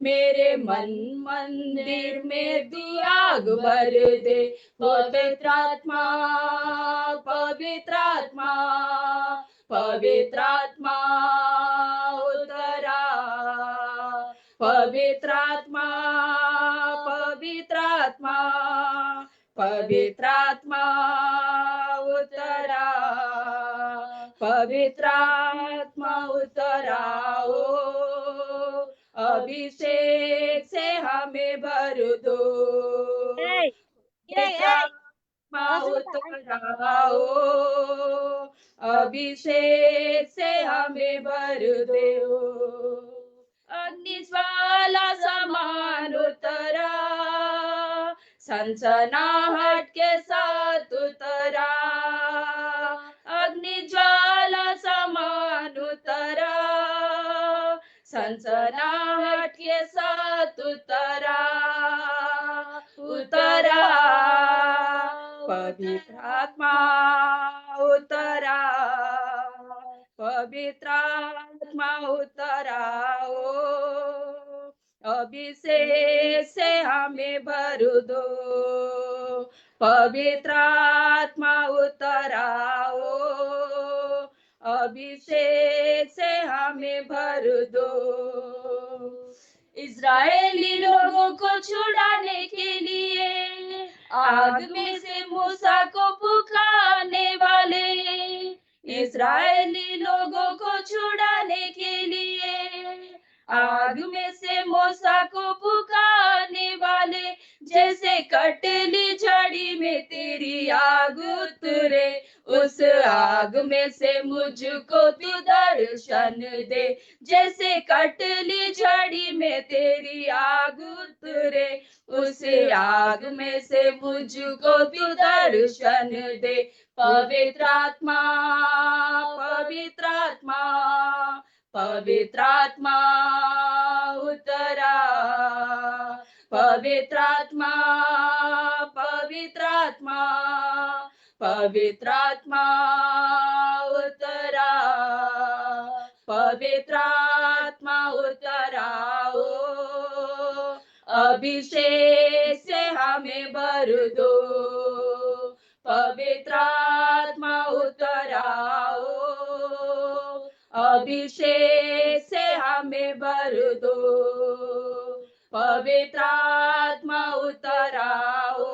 मेरे मन मंदिर में तू आग भर दे। पवित्र आत्मा, पवित्र आत्मा, पवित्र आत्मा उतरा। पवित्र आत्मा, पवित्र आत्मा, पवित्र आत्मा उतरा। पवित्र आत्मा उतराओ, अभिषेक से हमें भर दो। Hey, hey, पवित्र hey. आत्मा Rosita, उतराओ, अभिषेक से हमें भर दो। अग्नि ज्वाला समान उतरा, सनसनाहट के साथ उतरा। अग्नि ज्वाला समान उतरा, सनसनाहट के साथ उतरा। उतरा पवित्र आत्मा उतरा। पवित्र आत्मा उतराओ, अभिषेक से हमें भर दो। पवित्र आत्मा उतराओ, अभिषेक से हमें भर दो। इज़राइली लोगों को छुड़ाने के लिए आग में से मूसा को पुकारने वाले। इज़राइली लोगों को छुड़ाने के लिए आग में से मूसा को पुकारने वाले। जैसे कटली झाड़ी में तेरी आग उतरे, उस आग में से मुझको तू दर्शन दे। जैसे कटली झाड़ी में तेरी आग उतरे, उस आग में से मुझको तू दर्शन दे। पवित्र आत्मा, पवित्र आत्मा, पवित्र आत्मा उतरा। पवित्र आत्मा, पवित्र आत्मा, पवित्र आत्मा उतरा। पवित्र आत्मा उतराओ, अभिषेक से हमें भर दो। पवित्र आत्मा उतराओ, अभिषेक से हमें भर दो। पवित्र आत्मा उतराओ,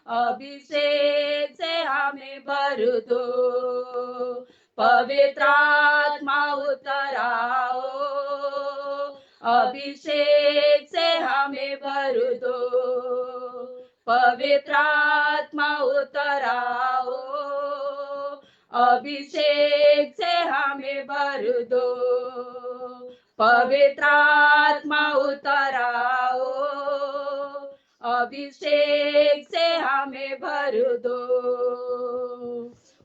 अभिषेक से हमें भर दो। पवित्र आत्मा उतराओ, अभिषेक से हमें भर दो। पवित्र आत्मा उतराओ, अभिषेक से हमें भर दो। पवित्र आत्मा उतराओ, अभिषेक से हमें भर दो।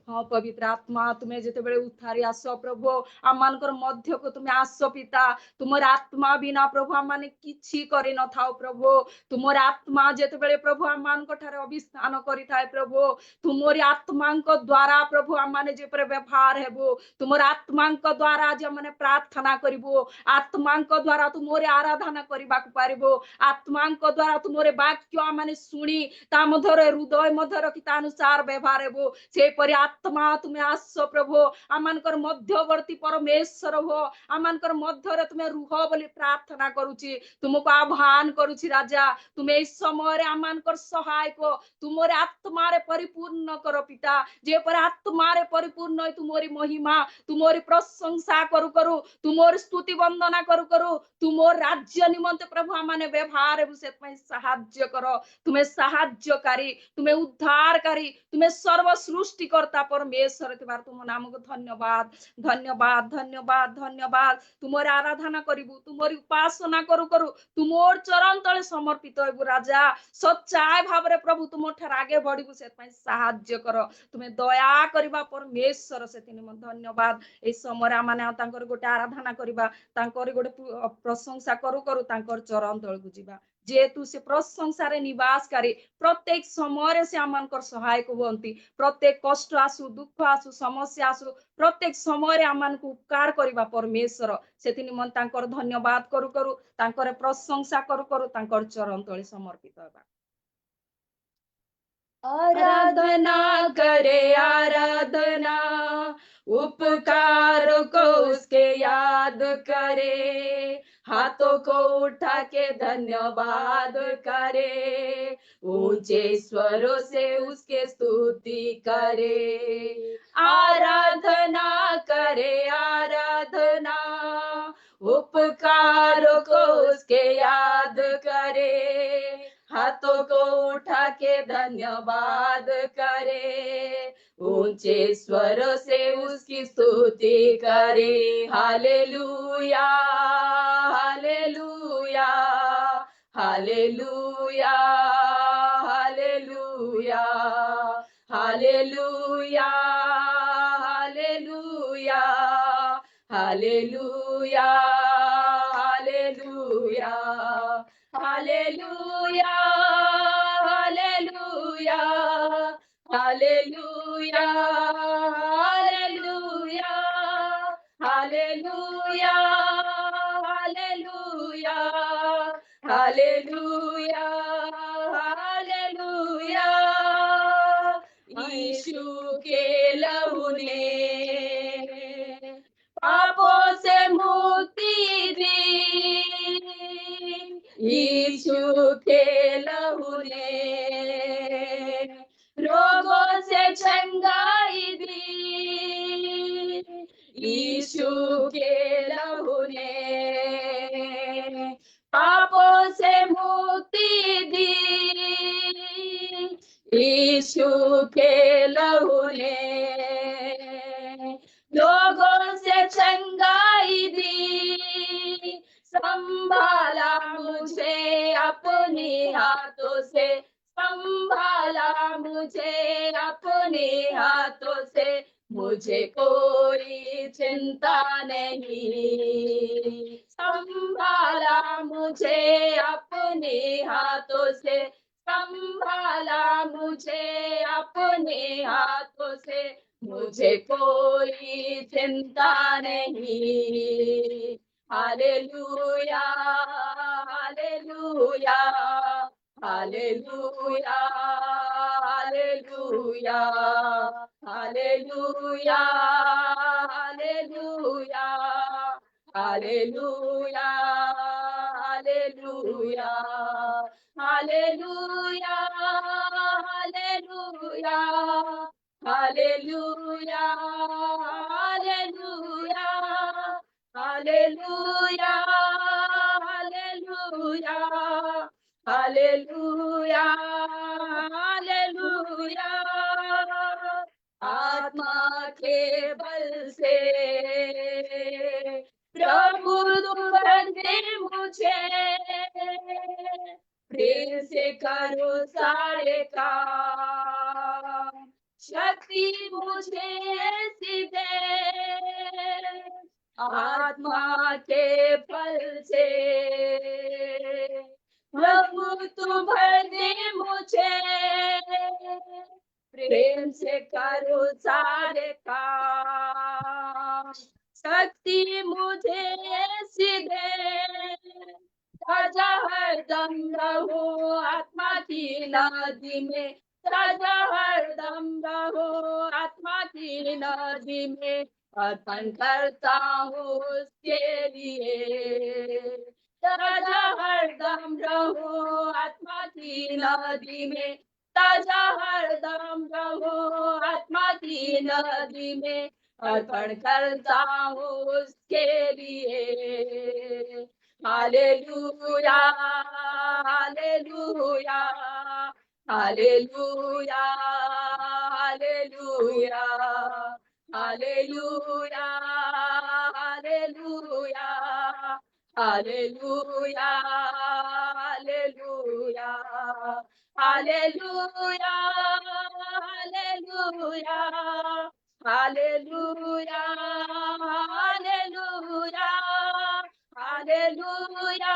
हाँ पवित्र आत्मा तुम्हें जिते बेले उठारी आस प्रभु आम मानकर मध्य को तुम्हें आस पिता। तुमर आत्मा बिना प्रभु आम माने किछि करि न थाओ प्रभु। तुमर आत्मा जिते बेले प्रभु आम मानक ठारे अभिस्थान करिथाए प्रभु। तुमरी आत्मांक द्वारा प्रभु आम माने जे पर व्यवहार हेबो। तुमर आत्मांक द्वारा जे माने प्रार्थना करिबो। आत्मांक द्वारा तुमरे आराधना करिबाक पारिबो। आत्मांक द्वारा तुमरे वाक्य आम माने सुनी ता मधरे हृदय मध्य रखि ता अनुसार व्यवहार हेबो। से परि आत्मा तुम्हें आस प्रभु आमनकर मध्यवर्ती परमेश्वर हो। आमनकर मध्य तुम्हें रुह बोली प्रार्थना करुची। तुमको आह्वान करुची राजा। तुम्हें इस समय आमनकर सहायक तुमरे आत्मा रे परिपूर्ण करो पिता। जे पर आत्मा रे परिपूर्ण है तुमरी महिमा तुमरी प्रशंसा करू करू तुमर स्तुति वंदना करू करू तुमर राज्य निमंते प्रभु आमाने व्यवहार से साहाय्य करो। तुम्हें साहाय्यकारी तुम्हें उद्धारकारी तुम्हें सर्व सृष्टिकर्ता परमेश्वर तिबार तुम नाम को धन्यवाद धन्यवाद धन्यवाद धन्यवाद। तुमर आराधना करिबु तुमर उपासना करू करू तुमर चरण तले समर्पित होइबु राजा। सच्चाई भावरे प्रभु तुम ठार आगे बढ़िबु से साहाय्य कर। तुम्हें दया करबा परमेश्वर से धन्यवाद। ए समय माने तांकर गोटे आराधना करबा तांकर गोटे प्रशंसा करू करू तांकर चरण तळकु जिबा जेहेतु से प्रशंसारे निवास करी प्रत्येक समय से आमनकर सहायक हुअंती प्रत्येक कष्ट आसु दुख आसु समस्या आसु प्रत्येक समय आमनकु उपकार करिबा परमेश्वर सेति निमन तांकर धन्यवाद करू करू तांकर प्रशंसा करू करू तांकर चरण तले समर्पित हेबा आराधना करे आराधना उपकार को उसके याद करे हाथों को उठा के धन्यवाद करे ऊंचे स्वरों से उसके स्तुति करे आराधना करे आराधना उपकार को उसके याद करे हाथों को उठा के धन्यवाद करे ऊंचे स्वर से उसकी स्तुति करे hallelujah hallelujah hallelujah hallelujah hallelujah hallelujah hallelujah hallelujah hallelujah hallelujah hallelujah hallelujah hallelujah hallelujah hallelujah hallelujah यीशु के लहू ने पापों से मुक्ति दी यीशु के लहू ने रोगों से चंगाई दी यीशु के लहू ने पापों से मुक्ति दी यीशु के लहू ने लोगों से चंगाई दी संभाला मुझे अपने हाथों से संभाला मुझे अपने हाथों से मुझे कोई चिंता नहीं संभाला मुझे अपने हाथों से संभाला मुझे अपने हाथों से मुझे कोई चिंता नहीं hallelujah hallelujah hallelujah hallelujah hallelujah hallelujah hallelujah hallelujah hallelujah hallelujah hallelujah hallelujah hallelujah hallelujah hallelujah आत्मा के बल से प्रभु तुम बंदे मुझे प्रेम से करो सारे काम शक्ति मुझे ऐसी दे आत्मा के फल से प्रभु तू भर दे मुझे प्रेम से करो सारे काम शक्ति मुझे ऐसी दे ताजा हरदम रहो आत्मा की नदी में ताजा हरदम रहो आत्मा की नदी में अर्पण करता हूँ उसके लिए ताजा हरदम रहो आत्मा की नदी में ताजा हरदम रहो आत्मा की नदी में अर्पण करता हूँ उसके लिए hallelujah hallelujah hallelujah hallelujah hallelujah hallelujah hallelujah hallelujah hallelujah hallelujah hallelujah hallelujah hallelujah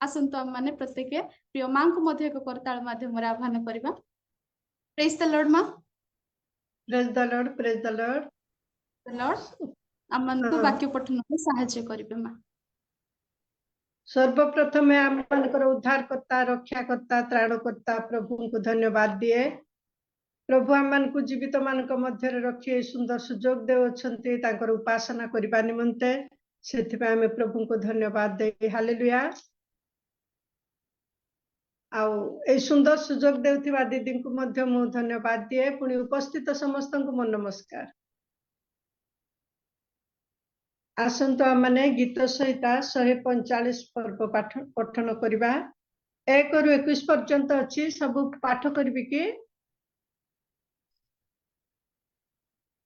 आसंतु आम माने प्रत्येक प्रिय मां को मध्य एक करताल माध्यम आह्वान करबा। प्रेज द लॉर्ड मां। Praise the Lord, praise the Lord. Lord आम मान को वाक्य पठन में सहायता करिवे मां। सर्वप्रथमे आम मानकर उद्धारकर्ता, रक्षाकर्ता, त्राणकर्ता प्रभु को धन्यवाद दिए। प्रभु आम मान को जीवित मान मध्य रखी सुंदर सुजोग देउछन्ति तांकर उपासना करिबा निमंते, सेथिबा आमे प्रभु को धन्यवाद दे। हालेलुया। आउ ए सुंदर सुजोग देउथिबा दीदी को मध्य मु धन्यवाद दिए। पुणी उपस्थित समस्त को मन नमस्कार। आसंतु आम माने गीत सहित 145 पर्व पठन करिबा। 1 रु 21 पर्यंत अछि, सब पाठ करिबि कि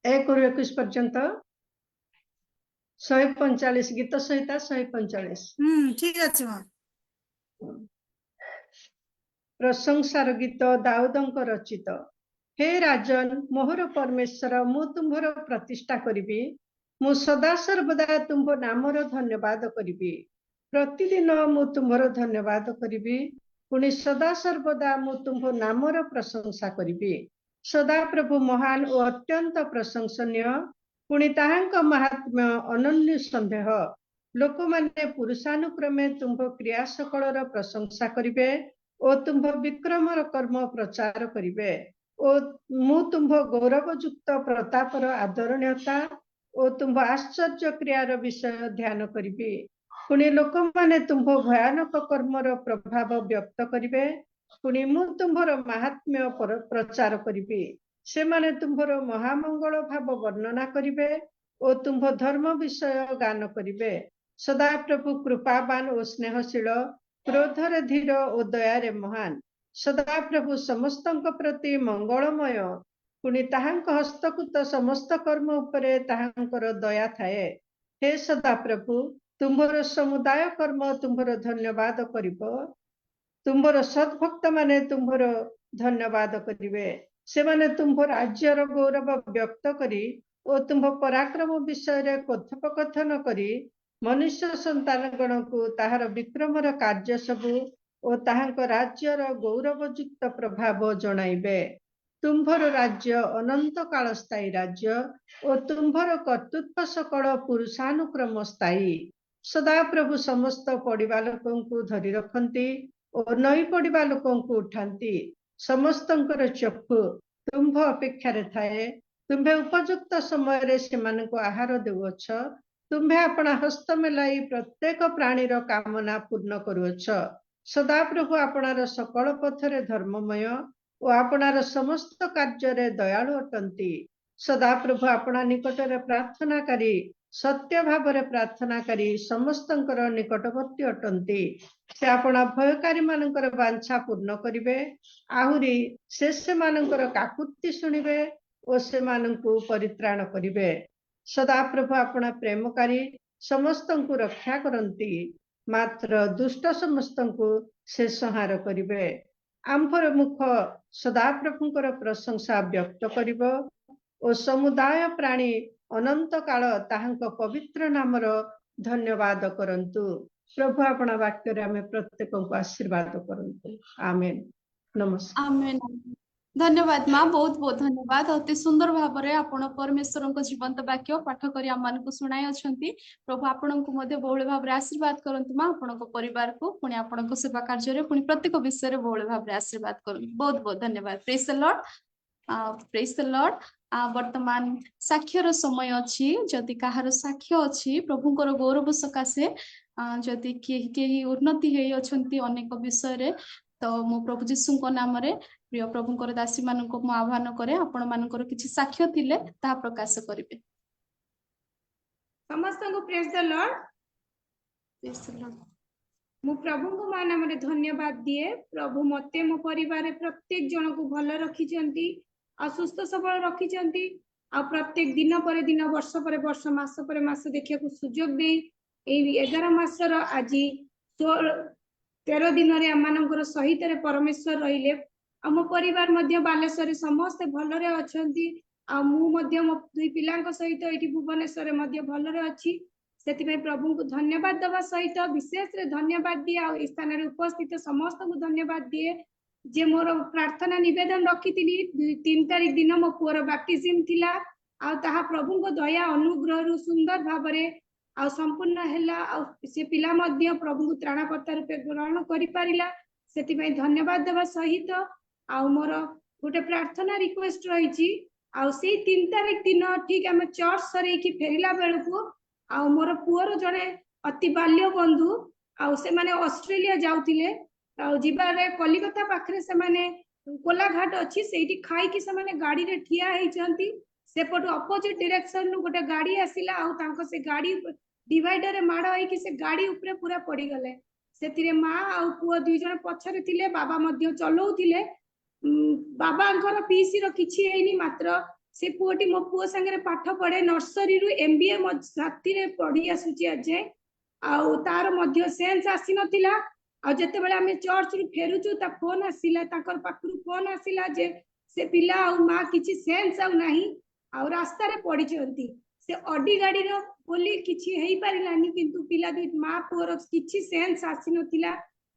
1 रु 21 पर्यंत 145 गीत सहित 145। ठीक अछि मां। प्रशंसार गीत दाऊदंक रचित। हे राजन मोहर परमेश्वर, मु तुम्हर प्रतिष्ठा करिबि, मु सदा सर्वदा तुम्ह नामर धन्यवाद करिबि। प्रतिदिन मु तुम्हर धन्यवाद करिबि, पुणी सदा सर्वदा मु तुम्ह नामर प्रशंसा करिबि। सदा प्रभु महान और अत्यंत प्रशंसनीय, पुणी ताहांक महात्म्य अनन्य संदेह। लोक माने पुरुषानुक्रमे तुम्ह क्रिया सकलर प्रशंसा करिबे और तुम्ह विक्रमर कर्म प्रचार करिबे। और मु तुम्ह गौरवयुक्त प्रतापर आदरणीयता और तुम्ह आश्चर्य क्रियार विषय ध्यान करिबे। पुणी लोक माने तुम्ह भयानक कर्मर प्रभाव व्यक्त करिबे। पुणी मु तुम्हर महात्म्य प्रचार करिबे। से माने तुम्हर महामंगल भाव वर्णना करिबे और तुम्ह धर्म विषय गान करिबे। सदा प्रभु कृपावान और स्नेहशील, क्रोधरे धीर और दयारे महान। सदा प्रभु समस्तଙ୍କ प्रति मंगलमय, पुणी ताहांक हस्तकृत समस्त कर्म उपरे ताहांकर दया थाए। हे सदा प्रभु तुम्हर समुदाय कर्म तुम्हर धन्यवाद करिबो। तुम्हर सद्भक्त माने तुम्हर धन्यवाद करिवे। से माने तुम्हर राज्यर गौरव व्यक्त करी और तुम्ह पराक्रम विषय रे कथोपकथन करी मनुष्य संतान गण को ताहार विक्रमर कार्य सबु और ताहांक राज्यर गौरवयुक्त प्रभाव जणाइबे। तुम्भर राज्य अनंत काल स्थायी राज्य और तुम्भर कर्तृत्व सकल पुरुषानुक्रम स्थायी। सदा प्रभु समस्त पड़िबा लोकं को धरी रखंती और नई पड़िबा लोकं को उठांती। समस्तंकर चक्षु तुम्भ अपेक्षा रे थाए। तुम्भे उपयुक्त समय रे सेमान को आहार देउछ। तुम्भे अपना हस्त मेलाई प्रत्येक प्राणीर कामना पूर्ण करुछ। सदा प्रभु आपणार सकल पथरे धर्ममय और आपणार समस्त कार्य दयालु अटंती। सदा प्रभु अपना निकटरे प्रार्थनाकारी, सत्य भावरे प्रार्थनाकारी समस्तंकर निकटवर्ती अटंती। से अपना भयकारी मानकर वांछा पूर्ण करिवे। आहुरी से मानकर काकुति सुनिवे और से मानकु परित्राण करिवे। सदा प्रभु अपना प्रेमकारी समस्तंकु रक्षा करंती, मात्र दुष्ट समस्तंकु से संहार करिवे। आम्भर मुख सदा प्रभुंकर प्रशंसा व्यक्त करिवो और समुदाय प्राणी अनंत काल ताहांक पवित्र नामर धन्यवाद करंतु। प्रभु अपना वाक्य रे हमें प्रत्येक को आशीर्वाद करंतु। आमेन। नमस्कार। आमेन। धन्यवाद माँ, बहुत बहुत धन्यवाद। अति सुंदर भाव में आपण परमेश्वर को जीवंत वाक्य पाठ करी आम मान शुणाई अछंती। प्रभु आपण को मध्य बहुल भाव में आशीर्वाद करंतु माँ, आपण परिवार को पुणी आपण सेवा कार्य रे पुणी प्रत्येक विषय रे बहुल भाव में आशीर्वाद करंतु। बहुत बहुत धन्यवाद। Praise the Lord. Praise the Lord. वर्तमान साक्ष्यर समय अछि। जदि काहार साक्ष्य अछि प्रभुंकर गौरव सकाशे, जदि केही उन्नति हेई अछंती अनेक विषय रे, तो मो प्रभु जीशु को नाम रे प्रिय प्रभुंकर दासी मान को आह्वान करे आपण मानकर किछि साक्ष्य थिले ताहा प्रकाश करिवे। समस्त को प्रेज द लॉर्ड। मु प्रभु को मान नाम रे धन्यवाद दिए। प्रभु मते मो परिवार प्रत्येक जन को भल रखिचंती, सुस्थ सबल रखिचंती, आ प्रत्येक दिन पर दिन वर्ष पर वर्ष मास पर मास देखिया को सुजोग दे 11 मासर आज 13 दिन रे आमानकर सहित रे परमेश्वर रहिले। आम परिवार मध्य बालेश्वर समस्त भलरे अछंती। आ मु मध्य मो दुई पिलांक सहित एठी भुवनेश्वर मध्य भलरे अछि। सेतिपई प्रभु को धन्यवाद दवा सहित विशेष रे धन्यवाद दिए आ इस स्थान रे उपस्थित समस्त को धन्यवाद दिए जे मोर प्रार्थना निवेदन रखिथिली 3 तारिख दिन मो पुअर बैप्टिज्म थिला आ ताहा प्रभु को दया अनुग्रह रु सुंदर भाबरे आ संपूर्ण हैला आ से पिला मध्य प्रभु को त्राणकर्ता रूपे ग्रहण करि पारिला सेतिपई धन्यवाद देवा सहित आ मोर गोटे प्रार्थना रिक्वेस्ट रही आ से 3 तारिख दिन ठीक आम चर्च सरे कि फेरिला बेलू आ मोर पुअर जड़े अति बाल्य बंधु आ से माने ऑस्ट्रेलिया जाउतिले आ जिबारे कलिकता पाखरे से माने कोलाघाट अछि सेठी खाई कि से माने गाड़ी रे ठिया हेई जंती सेपट अपोजिट डायरेक्शन नु गोटे गाड़ी आसिला आ तांको से गाड़ी डिवाइडर रे माड़ होई कि से गाड़ी ऊपर पूरा पड़ी गले सेतिरे मां आ पुओ दुई जण पछरे थिले बाबा मध्य चलौथिले बाबांकर पीसी रो किछि हेइनी मात्र से पुओटी मो पुओ संगे पाठ पढ़े नर्सरी रु एमबीए साथी रे पढ़ी आसुची अजे आ तार मध्य सेंस आसी नथिला आ जते बेले हमें चर्च रु फेरुचु ता फोन आसिला ताकर पाखरु फोन आसिला जे से पिला आ मां किछि सेंस आ नाही आ रास्ता रे पड़ी चंती से ऑडी गाड़ी रो बोली किछि हेई पारिलानी किंतु पिला दुई मां पुओर किछि सेंस आसी नथिला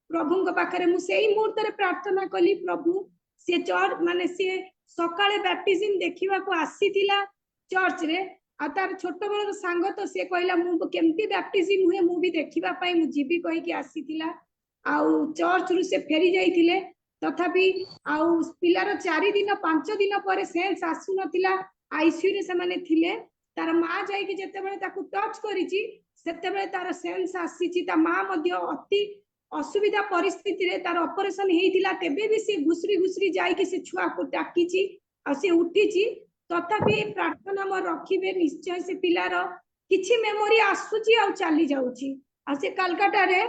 प्रभु को पाखरे मु सेही मुहूर्त रे प्रार्थना कली प्रभु से चर्च माने से सकाळे बैप्टिज्म देखिबा को आसीतिला चर्च रे आ तार छोट बेलर सांग तो से कहला मु केमती बैप्टिज्म हुए मु भी देखिबा पई मु जीबी कहि के आसीतिला आ चर्च रु से फेरी जाइतिले तथापि आ पिलार 4 दिन 5 दिन पर सेंस आसु नथिला आईसीयू रे से माने थिले तार मां जाई के जते बेले ताकू टच करिची सेते बेले तार सेंस आसीची ता मां मध्य अति असुविधा परिस्थिति रे तार ऑपरेशन हेइतिला तेबे भी से घुसरी जाई के से छुआ को टाकीची आ से उठीची तथापि प्रार्थना म रखिबे निश्चय से पिलार किछि मेमोरी आसुची आ चली जाउची आ से कलकत्ता रे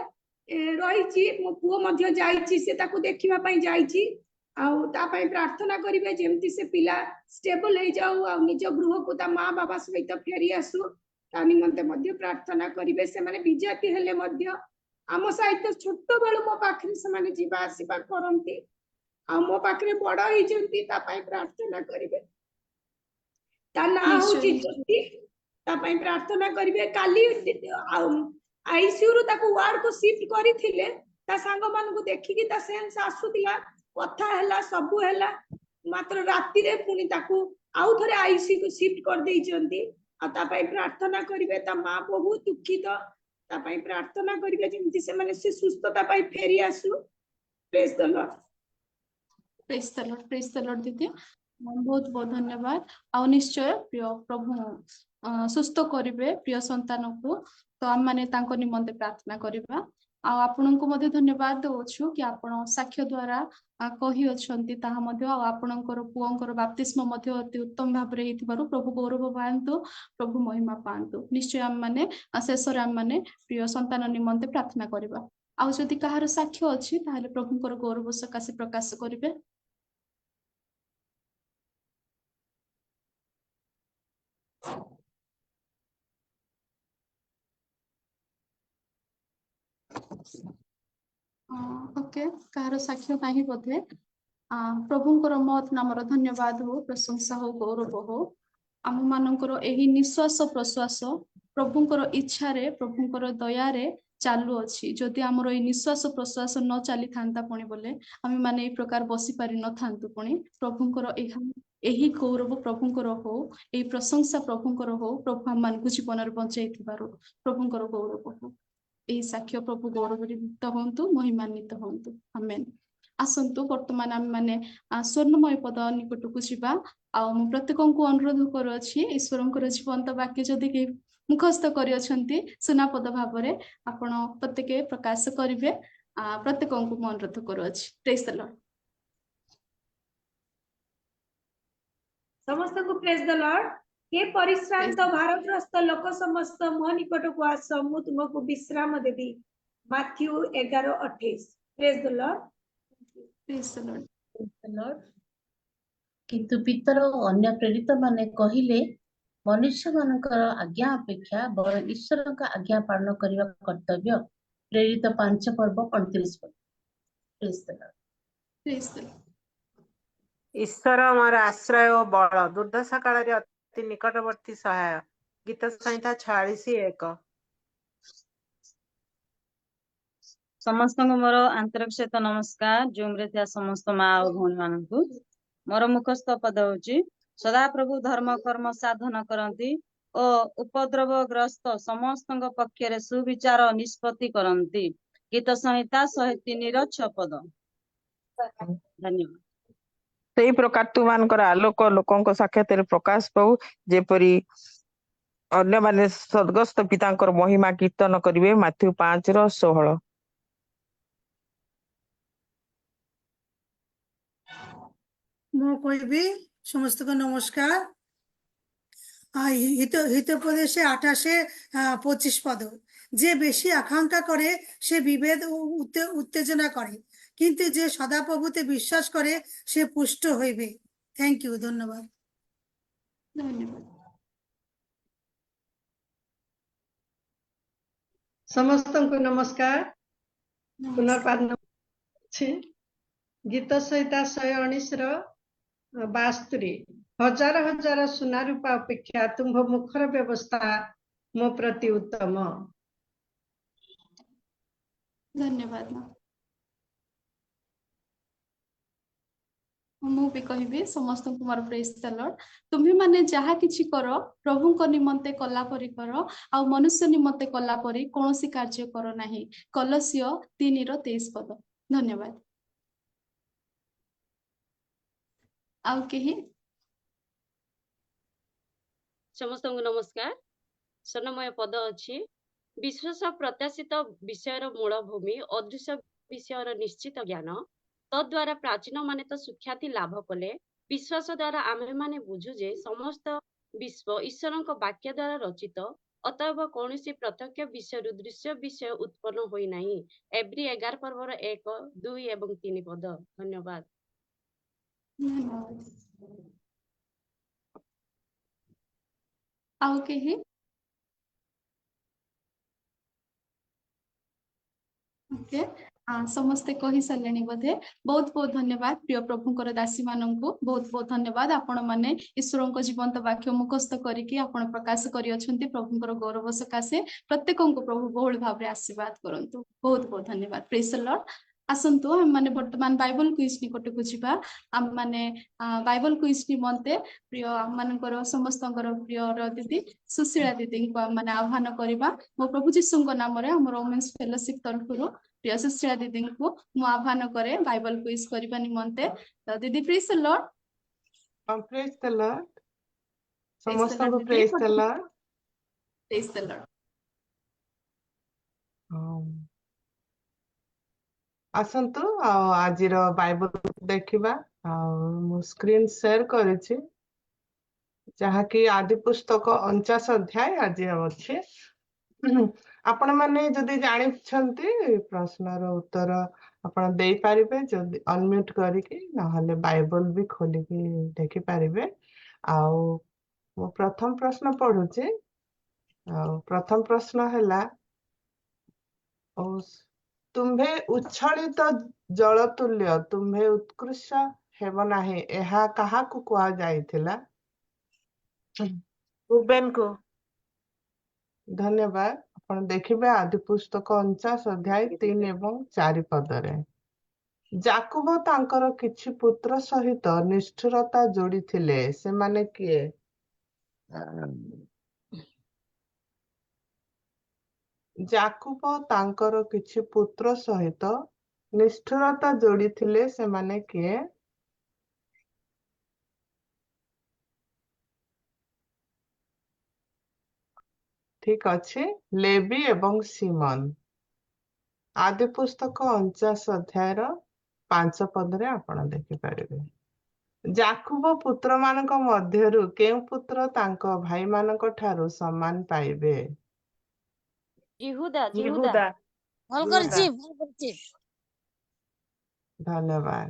रहिची मो पुओ मध्य जाईची से ताकू देखिबा पई जाईची आ ता पई प्रार्थना करिवे जेमति से पिला स्टेबल हे जाऊ आ निज गृह को ता मां बाबा सहित फेरी आसु ता निमंते मध्य प्रार्थना करिवे से माने विजाति हेले मध्य आम सहित छोट बेलू मो पाखरे से माने जीवा आसीबा करंती आ मो पाखरे बड़ होई जंती ता पई प्रार्थना करिवे ता ना होची जंती ता पई प्रार्थना करिवे काली आईसीयू रु ताको वार्ड को शिफ्ट करिथिले ता संग मान को देखि कि ता सेंस आसुतिला कथा हैला सबु हैला मात्र राति रे पुनी ताको आउ थरे आईसीयू को शिफ्ट कर देई जंती आ ता पई प्रार्थना करिवे ता मां बहुत दुखित ता पई प्रार्थना करिवे जेमति से माने से सुस्थता पई फेरी आसु praise the Lord praise the Lord दीदी बहुत बहुत धन्यवाद आ निश्चय प्रिय प्रभु सुस्थ करिवे प्रिय संतान को तो आम माने तांको निमंते प्रार्थना करिबा आ आपनको मध्ये धन्यवाद दउछु कि आपण साक्ष्य द्वारा कहि अछंती ताहा मध्ये आ आपणकर पुओंकर बाप्तिस्म मध्ये अति उत्तम भाबरे हेतिबारु प्रभु गौरव पांतु प्रभु महिमा पांतु निश्चय आम माने शेषर आम माने प्रिय संतान निमंते प्रार्थना करिबा आ जदि कहार साक्ष्य अछि ताहाले प्रभुकर गौरव सकासे प्रकाश करिवे ओके कहार साक्ष्य नाही बोधे प्रभुଙ୍କର महत नामर धन्यवाद हो प्रशंसा हो गौरव हो आम मानकर एही निश्वास प्रश्वास प्रभुଙ୍କର इच्छा रे प्रभुଙ୍କର दया रे चालू अछि जदि हमर ए निश्वास प्रश्वास न चली थांता पुणी बोले आम माने ए प्रकार बसी पारि न थांतु पुणी प्रभुଙ୍କର एही गौरव प्रभुଙ୍କର हो ए प्रशंसा प्रभुଙ୍କର हो प्रभु हम मानकु जीवन रे बंचाई थिबारो प्रभुଙ୍କର गौरव हो ए साक्ष्य प्रभु गौरवान्वित हंतु महिमान्वित हंतु आमेन आसंतु वर्तमान आम माने स्वर्णमय पद निकट को जीवा आ प्रत्येक को अनुरोध करुछि ईश्वरंकर जीवंत वाक्य जदि के मुखस्थ करि अछंती सुनापद भाबरे आपण प्रत्येक प्रकाश करिवे प्रत्येक को म अनुरोध करुछि प्रेज द लॉर्ड समस्त को प्रेज द लॉर्ड हे परिश्रांत भारग्रस्त लोक समस्त मो निकट को आस मु तुमको विश्राम देबी Matthew 11:28 praise the Lord praise the Lord किंतु पितर अन्य प्रेरित माने कहिले मनुष्य मानकर आज्ञा अपेक्षा बर ईश्वर का आज्ञा पालन करने कर्तव्य प्रेरित 5 पर्व 29 पद प्रेज द लॉर्ड ईश्वर मोर आश्रय और बल दुर्दशा काल रे अति निकटवर्ती सहाय गीत संहिता 46:1 समस्त मोर आंतरिक सहित नमस्कार जूम रे थिया समस्त माँ और भौणी मानकु मोर मुखस्थ पद होची सदा प्रभु धर्म कर्म साधन करंती ओ उपद्रव ग्रस्त समस्त पक्षरे सुविचार निष्पत्ति करंती गीत संहिता 103 पद धन्यवाद सेही प्रकार तु मानकर आलोक लोकंक साक्षात प्रकाश पाऊ जेपरी अन्य माने स्वर्गस्थ पितांकर महिमा कीर्तन करिवे माथ्यू 5:16 ମୁଁ କହିବି ସମସ୍ତଙ୍କୁ ନମସ୍କାର হিতোপদেশে 28-25 পদ যে বেশি আকাঙ্ক্ষা করে সে বিভেদ ও উত্তেজনা করে কিন্তু যে সদাপ্রভুতে বিশ্বাস করে সে পুষ্ট হইবে থ্যাংক ইউ ধন্যবাদ ଧନ୍ୟବାଦ ସମସ୍ତଙ୍କୁ ନମସ୍କାର ପୁନର୍ବାର ଅଛି ଗୀତ ସଂହିତା 119 ହଜାର ହଜାର ସୁନା ରୂପା ଅପେକ୍ଷା ତୁମ୍ଭ ମୁଖର ବ୍ୟବସ୍ଥା ମୋ ପ୍ରତି ଉତ୍ତମ ଧନ୍ୟବାଦ ମା ମୁଁ ବି କହିବି ସମସ୍ତଙ୍କୁ ମୋର ପ୍ରେଜ ଦ ଲର୍ଡ ତୁମେ ମାନେ ଯାହା କିଛି କର ପ୍ରଭୁଙ୍କ ନିମନ୍ତେ କଲା ପରି କର ଆଉ ମନୁଷ୍ୟ ନିମନ୍ତେ କଲା ପରି କୌଣସି କାର୍ଯ୍ୟ କର ନାହିଁ କଲସ୍ୟ 3:23 ପଦ ଧନ୍ୟବାଦ ଆଉ କେହି ସମସ୍ତଙ୍କୁ ନମସ୍କାର ସ୍ୱର୍ଣ୍ଣମୟ ପଦ ଅଛି ବିଶ୍ୱାସ ପ୍ରତ୍ୟାଶିତ ବିଷୟର ମୂଳ ଭୂମି ଅଦୃଶ୍ୟ ବିଷୟର ନିଶ୍ଚିତ ଜ୍ଞାନ ତଦ୍ୱାରା ପ୍ରାଚୀନ ମାନେ ତ ସୁଖ୍ୟାତି ଲାଭ କଲେ ବିଶ୍ୱାସ ଦ୍ୱାରା ଆମ୍ଭେମାନେ ବୁଝୁ ଯେ ସମସ୍ତ ବିଶ୍ୱ ଈଶ୍ୱରଙ୍କ ବାକ୍ୟ ଦ୍ୱାରା ରଚିତ ଅତଏବ କୌଣସି ପ୍ରତ୍ୟକ୍ଷ ବିଷୟରୁ ଦୃଶ୍ୟ ବିଷୟ ଉତ୍ପନ୍ନ ହୋଇନାହିଁ ଏବ୍ରି 11 ପର୍ବର 1, 2 ଏବଂ 3 ପଦ ଧନ୍ୟବାଦ ଆଉ କେହି ଓକେ ସମସ୍ତେ କହି ସାରିଲେଣି ବୋଧେ ବହୁତ ବହୁତ ଧନ୍ୟବାଦ ପ୍ରିୟ ପ୍ରଭୁଙ୍କର ଦାସୀ ମାନଙ୍କୁ ବହୁତ ବହୁତ ଧନ୍ୟବାଦ ଆପଣ ମାନେ ଈଶ୍ୱରଙ୍କ ଜୀବନ୍ତ ବାକ୍ୟ ମୁଖସ୍ଥ କରିକି ଆପଣ ପ୍ରକାଶ କରିଅଛନ୍ତି ପ୍ରଭୁଙ୍କର ଗୌରବ ସକାଶେ ପ୍ରତ୍ୟେକଙ୍କୁ ପ୍ରଭୁ ବହୁଳ ଭାବରେ ଆଶୀର୍ବାଦ କରନ୍ତୁ ବହୁତ ବହୁତ ଧନ୍ୟବାଦ ପ୍ରେଜ୍ ଦ ଲର୍ଡ ଆସନ୍ତୁ ଆମେ ମାନେ ବର୍ତ୍ତମାନ ବାଇବଲ କୁଇଜ ନିକଟକୁ ଯିବା ଆମେ ମାନେ ବାଇବଲ କୁଇଜ ନିମନ୍ତେ ପ୍ରିୟ ଆମମାନଙ୍କର ସମସ୍ତଙ୍କର ପ୍ରିୟର ଦିଦି ସୁଶୀଳା ଦିଦିଙ୍କୁ ଆମେ ମାନେ ଆହ୍ୱାନ କରିବା ମୋ ପ୍ରଭୁ ଯୀଶୁଙ୍କ ନାମରେ ଆମର ଓମେନ୍ସ ଫେଲୋସିପ ତରଫରୁ ପ୍ରିୟ ସୁଶୀଳା ଦିଦିଙ୍କୁ ମୁଁ ଆହ୍ୱାନ କରେ ବାଇବଲ କୁଇଜ କରିବା ନିମନ୍ତେ ତ ଦିଦି ପ୍ରେଜ୍ the Lord praise the Lord ସମସ୍ତଙ୍କୁ ପ୍ରେଜ ଦ ଲର୍ଡ ପ୍ରେଜ୍ ଦ ଲର୍ଡ ଆସନ୍ତୁ ଆଉ ଆଜିର ବାଇବଲ ଦେଖିବା ଆଉ ମୁଁ ସ୍କ୍ରିନ ସେୟାର କରିଛି ଯାହାକି ଆଦି ପୁସ୍ତକ 49 ଅଧ୍ୟାୟ ଆଜି ଅଛି ଆପଣ ମାନେ ଯଦି ଜାଣିଛନ୍ତି ପ୍ରଶ୍ନର ଉତ୍ତର ଆପଣ ଦେଇପାରିବେ ଯଦି ଅନମ୍ୟୁଟ କରିକି ନହେଲେ ବାଇବଲ ବି ଖୋଲିକି ଦେଖିପାରିବେ ଆଉ ମୁଁ ପ୍ରଥମ ପ୍ରଶ୍ନ ପଢୁଛି ଆଉ ପ୍ରଥମ ପ୍ରଶ୍ନ ହେଲା ତୁମ୍ଭେ ଉଚ୍ଛଳିତ ଜଳ ତୁଲ୍ୟ ତୁମ୍ଭେ ଉତ୍କୃଷ୍ଟ ହେବ ନାହିଁ ଏହା କାହାକୁ କୁହାଯାଇଥିଲା ଭୁବେନକୁ ଧନ୍ୟବାଦ ଆପଣ ଦେଖିବେ ଆଦି ପୁସ୍ତକ 49 ଅଧ୍ୟାୟ 3 ଏବଂ 4 ପଦରେ ଯାକୁବ ତାଙ୍କର କିଛି ପୁତ୍ର ସହିତ ନିଷ୍ଠୁରତା ଯୋଡ଼ିଥିଲେ ସେମାନେ କିଏ ଯାକୁବ ତାଙ୍କର କିଛି ପୁତ୍ର ସହିତ ନିଷ୍ଠୁରତା ଯୋଡ଼ିଥିଲେ ସେମାନେ କିଏ ଠିକ ଅଛି ଲେବି ଏବଂ ସିମନ ଆଦି ପୁସ୍ତକ 49 ଅଧ୍ୟାୟର 5 ପଦରେ ଆପଣ ଦେଖିପାରିବେ ଯାକୁବ ପୁତ୍ରମାନଙ୍କ ମଧ୍ୟରୁ କେଉଁ ପୁତ୍ର ତାଙ୍କ ଭାଇମାନଙ୍କ ଠାରୁ ସମ୍ମାନ ପାଇବେ ଜିହୁଦା ଭଲ କରିଛି ଧନ୍ୟବାଦ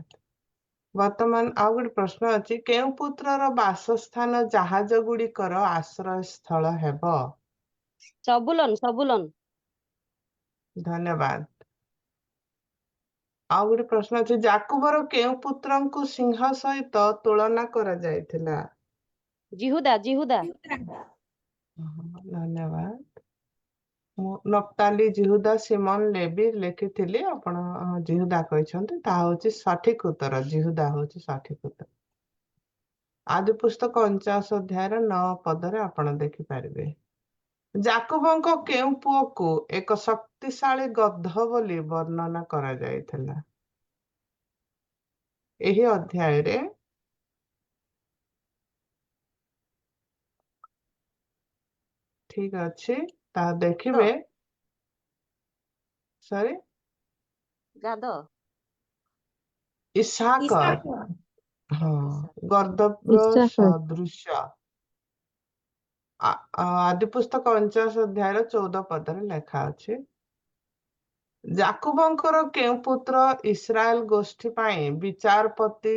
ବର୍ତ୍ତମାନ ଆଉ ଗୋଟେ ପ୍ରଶ୍ନ ଅଛି କେଉଁ ପୁତ୍ରର ବାସସ୍ଥାନ ଜାହାଜ ଗୁଡିକର ଆଶ୍ରୟସ୍ଥଳ ହେବ ସବୁଲନ ଧନ୍ୟବାଦ ଆଉ ଗୋଟେ ପ୍ରଶ୍ନ ଅଛି ଯାକୁବର କେଉଁ ପୁତ୍ରଙ୍କୁ ସିଂହ ସହିତ ତୁଳନା କରାଯାଇଥିଲା ଜିହୁଦା ଧନ୍ୟବାଦ ମୁଁ ନପ୍ତାଲି ଜିହୁଦା ସିମନ ଲେବି ଲେଖିଥିଲି ଆପଣ ଜିହୁଦା କହିଛନ୍ତି ତାହା ହଉଛି ସଠିକ ଉତ୍ତର। ଜିହୁଦା ହଉଛି ସଠିକ ଉତ୍ତର। ଆଦି ପୁସ୍ତକ 49 ଅଧ୍ୟାୟର 9 ପଦରେ ଆପଣ ଦେଖିପାରିବେ। ଯାକୁବଙ୍କ କେଉଁ ପୁଅକୁ ଏକ ଶକ୍ତିଶାଳୀ ଗଧ ବୋଲି ବର୍ଣ୍ଣନା କରାଯାଇଥିଲା? ଏହି ଅଧ୍ୟାୟରେ ଠିକ ଅଛି ତାହା ଦେଖିବେ। ସରି, ଗାଦ ଇସାକର। ହଁ, ଇସାକ। ଗର୍ଦ୍ଦଭର ସଦୃଶ। ଆଦି ପୁସ୍ତକ 49 ଅଧ୍ୟାୟର 14 ପଦରେ ଲେଖା ଅଛି। ଯାକୁବଙ୍କର କେଉଁ ପୁତ୍ର ଇସ୍ରାଏଲ ଗୋଷ୍ଠୀ ପାଇଁ ବିଚାରପତି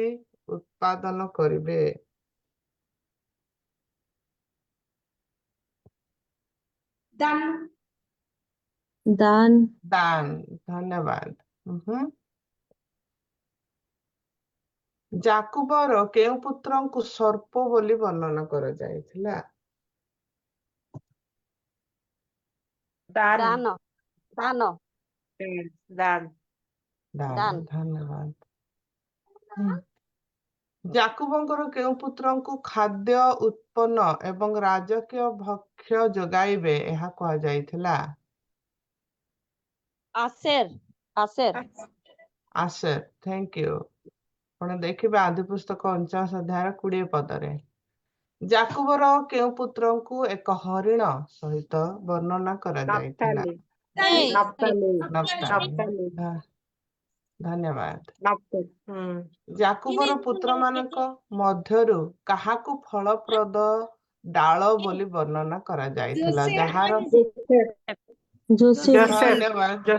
ଉତ୍ପାଦନ କରିବେ? ଦାନ। ଦାନ। ଦାନ। ଧନ୍ୟବାଦ। ଯାକୁବର କେଉଁ ପୁତ୍ରଙ୍କୁ ସର୍ପ ବୋଲି ବର୍ଣ୍ଣନା କରାଯାଇଥିଲା? ଦାନ। ଦାନ। ଦାନ। ଦାନ। ଦାନ। ଧନ୍ୟବାଦ। ଯାକୁବଙ୍କର କେଉଁ ପୁତ୍ରଙ୍କୁ ଖାଦ୍ୟ ଉତ୍ପନ୍ନ ଏବଂ ରାଜକୀୟ ଭକ୍ଷ୍ୟ ଯୋଗାଇବେ ଏହା କୁହାଯାଇଥିଲା? ଆସେର। ଆସେର। ଆସେର। Thank you. ଆପଣ ଦେଖିବେ ଆଦି ପୁସ୍ତକ 49 ଅଧ୍ୟାୟର 20 ପଦରେ। ଯାକୁବର କେଉଁ ପୁତ୍ରଙ୍କୁ ଏକ ହରିଣ ସହିତ ବର୍ଣ୍ଣନା କରାଯାଇଥିଲା? ନପ୍ତାଲି। ନପ୍ତାଲି। ଧନ୍ୟବାଦ। ଯାକୁବର ପୁତ୍ରମାନଙ୍କ ମଧ୍ୟରୁ କାହାକୁ ଫଳପ୍ରଦ ଡାଳ ବୋଲି ବର୍ଣ୍ଣନା କରାଯାଇଥିଲା? ଯାହାର ଯୋସେଫ। ଧନ୍ୟବାଦ।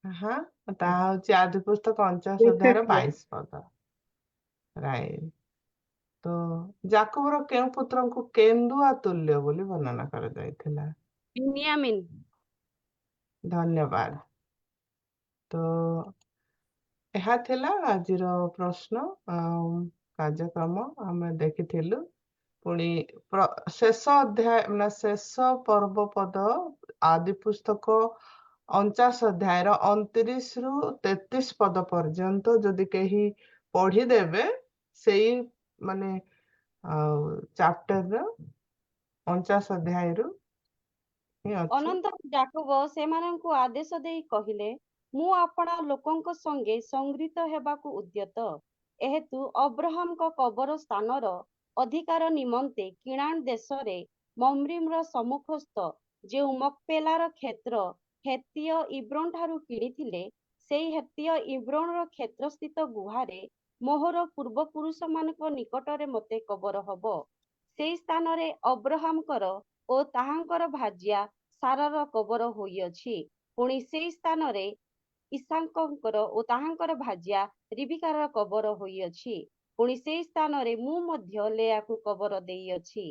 ହଁ, ତାହା ହଉଛି ଆଦି ପୁସ୍ତକ 49 ଅଧ୍ୟାୟର 22 ପଦ। ରାଇଟ। ତ ଯାକୁବର କେଉଁ ପୁତ୍ରଙ୍କୁ କେନ୍ଦୁଆ ତୁଲ୍ୟ ବୋଲି ବର୍ଣ୍ଣନା କରାଯାଇଥିଲା? ବିନ୍ୟାମିନ। ଧନ୍ୟବାଦ। ତ ଏହା ଥିଲା ଆଜିର ପ୍ରଶ୍ନ ଆଉ କାର୍ଯ୍ୟକ୍ରମ ଆମେ ଦେଖିଥିଲୁ। ପୁଣି ଶେଷ ଅଧ୍ୟାୟ ମାନେ ଶେଷ ପର୍ବ ପଦ ଆଦି ପୁସ୍ତକ 49 ଅଧ୍ୟାୟର 29 ରୁ 33 ପଦ ପର୍ଯ୍ୟନ୍ତ ଯଦି କେହି ପଢିଦେବେ ସେଇ ମାନେ ଚାପ୍ଟରର 49 ଅଧ୍ୟାୟରୁ ହିଁ ଅଛି। ଅନନ୍ତର ଯାକୁବ ସେମାନଙ୍କୁ ଆଦେଶ ଦେଇ କହିଲେ, ମୁଁ ଆପଣା ଲୋକଙ୍କ ସଙ୍ଗେ ସଂଗୃହୀତ ହେବାକୁ ଉଦ୍ୟତ। ଏହେତୁ ଅବ୍ରାହମଙ୍କ କବର ସ୍ଥାନର ଅଧିକାର ନିମନ୍ତେ କିଣାନ ଦେଶରେ ମମ୍ରିମର ସମ୍ମୁଖସ୍ଥ ଯେଉଁ ମକପେଲାର କ୍ଷେତ୍ର ହେତୀୟ ଇବ୍ରୋନ ଠାରୁ କିଣିଥିଲେ, ସେଇ ହେତୀୟ ଇବ୍ରୋନର କ୍ଷେତ୍ରସ୍ଥିତ ଗୁହାରେ ମୋହର ପୂର୍ବପୁରୁଷମାନଙ୍କ ନିକଟରେ ମୋତେ କବର ହବ। ସେଇ ସ୍ଥାନରେ ଅବ୍ରାହମଙ୍କର ଓ ତାହାଙ୍କର ଭାର୍ଯ୍ୟା ସାରାର କବର ହୋଇଅଛି। ପୁଣି ସେଇ ସ୍ଥାନରେ ଇସାକଙ୍କର ଓ ତାହାଙ୍କର ଭାର୍ଯ୍ୟା ରିବିକାର କବର ହୋଇଅଛି। ପୁଣି ସେଇ ସ୍ଥାନରେ ମୁଁ ମଧ୍ୟ ଲେଆକୁ କବର ଦେଇଅଛି।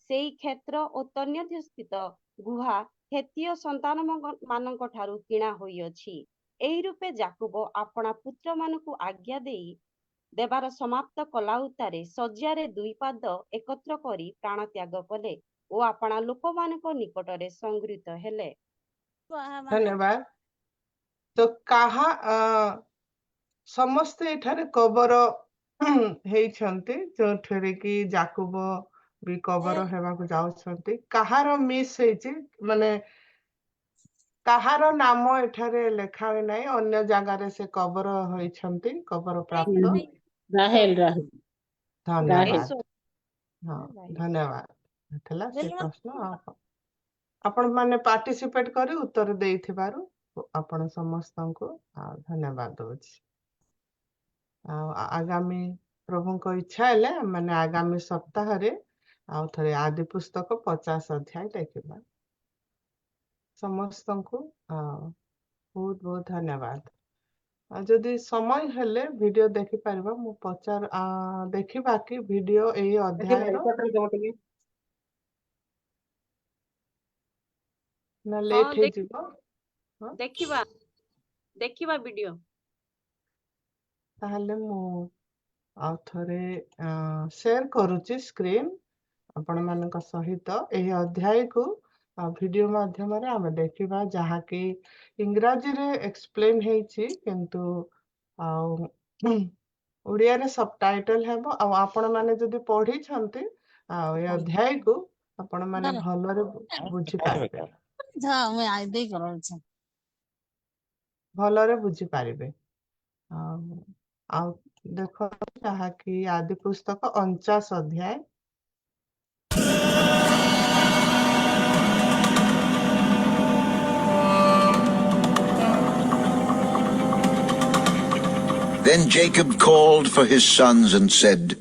ସେଇ କ୍ଷେତ୍ର ଓ ତନ୍ମଧ୍ୟସ୍ଥିତ ଗୁହା ହେତୀୟ ସନ୍ତାନ ମାନଙ୍କ ଠାରୁ କିଣା ହୋଇଅଛି। ଏହି ରୂପେ ଯାକୁବ ଆପଣା ପୁତ୍ରମାନଙ୍କୁ ଆଜ୍ଞା ଦେବାର ସମାପ୍ତ କଲା ଉତ୍ତାରେ ଶଯ୍ୟାରେ 2 ପାଦ ଏକତ୍ର କରି ପ୍ରାଣ ତ୍ୟାଗ କଲେ ଓ ଆପଣା ଲୋକମାନଙ୍କ ନିକଟରେ ସଂଗୃହୀତ ହେଲେ। ଧନ୍ୟବାଦ। ତ କାହା ସମସ୍ତେ ଏଠାରେ କବର ହେଇଛନ୍ତି ଯୋଉଥିରେ କି ଯାକୁବ ବି କବର ହେବାକୁ ଯାଉଛନ୍ତି। କାହାର ମିସ୍ ହେଇଛି ମାନେ କାହାର ନାମ ଏଠାରେ ଲେଖା ହୋଇ ନାହିଁ, ଅନ୍ୟ ଜାଗାରେ ସେ କବର ହୋଇଛନ୍ତି, କବର ପ୍ରାପ୍ତ। ରାହେଲ। ଧନ୍ୟବାଦ। ହଁ, ଧନ୍ୟବାଦ। ଥିଲା ସେ ପ୍ରଶ୍ନ। ଆପଣ ମାନେ ପାର୍ଟିସିପେଟ କରି ଉତ୍ତର ଦେଇଥିବାରୁ ଆପଣ ସମସ୍ତଙ୍କୁ ଧନ୍ୟବାଦ ଦଉଛି। ଆଉ ଆଗାମୀ ପ୍ରଭୁଙ୍କ ଇଚ୍ଛା ହେଲେ ମାନେ ଆଗାମୀ ସପ୍ତାହରେ ଆଉ ଥରେ ଆଦି ପୁସ୍ତକ 50 ଅଧ୍ୟାୟ ଦେଖିବା। ସମସ୍ତଙ୍କୁ ବହୁତ ବହୁତ ଧନ୍ୟବାଦ। ଆଉ ଯଦି ସମୟ ହେଲେ ଭିଡିଓ ଦେଖିପାରିବା, ମୁଁ ଦେଖିବା କି ଭିଡିଓ ଏଇ ଅଧ୍ୟାୟର ନା ଲେଟ୍ ହେଇଯିବ? ଦେଖିବା ଭିଡିଓ। ତାହେଲେ ମୁଁ ଆଉ ଥରେ ସେୟାର କରୁଛି ସ୍କ୍ରିନ୍ ଆପଣମାନଙ୍କ ସହିତ। ଏହି ଅଧ୍ୟାୟକୁ ଭିଡିଓ ମାଧ୍ୟମରେ ଆମେ ଦେଖିବା, ଯାହାକି ଇଂରାଜୀରେ ଏକ୍ସପ୍ଲେନ୍ ହେଇଛି, କିନ୍ତୁ ଆଉ ଓଡ଼ିଆରେ ସବଟାଇଟଲ ହେବ। ଆଉ ଆପଣମାନେ ଯଦି ପଢିଛନ୍ତି ଆଉ ଏ ଅଧ୍ୟାୟକୁ ଆପଣମାନେ ଭଲରେ ବୁଝିପାରିବେ, ଭଲରେ ବୁଝିପାରିବେ। ଆଉ ଆଉ ଦେଖ, ଯାହାକି ଆଦି ପୁସ୍ତକ 49 ଅଧ୍ୟାୟ। Then Jacob called for his sons and said,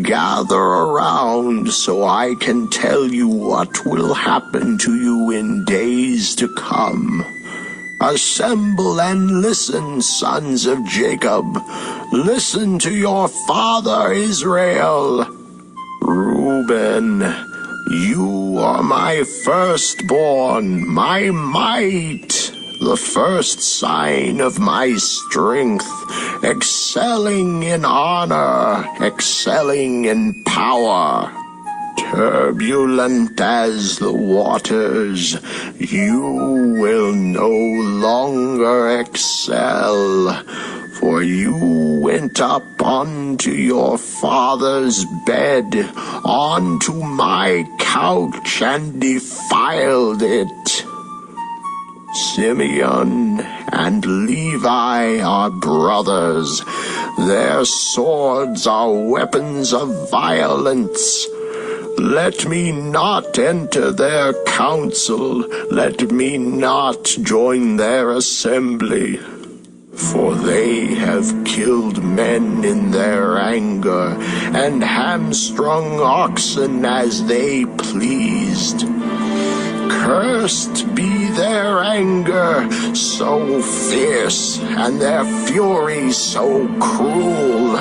"Gather around so I can tell you what will happen to you in days to come. Assemble and listen, sons of Jacob. Listen to your father Israel. Reuben, you are my firstborn, my might, the first sign of my strength, excelling in honor, excelling in power. Turbulent as the waters, you will no longer excel, for you went up onto your father's bed, onto my couch, and defiled it. Simeon and Levi are brothers. Their swords are weapons of violence. Let me not enter their council. Let me not join their assembly. For they have killed men in their anger, and hamstrung oxen as they pleased. Cursed be their anger, so fierce, and their fury so cruel.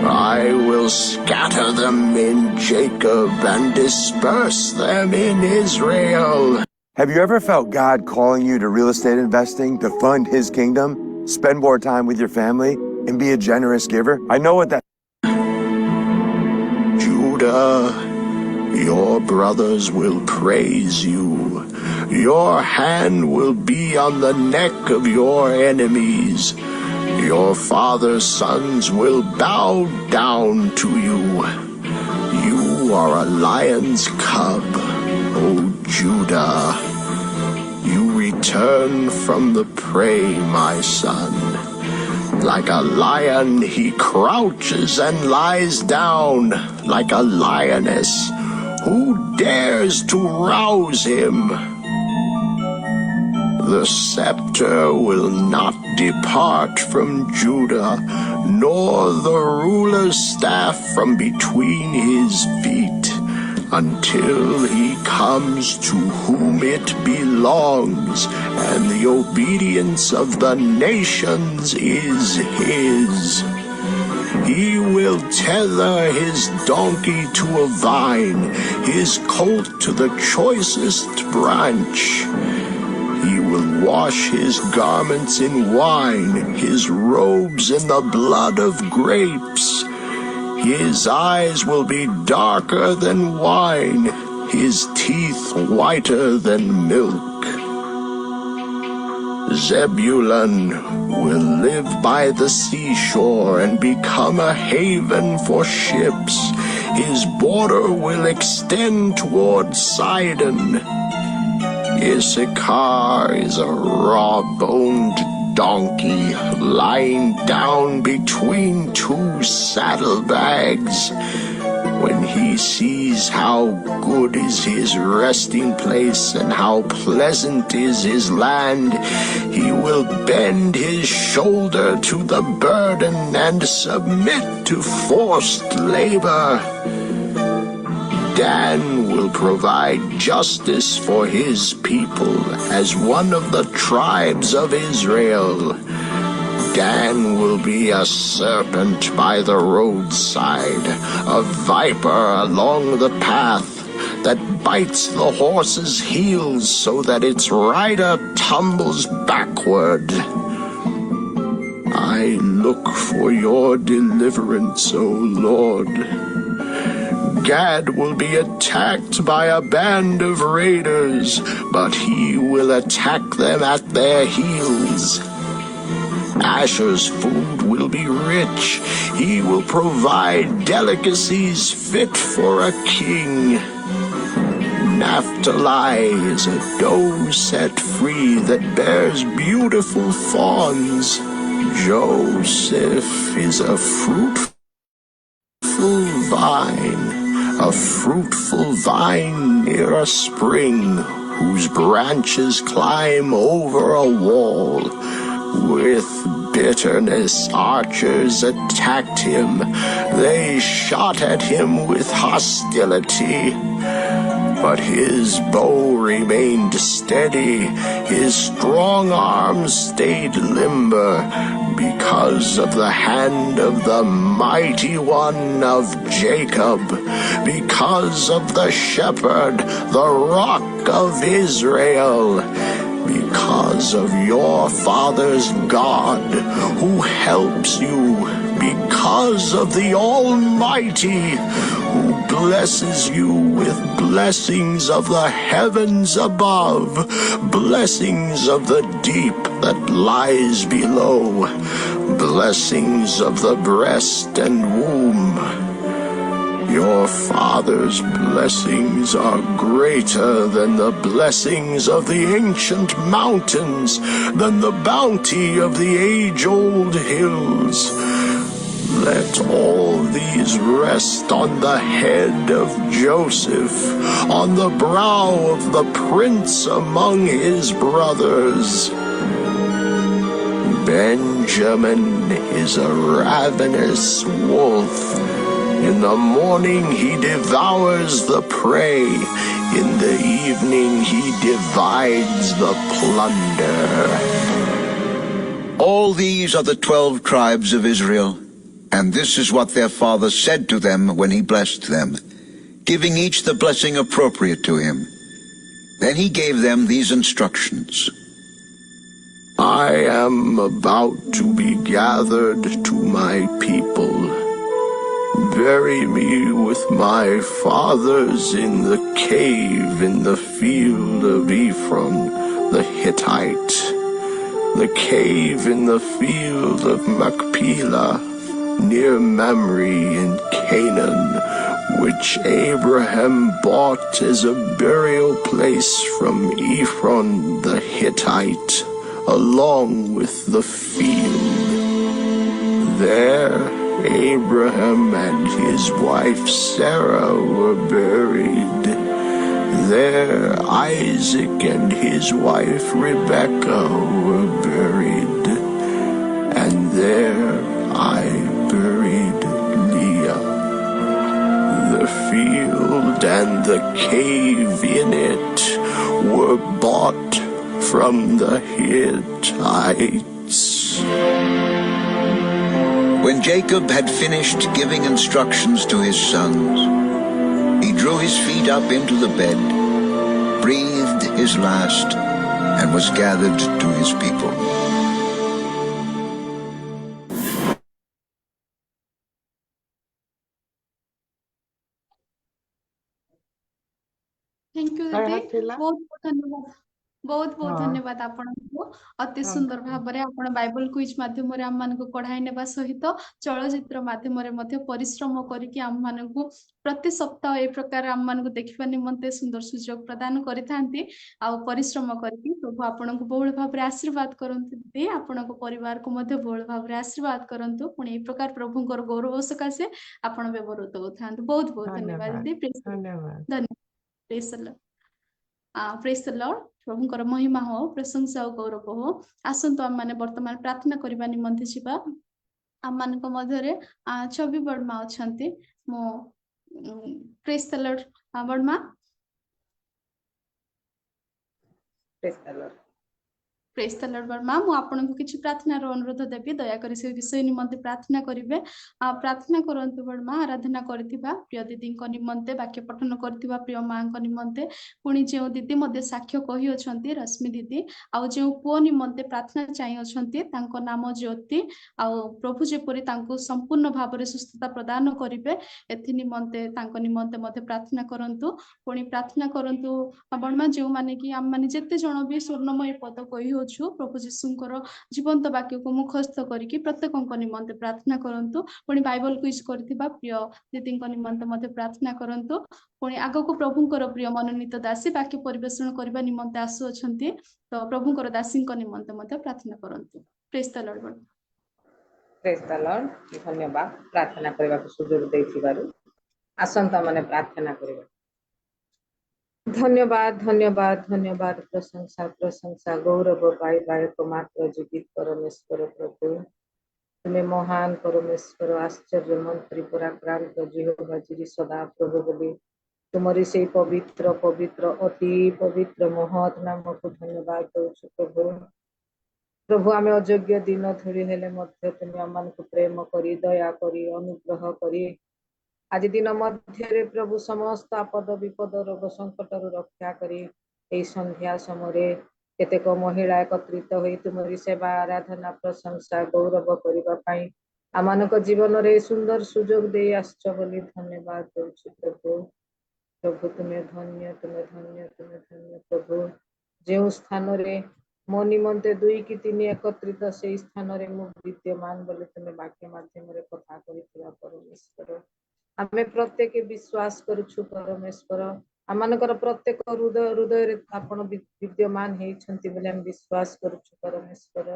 I will scatter them in Jacob and disperse them in Israel. Have you ever felt God calling you to real estate investing to fund his kingdom, spend more time with your family, and be a generous giver? I know what that. Judah, your brothers will praise you. Your hand will be on the neck of your enemies. Your father's sons will bow down to you. You are a lion's cub, O Judah. You return from the prey, my son. Like a lion, he crouches and lies down. Like a lioness, who dares to rouse him? The scepter will not depart from Judah, nor the ruler's staff from between his feet, until he comes to whom it belongs, and the obedience of the nations is his. He will tether his donkey to a vine, his colt to the choicest branch. He will wash his garments in wine, his robes in the blood of grapes. His eyes will be darker than wine, his teeth whiter than milk. Zebulun will live by the seashore and become a haven for ships. His border will extend toward Sidon. Issachar is a raw-boned donkey lying down between two saddlebags. When he sees how good is his resting place and how pleasant is his land, he will bend his shoulder to the burden and submit to forced labor. Dan will provide justice for his people as one of the tribes of Israel. Dan will be a serpent by the roadside, a viper along the path that bites the horse's heels so that its rider tumbles backward. I look for your deliverance, O Lord. Gad will be attacked by a band of raiders, but he will attack them at their heels. Asher's food will be rich. He will provide delicacies fit for a king. Naphtali is a doe set free that bears beautiful fawns. Joseph is a fruitful vine near a spring, whose branches climb over a wall. With bitterness archers attacked him. They shot at him with hostility. But his bow remained steady, his strong arms stayed limber, because of the hand of the mighty one of Jacob, because of the shepherd, the rock of Israel, because of your father's God, who helps you, because of the Almighty, who blesses you with blessings of the heavens above, blessings of the deep that lies below, blessings of the breast and womb. Your father's blessings are greater than the blessings of the ancient mountains, than the bounty of the age-old hills. Let all these rest on the head of Joseph, on the brow of the prince among his brothers. Benjamin is a ravenous wolf. In the morning he devours the prey. In the evening he divides the plunder. All these are the 12 tribes of Israel. And this is what their father said to them when he blessed them, giving each the blessing appropriate to him. Then he gave them these instructions. I am about to be gathered to my people. Bury me with my fathers in the cave in the field of Ephron the Hittite, the cave in the field of Machpelah, near Mamre in Canaan, which Abraham bought as a burial place from Ephron the Hittite, along with the field. There Abraham and his wife Sarah were buried. There Isaac and his wife Rebekah were buried. And there I buried Leah. The field and the cave in it were bought from the Hittites. When Jacob had finished giving instructions to his sons, he drew his feet up into the bed, breathed his last, and was gathered to his people. Thank you कहा दीदी थिला? बहुत बहुत धन्यवाद बहुत बहुत हाँ। धन्यवाद आपको अति हाँ, सुंदर हाँ। भाବରେ ଆପଣ ବାଇବଲ କ୍ୱିଜ ମାଧ୍ୟମରେ ଆମମାନଙ୍କୁ ପଢାଇ ନେବା ସହିତ ଚଳଚିତ୍ର ମାଧ୍ୟମରେ ମଧ୍ୟ ପରିଶ୍ରମ କରିକି ଆମମାନଙ୍କୁ ପ୍ରତି ସପ୍ତାହ ଏ ପ୍ରକାର ଆମମାନଙ୍କୁ ଦେଖିବା ନିମନ୍ତେ ସୁନ୍ଦର ସୁଯୋଗ ପ୍ରଦାନ କରିଥାନ୍ତି ଆଉ ପରିଶ୍ରମ କରିକି ପ୍ରଭୁ ଆପଣଙ୍କୁ ବହୁଳ ଭାବରେ ଆଶୀର୍ବାଦ କରନ୍ତୁ ଦିଦି ଆପଣଙ୍କ ପରିବାରକୁ ମଧ୍ୟ ବହୁଳ ଭାବରେ ଆଶୀର୍ବାଦ କରନ୍ତୁ ପୁଣି ଏ ପ୍ରକାର ପ୍ରଭୁଙ୍କର ଗୌରବ ସକାଶେ ଆପଣ ବ୍ୟବହୃତ ହୋଇଥାନ୍ତୁ ବହୁତ ବହୁତ ଧନ୍ୟବାଦ ଧନ୍ୟବାଦ ଦିଦି ପ୍ରେସ୍ ଧନ୍ୟବାଦ। ଧନ୍ୟବାଦ ପ୍ରେସ୍ ଦ ଲର୍ଡ ପ୍ରଭୁଙ୍କର ମହିମା ହଉ ପ୍ରଶଂସା ଓ ଗୌରବ ହଉ ଆସନ୍ତୁ ଆମମାନେ ବର୍ତ୍ତମାନ ପ୍ରାର୍ଥନା କରିବା ନିମନ୍ତେ ଯିବା ଆମମାନଙ୍କ ମଧ୍ୟରେ ଛବି ବଡମା ଅଛନ୍ତି ମୁଁ ପ୍ରେସ୍ ଦ ଲର୍ଡ ବଡମା Praise the Lord. Praise the Lord वर्मा मु आपनको किछि प्रार्थनार अनुरोध देबी दया करी से विषय निमंते प्रार्थना करिवे प्रार्थना करंतु वर्मा आराधना करथिबा प्रिय दीदी को निमंते वाक्य पठन करथिबा प्रिय मां को निमंते पुणी जे दीदी मध्ये साक्ष्य कहि अछंती रश्मि दीदी आ जे पुओ निमंते प्रार्थना चाहि अछंती तांको नाम ज्योति आ प्रभु जेपरि तांको संपूर्ण भाबरे सुस्थता प्रदान करिवे एथि निमंते तांको निमंते मध्ये प्रार्थना करंतु पुणी प्रार्थना करंतु वर्मा जे माने कि हम माने जते जण भी स्वर्णमय पद कहि होछु प्रभु जीशुंकर जीवंत वाक्य को मुखस्थ करिकि प्रत्येकଙ୍କ निमंते प्रार्थना करंतु पुणी बाइबल क्विज करथिबा प्रिय दीदीଙ୍କ निमंते मध्ये प्रार्थना करंतु पुणी आगको प्रभुंकर प्रिय मनोनीत दासी वाक्य परिवेषण करबा निमंते आसु अछंती तो प्रभुंकर दासीଙ୍କ निमंते मध्ये प्रार्थना करंतु praise the Lord praise the Lord धन्यवाद प्रार्थना करबा सुযোগ ଦେଇଥିବାରୁ आसंता माने प्रार्थना करबा धन्यवाद धन्यवाद धन्यवाद प्रशंसा प्रशंसा गौरव पाइबा एकमात्र जीवित परमेश्वर प्रभु तुम्हें महान परमेश्वर आश्चर्य मंत्री पराक्रांत जिहोवा जिरि सदा प्रभु बोली तुम्हारी से पवित्र पवित्र अति पवित्र महत नाम को धन्यवाद दउछु प्रभु प्रभु आमे अयोग्य दिन धरी हेले मध्य तुम आम को प्रेम करी दया करी अनुग्रह करी आज दिन मध्य प्रभु समस्त आपद विपद रोग संकट रक्षा करी एई संध्या समय केतेक महिला एकत्रित होई तुमरी सेवा आराधना प्रशंसा गौरव करबा पई आमानक जीवन रे सुंदर सुजोग दे आछछ बोली धन्यवाद दउछु प्रभु प्रभु तुम्हें धन्य तुम्हें धन्य तुम्हें धन्य प्रभु जो स्थान रे मो निमंते 2 कि 3 एकत्रित से स्थान रे मु विद्यमान बोली तुम्हें वाक्य माध्यम रे कथा करिथिबा परमेश्वर आमे प्रत्येक विश्वास करूछु परमेश्वर आमानकर प्रत्येक हृदय हृदय रे आपण विद्यमान हेइछंती बोली हम विश्वास करूछु परमेश्वर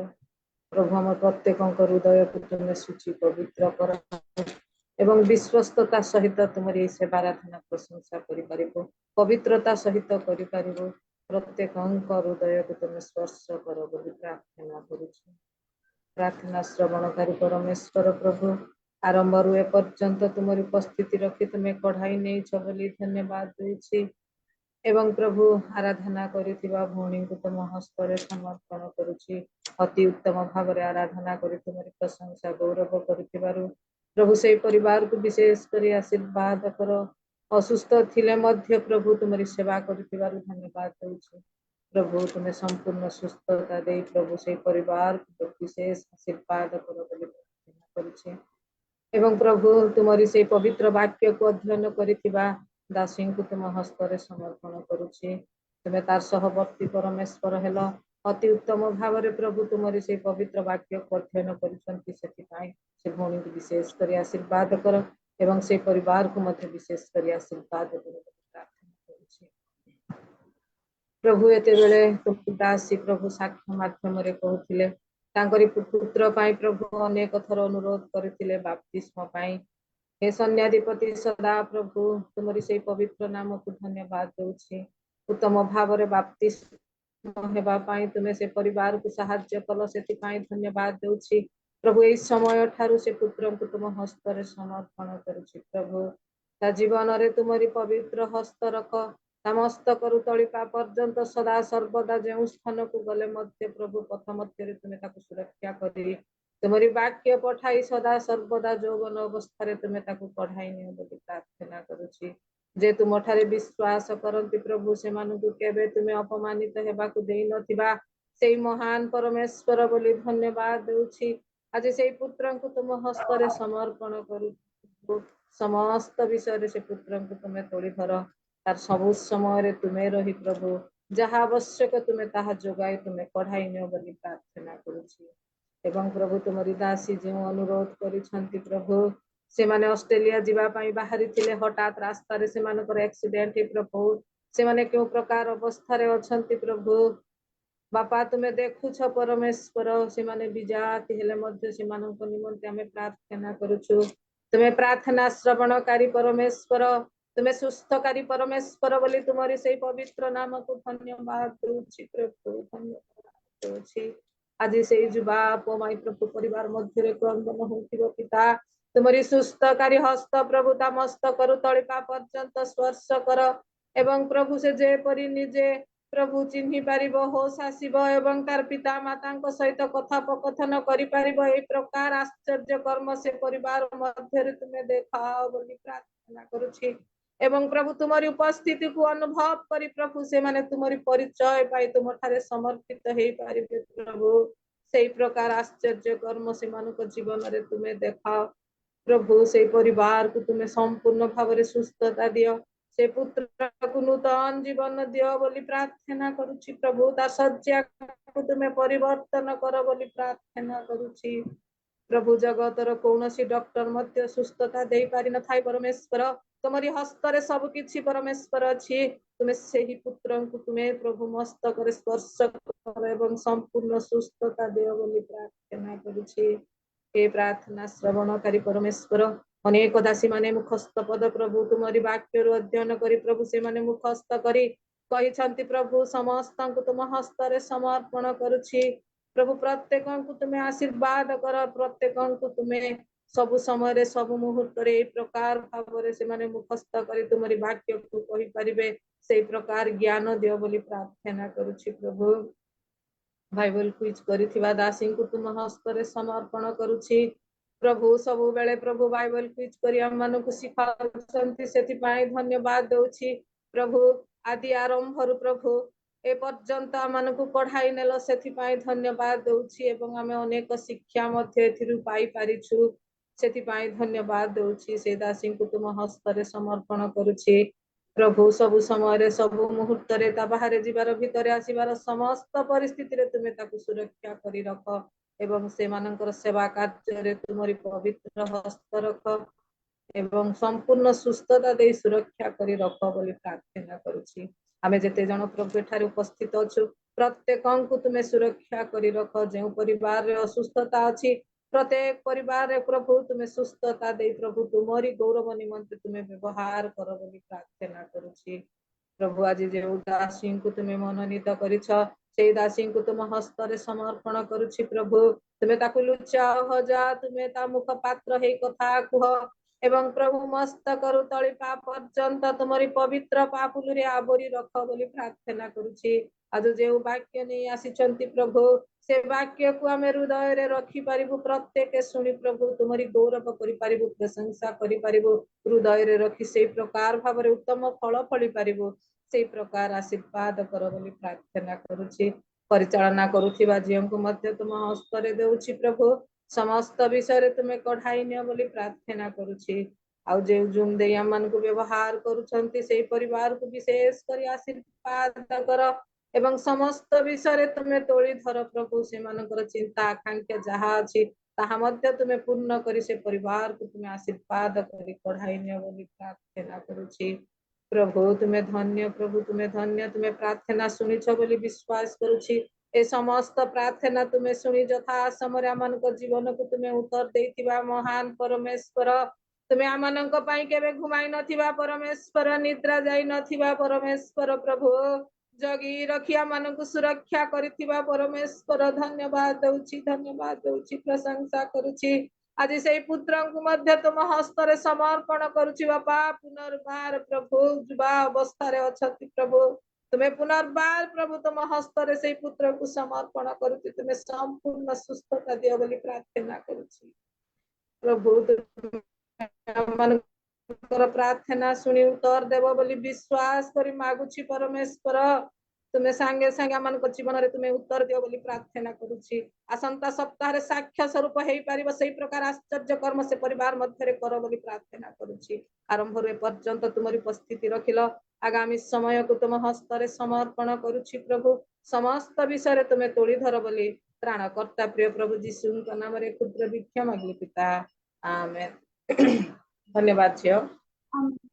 प्रभु हम प्रत्येकଙ୍କ हृदय को तुमे सूची पवित्र कर एवं विश्वस्तता सहित तुमरी सेवा आराधना प्रशंसा करि परिबो पवित्रता सहित करि परिबो प्रत्येकଙ୍କ हृदय को तुमे स्पर्श कर बोली प्रार्थना करूछु प्रार्थना श्रवणकारी परमेश्वर प्रभु आरंभ ए पर्यंत तुमरी उपस्थिति रखी तुम्हें कढ़ाई नहीं बोली धन्यवाद देछि एवं प्रभु आराधना करिथिबा भौणी को तुम हस्तरे समर्पण करुछि अति उत्तम भाव रे आराधना करि तुमरी प्रशंसा गौरव करिथिबारु प्रभु से परिवार को विशेष करी आशीर्वाद कर असुस्थ थिले मध्य प्रभु तुमरी सेवा करिथिबारु धन्यवाद देछि प्रभु तुम्हें संपूर्ण सुस्थता दे प्रभु से परिवार को विशेष आशीर्वाद कर बोली प्रार्थना करुछि एवं प्रभु तुमरी से पवित्र वाक्य को अध्ययन करिथिबा दासी को तुम हस्तरे समर्पण करुछि तुम्हें तार सहवर्ती परमेश्वर हेलो अति उत्तम भाव रे प्रभु तुमरी से पवित्र वाक्य को अध्ययन करिसंती सेति पाई से भौणी को विशेष करी आशीर्वाद कर एवं से परिवार को मध्य विशेष करी आशीर्वाद कर प्रार्थना करुछि प्रभु एते बेले तुम दासी प्रभु साक्ष्य माध्यम रे कहउथिले तांकरी पुत्र पाई प्रभु अनेक थर अनुरोध करथिले बाप्तिस्म पाई हे सन्याधिपति सदा प्रभु तुमरी से पवित्र नाम को धन्यवाद देउछि उत्तम भाव रे बाप्तिस्म हेबा पाई तुमे से परिवार को सहाय्य कल सेति पाई धन्यवाद देउछि प्रभु एई समय ठारू से पुत्र को तुम हस्त रे समर्पण करुछि प्रभु ता जीवन रे तुमरी पवित्र हस्त रख समस्त करु तलिपा पर्यंत सदा सर्वदा जो स्थान को गले मध्य प्रभु पथ मध्य तुम्हें ताको सुरक्षा करी तुमरी वाक्य पठाई सदा सर्वदा जौवन अवस्था रे तुम्हें ताको पढ़ाई नियो बोली प्रार्थना करुछि जे तुम ठारे विश्वास करंती प्रभु से मानकु केबे तुम्हें अपमानित हेबा को देई नथिबा सेई महान परमेश्वर बोली धन्यवाद देउछि आज सेई पुत्र को तुम हस्त रे समर्पण करू समस्त विषय रे से पुत्र को तुम्हें तोड़ी धर तार सबु समय रे तुम्हें रही प्रभु जहाँ आवश्यक तुम्हें ताहा जोगाई तुम्हें कढ़ाई नियो बोली प्रार्थना करुछि एवं प्रभु तुमरी दासी जो अनुरोध करिसंती प्रभु से माने ऑस्ट्रेलिया जीवा पाई बाहरी थिले हठात रास्ता रे से मानकर एक्सीडेंट हे प्रभु से माने क्यों प्रकार अवस्था रे अछंती प्रभु बापा तुम्हें देखुछ परमेश्वर से माने बिजाति हेले मध्य से मानक निमंते हमें प्रार्थना करूछु तुम्हें प्रार्थना श्रवणकारी परमेश्वर तुम्हें सुस्थकारी परमेश्वर बोली तुम्हारी से पवित्र नाम को धन्यवाद देउछि प्रभु धन्यवाद देउछि आज से जुबा माई प्रभु परिवार मध्य रे क्रंदन होतिबो पिता तुम्हारी सुस्थकारी हस्त प्रभु ता मस्तक रु तलिपा पर्यंत स्पर्श कर एवं प्रभु से जे परि निजे प्रभु चिन्हि पारिबो होश आसीबो एवं तार पिता माताଙ୍କ ସହିତ କଥୋପକଥନ କରିପାରିବ ଏହି ପ୍ରକାର ଆଶ୍ଚର୍ଯ୍ୟ କର୍ମ ସେ ପରିବାର ମଧ୍ୟରେ ତୁମେ ଦେଖାଅ ବୋଲି ପ୍ରାର୍ଥନା କରୁଛି ଏବଂ ପ୍ରଭୁ ତୁମରି ଉପସ୍ଥିତିକୁ ଅନୁଭବ କରି ପ୍ରଭୁ ସେମାନେ ତୁମରି ପରିଚୟ ପାଇ ତୁମଠାରେ ସମର୍ପିତ ହେଇପାରିବେ ପ୍ରଭୁ ସେଇ ପ୍ରକାର ଆଶ୍ଚର୍ଯ୍ୟ କର୍ମ ସେମାନଙ୍କ ଜୀବନରେ ତୁମେ ଦେଖାଅ प्रभु से परिवार को तुम्हें संपूर्ण भाव सुस्थता दियो से पुत्र को नूतन जीवन दियो बोली प्रार्थना करुछि प्रभु तार शଯ୍ୟା को तुम्हें परिवर्तन कर बोली प्रार्थना करुछि प्रभु जगतर कौनसी डॉक्टर मध्य सुस्थता दे पारि न थाई परमेश्वर तुमरी हस्तरे सब किछि परमेश्वर अछि तुम्हें सेही पुत्र को तुम्हें प्रभु मस्तक स्पर्श कर एवं संपूर्ण सुस्थता दियो बोली प्रार्थना करुछि हे प्रार्थना श्रवणकारी परमेश्वर अनेक दासी माने मुखस्थ पद प्रभु तुमरी वाक्य अध्ययन करी प्रभु से माने मुखस्थ करी कहिसंति प्रभु समस्त को तुम हस्तरे समर्पण करुछि प्रभु प्रत्येक को तुम्हें आशीर्वाद कर प्रत्येक को तुम्हें सब समय सब मुहूर्त रे प्रकार भाव से माने मुखस्थ करी तुमरी वाक्य को कहि परिबे से प्रकार ज्ञान दियो बोली प्रार्थना करुछि प्रभु बाइबल क्विज करिथिबा दासी को तुम हस्तरे समर्पण करुछि प्रभु सब बेले प्रभु बाइबल क्विज करी हम मानक सिखाउछंती सेति पाई धन्यवाद दउछि प्रभु आदि आरंभरु प्रभु ए पर्यंत आमनकु पढ़ाई नेलो सेति पाई धन्यवाद दउछि एवं आमे अनेक शिक्षा मध्य एथिरु पाई पारिछु सेति पाई धन्यवाद दउछि से दासी को तुम हस्तरे समर्पण करुछि प्रभु सब समय सब मुहूर्त रे ता बाहर जीवार भीतर आसीबार समस्त परिस्थिति रे तुमे ताकु सुरक्षा करी रख एवं से मानकर सेवा कार्य रे तुमरी पवित्र हस्त रख एवं संपूर्ण सुस्थता दे सुरक्षा करी रख बोली प्रार्थना करुछि आमे जेते जन प्रभु ठारे उपस्थित अछु प्रत्येक को तुमे सुरक्षा करी रख जे परिवार रे असुस्थता अछि प्रत्येक परिवार रे प्रभु तुम्हें सुस्थता दे प्रभु तुमरी गौरव निमंत्रण तुम्हें व्यवहार कर बोली प्रार्थना करुछि प्रभु आज जो दासी को तुम्हें मनोनीत करिछ से दासी को तुम हस्तरे समर्पण करुछि प्रभु तुम्हें ताकु लुचाओ हजा तुम्हें ता मुख पात्र हे कथा कुह एवं प्रभु मस्तक रु तळी पा पर्यंत तुमरी पवित्र पापुल रे आवरी रख बोली प्रार्थना करुछि आज जो वाक्य नहीं आसीचंती प्रभु से वाक्य को आमे हृदय रे रखी पारिबु प्रत्येक सुनी प्रभु तुमरी गौरव करि पारिबु प्रशंसा करि पारिबु हृदय रे रखी से प्रकार भाव रे उत्तम फल फली पारिबु से प्रकार आशीर्वाद कर बोली प्रार्थना करुछि परिचालना करुथिबा जियं को मध्य तुम हस्तरे देउछि प्रभु समस्त विषय रे तुमे कढ़ाई नियो बोली प्रार्थना करुछि आउ जे जुम दे हमन को व्यवहार करूछंती से परिवार को विशेष करी आशीर्वाद कर एवं समस्त विषय तुम्हें तोली धर प्रभु से मानकर चिंता आकांक्षा जहा अछि ताहा मध्य तुम्हें पूर्ण करी से परिवार को तुम्हें आशीर्वाद करी कढ़ाई नियो बोली प्रार्थना करुछि प्रभु तुम्हें धन्य प्रभु तुम्हें धन्य तुम्हें प्रार्थना सुनिछ बोली विश्वास करुछि ए समस्त प्रार्थना तुम्हें सुनी जथा समय आमनक जीवन को तुम्हें उत्तर देथिबा महान परमेश्वर तुम्हें आमनक पई केबे घुमाई नथिबा परमेश्वर निद्रा जाई नथिबा परमेश्वर प्रभु जगी रखिया मानक सुरक्षा करिथिबा परमेश्वर धन्यवाद दउछि प्रशंसा करुछि आज से पुत्र को मध्य तुम हस्तरे समर्पण करुछि बापा पुनर्बार प्रभु जुबा अवस्था रे अछति प्रभु तुम्हें पुनर्बार प्रभु तुम हस्तरे से पुत्र को समर्पण करुछि तुम्हें संपूर्ण सुस्थता दियो बोली प्रार्थना करुछि प्रभु मानकर प्रार्थना सुनी उत्तर देव बोली विश्वास करी मागुछि परमेश्वर तुम्हें सांगे सांगे आमन जीवन रे तुम्हें उत्तर दियो बोली प्रार्थना करुछि आसंता सप्ताह रे साक्ष्य स्वरूप हेई पारिबो सेही प्रकार आश्चर्य कर्म से परिवार मध्य रे कर बोली प्रार्थना करुछि आरंभ रे पर्यंत तुमरी उपस्थिति रखिलो आगामी समय को तुम हस्तरे समर्पण करुछि प्रभु समस्त विषय रे तुम्हें तोली धर बोली त्राणकर्ता प्रिय प्रभु यीशु नाम रे क्षुद्र भिक्षा मागली पिता आमेन धन्यवाद छियो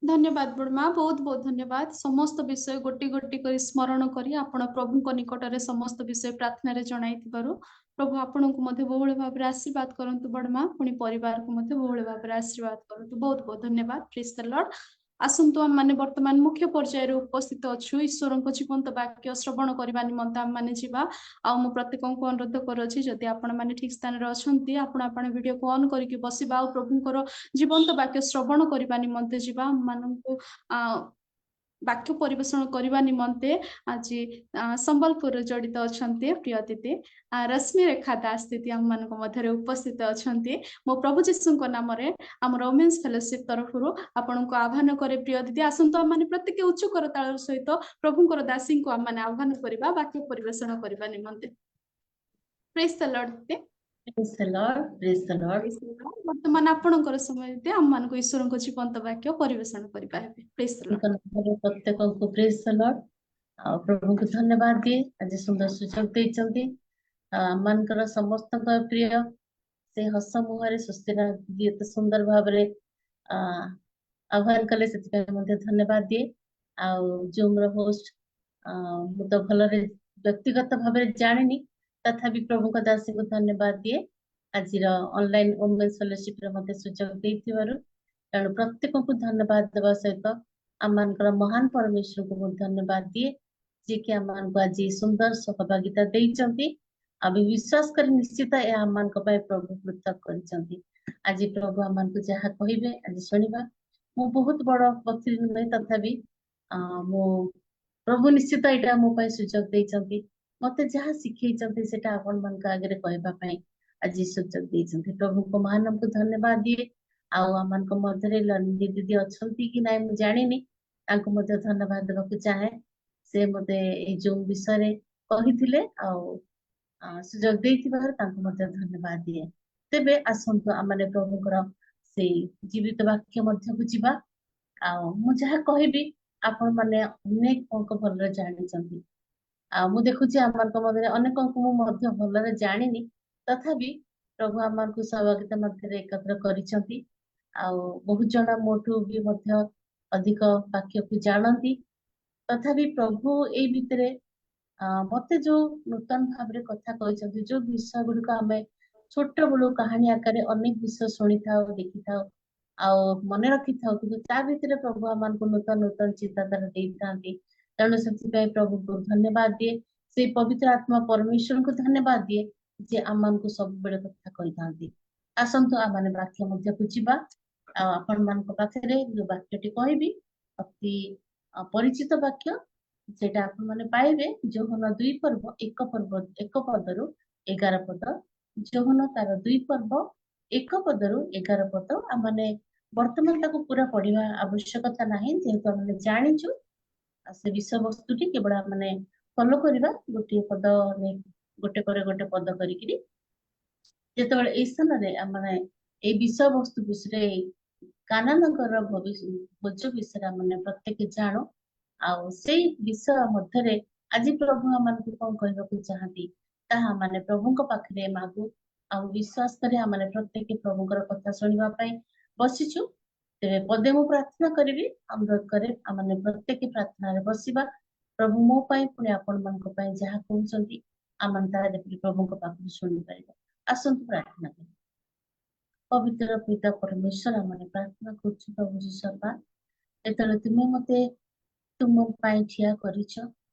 धन्यवाद बड़मा बहुत बहुत धन्यवाद समस्त विषय गोटी गोटी कर स्मरण करी आपण प्रभु निकट में समस्त विषय प्रार्थना रे जणाइथिबारु प्रभु आपण को मध्य बहुल भाव रे आशीर्वाद करंतु बड़मा पुनी परिवार को मध्य बहुल भाव रे आशीर्वाद करंतु बहुत बहुत धन्यवाद प्रेज द लॉर्ड आसंतु हम माने वर्तमान मुख्य पर्याय रे उपस्थित अछु ईश्वर को जीवंत वाक्य श्रवण करबा निमंत हम माने जीवा आ मु प्रत्येक को अनुरोध करछि जदि आपण माने ठीक स्थान रे अछंती आपण वीडियो को ऑन करके बसिबा आ प्रभु को जीवंत वाक्य श्रवण करबा निमंत जीवा हम मानन को ବାକ୍ୟ ପରିବେଷଣ କରିବା ନିମନ୍ତେ ଆଜି ସମ୍ବଲପୁର ଜଡ଼ିତ ଅଛନ୍ତି ପ୍ରିୟ ଦିଦି ରଶ୍ମି ରେଖା ଦାସ ଦିଦି ଆମମାନଙ୍କ ମଧ୍ୟରେ ଉପସ୍ଥିତ ଅଛନ୍ତି। ମୋ ପ୍ରଭୁ ଯୀଶୁଙ୍କ ନାମରେ ଆମର ଓମେନ୍ସ ଫେଲୋସିପ୍ ତରଫରୁ ଆପଣଙ୍କୁ ଆହ୍ୱାନ କରେ ପ୍ରିୟ ଦିଦି ଆସନ୍ତୁ ଆମମାନେ ପ୍ରତ୍ୟେକ ଉଚ୍ଚ କରତାଳର ସହିତ ପ୍ରଭୁଙ୍କର ଦାସୀଙ୍କୁ ଆମମାନେ ଆହ୍ୱାନ କରିବା ବାକ୍ୟ ପରିବେଷଣ କରିବା ନିମନ୍ତେ। ପ୍ରେଜ୍ ଦ ଲର୍ଡ ଦିଦି। Praise the Lord, praise the Lord. ବର୍ତ୍ତମାନ ଆପଣଙ୍କର ସମୟ ଦିଦି ଆମମାନଙ୍କୁ ଈଶ୍ୱରଙ୍କ ଜୀବନ୍ତ ବାକ୍ୟ ପରିବେଷଣ କରିବା ହେବେ। ପ୍ରେଜ୍ ଦ ଲର୍ଡ। ତାଙ୍କ ନାମରେ ପ୍ରତ୍ୟେକଙ୍କୁ praise the Lord। ଆଉ ପ୍ରଭୁଙ୍କୁ ଧନ୍ୟବାଦ ଦିଏ ଆଜି ସୁନ୍ଦର ସୁଯୋଗ ଦେଇଛନ୍ତି। ଆମମାନଙ୍କର ସମସ୍ତଙ୍କ ପ୍ରିୟ ସେ ହସ ମୁହଁରେ ସୁସ୍ଥିର ଦିଦି ଏତେ ସୁନ୍ଦର ଭାବରେ ଆହ୍ୱାନ କଲେ ସେଥିପାଇଁ ମଧ୍ୟ ଧନ୍ୟବାଦ ଦିଏ। ଆଉ ଜୁମ୍ ର ହୋଷ୍ଟ ମୁଁ ତ ଭଲରେ ବ୍ୟକ୍ତିଗତ ଭାବରେ ଜାଣିନି ତଥାପି ପ୍ରଭୁଙ୍କ ଦାସୀଙ୍କୁ ଧନ୍ୟବାଦ ଦିଏ ଆଜିର ଅନଲାଇନ ଓମେନ୍ସ ଫେଲୋସିପ୍ ରେ ମୋତେ ସୁଯୋଗ ଦେଇଥିବାରୁ। ତେଣୁ ପ୍ରତ୍ୟେକଙ୍କୁ ଧନ୍ୟବାଦ ଦେବା ସହିତ ଆମମାନଙ୍କର ମହାନ ପରମେଶ୍ୱରଙ୍କୁ ମୁଁ ଧନ୍ୟବାଦ ଦିଏ ଯିଏକି ଆମମାନଙ୍କୁ ଆଜି ସୁନ୍ଦର ସହଭାଗିତା ଦେଇଛନ୍ତି। ଆମେ ବିଶ୍ୱାସ କରି ନିଶ୍ଚିତ ଏହା ଆମମାନଙ୍କ ପାଇଁ ପ୍ରଭୁ ପୃଥକ କରିଛନ୍ତି। ଆଜି ପ୍ରଭୁ ଆମମାନଙ୍କୁ ଯାହା କହିବେ ଆଜି ଶୁଣିବା। ମୁଁ ବହୁତ ବଡ ବକ୍ତି ନୁହେଁ ତଥାପି ମୁଁ ପ୍ରଭୁ ନିଶ୍ଚିତ ଏଇଟା ମୋ ପାଇଁ ସୁଯୋଗ ଦେଇଛନ୍ତି। ମତେ ଯାହା ଶିଖେଇଛନ୍ତି ସେଟା ଆପଣମାନଙ୍କ ଆଗରେ କହିବା ପାଇଁ ଆଜି ସୁଯୋଗ ଦେଇଛନ୍ତି। ପ୍ରଭୁଙ୍କ ମହାନଙ୍କୁ ଧନ୍ୟବାଦ ଦିଏ। ଆଉ ଆମମାନଙ୍କ ମଧ୍ୟରେ ଲର୍ଣ୍ଣିଂ ଦିଦି ଅଛନ୍ତି କି ନାଇଁ ମୁଁ ଜାଣିନି, ତାଙ୍କୁ ମଧ୍ୟ ଧନ୍ୟବାଦ ଦେବାକୁ ଚାହେଁ। ସେ ମତେ ଏଇ ଯୋଉ ବିଷୟରେ କହିଥିଲେ ଆଉ ସୁଯୋଗ ଦେଇଥିବାରୁ ତାଙ୍କୁ ମଧ୍ୟ ଧନ୍ୟବାଦ ଦିଏ। ତେବେ ଆସନ୍ତୁ ଆମମାନେ ପ୍ରଭୁଙ୍କର ସେଇ ଜୀବିତ ବାକ୍ୟ ମଧ୍ୟକୁ ଯିବା। ଆଉ ମୁଁ ଯାହା କହିବି ଆପଣ ମାନେ ଅନେକ ଭଲରେ ଜାଣିଛନ୍ତି। ଆଉ ମୁଁ ଦେଖୁଛି ଆମମାନଙ୍କ ମଧ୍ୟରେ ଅନେକଙ୍କୁ ମୁଁ ମଧ୍ୟ ଭଲରେ ଜାଣିନି ତଥାପି ପ୍ରଭୁ ଆମମାନଙ୍କୁ ସହଭାଗିତା ମଧ୍ୟରେ ଏକତ୍ର କରିଛନ୍ତି। ଆଉ ବହୁତ ଜଣ ମୋଠୁ ବି ମଧ୍ୟ ଅଧିକ ବାକ୍ୟକୁ ଜାଣନ୍ତି। ତଥାପି ପ୍ରଭୁ ଏଇ ଭିତରେ ମତେ ଯୋଉ ନୂତନ ଭାବରେ କଥା କହିଛନ୍ତି, ଯୋଉ ବିଷୟ ଗୁଡିକ ଆମେ ଛୋଟ ବେଳୁ କାହାଣୀ ଆକାରରେ ଅନେକ ବିଷୟ ଶୁଣିଥାଉ ଦେଖିଥାଉ ଆଉ ମନେ ରଖିଥାଉ, କିନ୍ତୁ ତା ଭିତରେ ପ୍ରଭୁ ଆମମାନଙ୍କୁ ନୂତନ ନୂତନ ଚିନ୍ତାଧାରା ଦେଇଥାନ୍ତି। ତେଣୁ ସେଥିପାଇଁ ପ୍ରଭୁଙ୍କୁ ଧନ୍ୟବାଦ ଦିଏ। ସେଇ ପବିତ୍ର ଆତ୍ମା ପରମେଶ୍ୱରଙ୍କୁ ଧନ୍ୟବାଦ ଦିଏ ଯେ ଆମମାନଙ୍କୁ ସବୁବେଳେ କଥା କହିଥାନ୍ତି। ଆସନ୍ତୁ ଆମମାନେ ବାକ୍ୟ ମଧ୍ୟକୁ ଯିବା। ଆଉ ଆପଣମାନଙ୍କ ପାଖରେ ଯୋଉ ବାକ୍ୟଟି କହିବି ଅତି ପରିଚିତ ବାକ୍ୟ, ସେଟା ଆପଣମାନେ ପାଇବେ ଯୋହନ 2 ପର୍ବ 1 ପଦରୁ 11 ପଦ। ଯୋହନ ତାର 2 ପର୍ବ 1 ପଦରୁ 11 ପଦ। ଆମମାନେ ବର୍ତ୍ତମାନ ତାକୁ ପୁରା ପଢିବା ଆବଶ୍ୟକତା ନାହିଁ ଯେହେତୁ ଆମେ ଜାଣିଛୁ ସେ ବିଷୟବସ୍ତୁଟି କେବଳ ଆମେ ଫଲୋ କରିବା ଗୋଟିଏ ପଦ ଗୋଟେ ପରେ ଗୋଟେ ପଦ କରିକିରି। ଯେତେବେଳେ ଏଇ ସ୍ଥାନରେ ଆମେ ଏଇ ବିଷୟବସ୍ତୁ ବିଷୟରେ କାନାନଙ୍କର ଭୋଜ ବିଷୟରେ ଆମେ ପ୍ରତ୍ୟେକ ଜାଣୁ। ଆଉ ସେଇ ବିଷୟ ମଧ୍ୟରେ ଆଜି ପ୍ରଭୁ ଆମମାନଙ୍କୁ କଣ କହିବାକୁ ଚାହାନ୍ତି ତାହା ମାନେ ପ୍ରଭୁଙ୍କ ପାଖରେ ମାଗୁ। ଆଉ ବିଶ୍ୱାସ କରି ଆମେ ପ୍ରତ୍ୟେକ ପ୍ରଭୁଙ୍କର କଥା ଶୁଣିବା ପାଇଁ ବସିଛୁ। ତେବେ ପଦେ ମୁଁ ପ୍ରାର୍ଥନା କରିବି, ଅନୁରୋଧ କରେ ଆମେ ପ୍ରତ୍ୟେକ ପ୍ରାର୍ଥନାରେ ବସିବା। ପ୍ରଭୁ ମୋ ପାଇଁ ପୁଣି ଆପଣମାନଙ୍କ ପାଇଁ ଯାହା କହୁଛନ୍ତି ଆମେ ତାହା ଦେଖି ପ୍ରଭୁଙ୍କ ପାଖରୁ ଶୁଣିପାରିବା। ଆସନ୍ତୁ ପ୍ରାର୍ଥନା କରିବା। ପବିତ୍ର ପିତା ପରମେଶ୍ୱର ଆମେ ପ୍ରାର୍ଥନା କରୁଛୁ ପ୍ରଭୁ ଯୀଶୁପା, ଯେତେବେଳେ ତୁମେ ମତେ ତୁମ ପାଇଁ ଠିଆ କରିଛ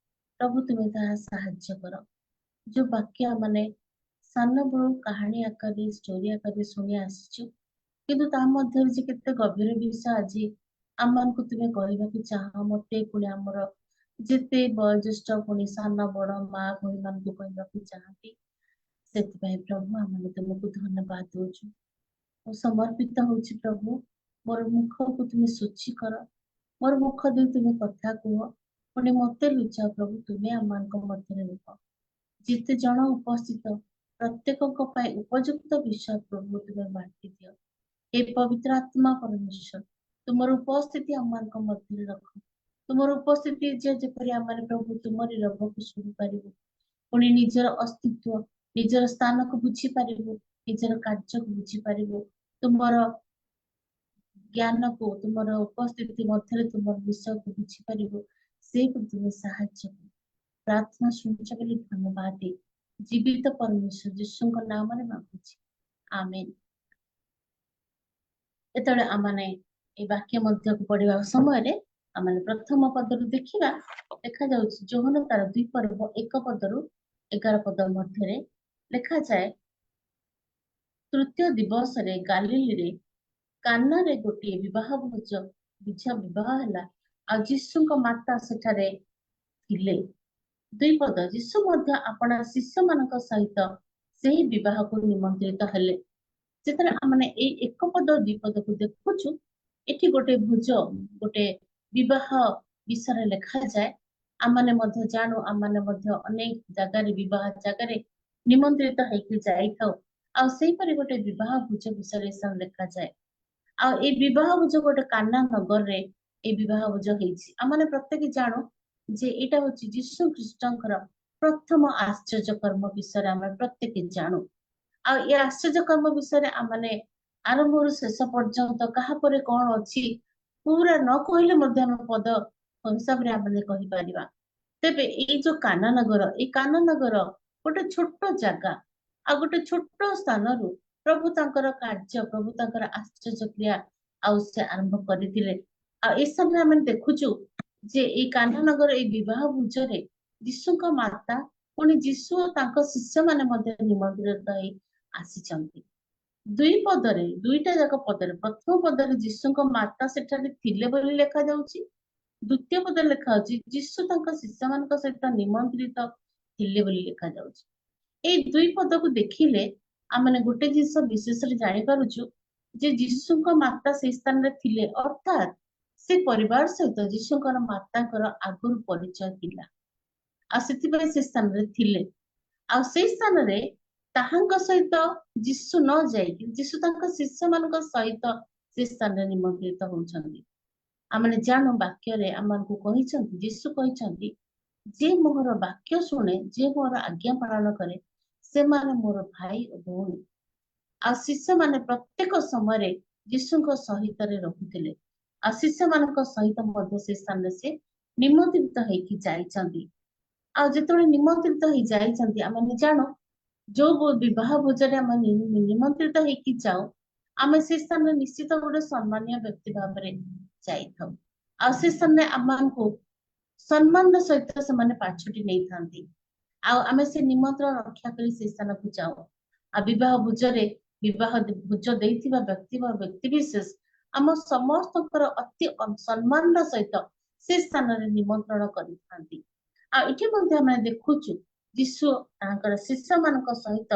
ପ୍ରଭୁ ତୁମେ ତାହା ସାହାଯ୍ୟ କର। ଯୋଉ ବାକ୍ୟ ମାନେ ସାନ ବେଳୁ କାହାଣୀ ଆକାରରେ ଷ୍ଟୋରି ଆକାରରେ ଶୁଣି ଆସିଛୁ, କିନ୍ତୁ ତା ମଧ୍ୟରେ ଯେ କେତେ ଗଭୀର ବିଷୟ ଆଜି ଆମମାନଙ୍କୁ ତୁମେ କହିବାକୁ ଚାହଁ। ମତେ ପୁଣି ଆମର ଯେତେ ବୟୋଜ୍ୟେଷ୍ଠ ପୁଣି ସାନ ବଡ ମା ଭଉଣୀ ମାନଙ୍କୁ କହିବାକୁ ଚାହାନ୍ତି। ସେଥିପାଇଁ ପ୍ରଭୁ ଆମେ ତୁମକୁ ଧନ୍ୟବାଦ ଦଉଛୁ। ମୁଁ ସମର୍ପିତ ହଉଛି ପ୍ରଭୁ, ମୋର ମୁଖକୁ ତୁମେ ଶୁଚି କର, ମୋର ମୁଖ ଦେଇ ତୁମେ କଥା କୁହ, ପୁଣି ମତେ ଲୁଚାଅ ପ୍ରଭୁ, ତୁମେ ଆମମାନଙ୍କ ମଧ୍ୟରେ ରୁହ। ଯେତେ ଜଣ ଉପସ୍ଥିତ ପ୍ରତ୍ୟେକଙ୍କ ପାଇଁ ଉପଯୁକ୍ତ ବିଷୟ ପ୍ରଭୁ ତୁମେ ବାଣ୍ଟି ଦିଅ। ଏ ପବିତ୍ର ଆତ୍ମା ପରମେଶ୍ୱର ତୁମର ଉପସ୍ଥିତି ଆମମାନଙ୍କ ମଧ୍ୟରେ ରଖ। ତୁମର ଉପସ୍ଥିତି ଯେପରି ଆମେ ପ୍ରଭୁ ତୁମରି ରବକୁ ଶୁଣିପାରିବୁ, ପୁଣି ନିଜର ଅସ୍ତିତ୍ୱ ନିଜର ସ୍ଥାନକୁ ବୁଝିପାରିବୁ, ନିଜର କାର୍ଯ୍ୟକୁ ବୁଝିପାରିବୁ, ତୁମର ଜ୍ଞାନକୁ ତୁମର ଉପସ୍ଥିତି ମଧ୍ୟରେ ତୁମର ବିଷୟକୁ ବୁଝିପାରିବୁ। ସେଇକୁ ତୁମେ ସାହାଯ୍ୟ କର। ପ୍ରାର୍ଥନା ଶୁଣିଛ ବୋଲି ଧନ୍ୟବାଦ ଦେ। ଜୀବିତ ପରମେଶ୍ୱର ଯୀଶୁଙ୍କ ନାମରେ ମାଗୁଛି, ଆମେନ। ଯେତେବେଳେ ଆମେ এই ବାକ୍ୟ ମଧ୍ୟକୁ ପଢିବା ସମୟରେ ଆମେ ପ୍ରଥମ ପଦରୁ ଦେଖିବା, ଦେଖାଯାଉଛି ଯୋହନ ତାର 2 ପର୍ବ 1 ପଦରୁ 11 ପଦ ମଧ୍ୟରେ ଲେଖାଯାଏ, ତୃତୀୟ ଦିବସରେ ଗାଲିଲୀରେ କାନାରେ ଗୋଟିଏ ବିବାହ ହେଲା। ଆଉ ଯୀଶୁଙ୍କ ମାତା ସେଠାରେ ଥିଲେ। 2 ପଦ ଯୀଶୁ ମଧ୍ୟ ଆପଣା ଶିଷ୍ୟମାନଙ୍କ ସହିତ ସେହି ବିବାହକୁ ନିମନ୍ତ୍ରିତ ହେଲେ। ଯେତେବେଳେ ଆମେ ଏଇ 1 ପଦ 2 ପଦକୁ ଦେଖୁଛୁ, ଏଠି ଗୋଟେ ଗୋଟେ ବିବାହ ବିଷୟରେ ଲେଖାଯାଏ। ଆମମାନେ ମଧ୍ୟ ଜାଣୁ, ଆମମାନେ ମଧ୍ୟ ଅନେକ ଜାଗାରେ ବିବାହ ଜାଗାରେ ନିମନ୍ତ୍ରିତ ହେଇକି ଯାଇଥାଉ। ଆଉ ସେଇପରି ଗୋଟେ ବିବାହ ଭୋଜ ବିଷୟରେ ଲେଖାଯାଏ। ଆଉ ଏଇ ବିବାହ ଭୋଜ ଗୋଟେ କାନା ନଗରରେ ଏଇ ବିବାହ ଭୋଜ ହେଇଛି। ଆମମାନେ ପ୍ରତ୍ୟେକ ଜାଣୁ ଯେ ଏଇଟା ହଉଛି ଯୀଶୁ ଖ୍ରୀଷ୍ଟଙ୍କର ପ୍ରଥମ ଆଶ୍ଚର୍ଯ୍ୟ କର୍ମ ବିଷୟରେ ଆମେ ପ୍ରତ୍ୟେକ ଜାଣୁ। ଆଉ ଏ ଆଶ୍ଚର୍ଯ୍ୟ କର୍ମ ବିଷୟରେ ଆମମାନେ ଆରମ୍ଭରୁ ଶେଷ ପର୍ଯ୍ୟନ୍ତ କାହା ପରେ କଣ ଅଛି ପୁରା ନ କହିଲେ ମଧ୍ୟ ଆମେ ପଦ ହିସାବରେ ଆମେ କହିପାରିବା। ତେବେ ଏଇ ଯୋଉ କାନା ନଗର, ଏଇ କାନା ନଗର ଗୋଟେ ଛୋଟ ଜାଗା, ଆଉ ଗୋଟେ ଛୋଟ ସ୍ଥାନରୁ ପ୍ରଭୁ ତାଙ୍କର କାର୍ଯ୍ୟ, ପ୍ରଭୁ ତାଙ୍କର ଆଶ୍ଚର୍ଯ୍ୟ କ୍ରିୟା ଆଉ ସେ ଆରମ୍ଭ କରିଥିଲେ। ଆଉ ଏ ସମୟ ଆମେ ଦେଖୁଛୁ ଯେ ଏଇ କାନା ନଗର ଏଇ ବିବାହ ଭୋଜରେ ଯୀଶୁଙ୍କ ମାତା ପୁଣି ଯୀଶୁ ଓ ତାଙ୍କ ଶିଷ୍ୟମାନେ ମଧ୍ୟ ନିମନ୍ତ୍ରିତ ହେଇ ଆସିଛନ୍ତି। 2 ପଦରେ, 2ଟା ଯାକ ପଦରେ, ପ୍ରଥମ ପଦରେ ଯୀଶୁଙ୍କ ମାତା ସେଠାରେ ଥିଲେ ବୋଲି ଲେଖାଯାଉଛି। 2ୟ ପଦରେ ଲେଖାଯାଉଛି ଯୀଶୁ ତାଙ୍କ ଶିଷ୍ୟମାନଙ୍କ ସହିତ ନିମନ୍ତ୍ରିତ ଥିଲେ ବୋଲି ଲେଖାଯାଉଛି। ଏଇ 2 ପଦକୁ ଦେଖିଲେ ଆମେ ଗୋଟେ ଜିନିଷ ବିଶେଷରେ ଜାଣିପାରୁଛୁ ଯେ ଯୀଶୁଙ୍କ ମାତା ସେଇ ସ୍ଥାନରେ ଥିଲେ, ଅର୍ଥାତ୍ ସେ ପରିବାର ସହିତ ଯୀଶୁଙ୍କର ମାତାଙ୍କର ଆଗରୁ ପରିଚୟ ଥିଲା, ଆଉ ସେଥିପାଇଁ ସେ ସ୍ଥାନରେ ଥିଲେ। ଆଉ ସେଇ ସ୍ଥାନରେ ତାହାଙ୍କ ସହିତ ଯୀଶୁ ନ ଯାଇକି ଯୀଶୁ ତାଙ୍କ ଶିଷ୍ୟମାନଙ୍କ ସହିତ ସେ ସ୍ଥାନରେ ନିମନ୍ତ୍ରିତ ହଉଛନ୍ତି। ଆମେ ଜାଣୁ ବାକ୍ୟରେ ଆମକୁ କହିଛନ୍ତି, ଯୀଶୁ କହିଛନ୍ତି ଯେ ମୋର ବାକ୍ୟ ଶୁଣେ, ଯେ ମୋର ଆଜ୍ଞା ପାଳନ କରେ, ସେମାନେ ମୋର ଭାଇ ଓ ଭଉଣୀ। ଆଉ ଶିଷ୍ୟମାନେ ପ୍ରତ୍ୟେକ ସମୟରେ ଯୀଶୁଙ୍କ ସହିତରେ ରହୁଥିଲେ, ଆଉ ଶିଷ୍ୟମାନଙ୍କ ସହିତ ମଧ୍ୟ ସେ ସ୍ଥାନରେ ସେ ନିମନ୍ତ୍ରିତ ହେଇକି ଯାଇଛନ୍ତି। ଆଉ ଯେତେବେଳେ ନିମନ୍ତ୍ରିତ ହେଇ ଯାଇଛନ୍ତି, ଆମେ ଜାଣୁ ଯୋଉ ବିବାହ ଭୋଜରେ ଆମେ ନିମନ୍ତ୍ରିତ ହେଇକି ଯାଉ, ଆମେ ସେ ସ୍ଥାନରେ ନିଶ୍ଚିତ ଗୋଟେ ସମ୍ମାନୀୟ ବ୍ୟକ୍ତି ଭାବରେ ଯାଇଥାଉ। ଆଉ ସେ ସ୍ଥାନରେ ଆମକୁ ସମ୍ମାନର ସହିତ ସେମାନେ ପାଛୋଟି ନେଇଥାନ୍ତି, ଆଉ ଆମେ ସେ ନିମନ୍ତ୍ରଣ ରକ୍ଷା କରି ସେ ସ୍ଥାନକୁ ଯାଉ। ଆଉ ବିବାହ ଭୋଜରେ ବିବାହ ଭୋଜ ଦେଇଥିବା ବ୍ୟକ୍ତି ବା ବ୍ୟକ୍ତି ବିଶେଷ ଆମ ସମସ୍ତଙ୍କର ଅତି ସମ୍ମାନର ସହିତ ସେ ସ୍ଥାନରେ ନିମନ୍ତ୍ରଣ କରିଥାନ୍ତି। ଆଉ ଏଠି ମଧ୍ୟ ଆମେ ଦେଖୁଛୁ ଯୀଶୁ ତାଙ୍କର ଶିଷ୍ୟମାନଙ୍କ ସହିତ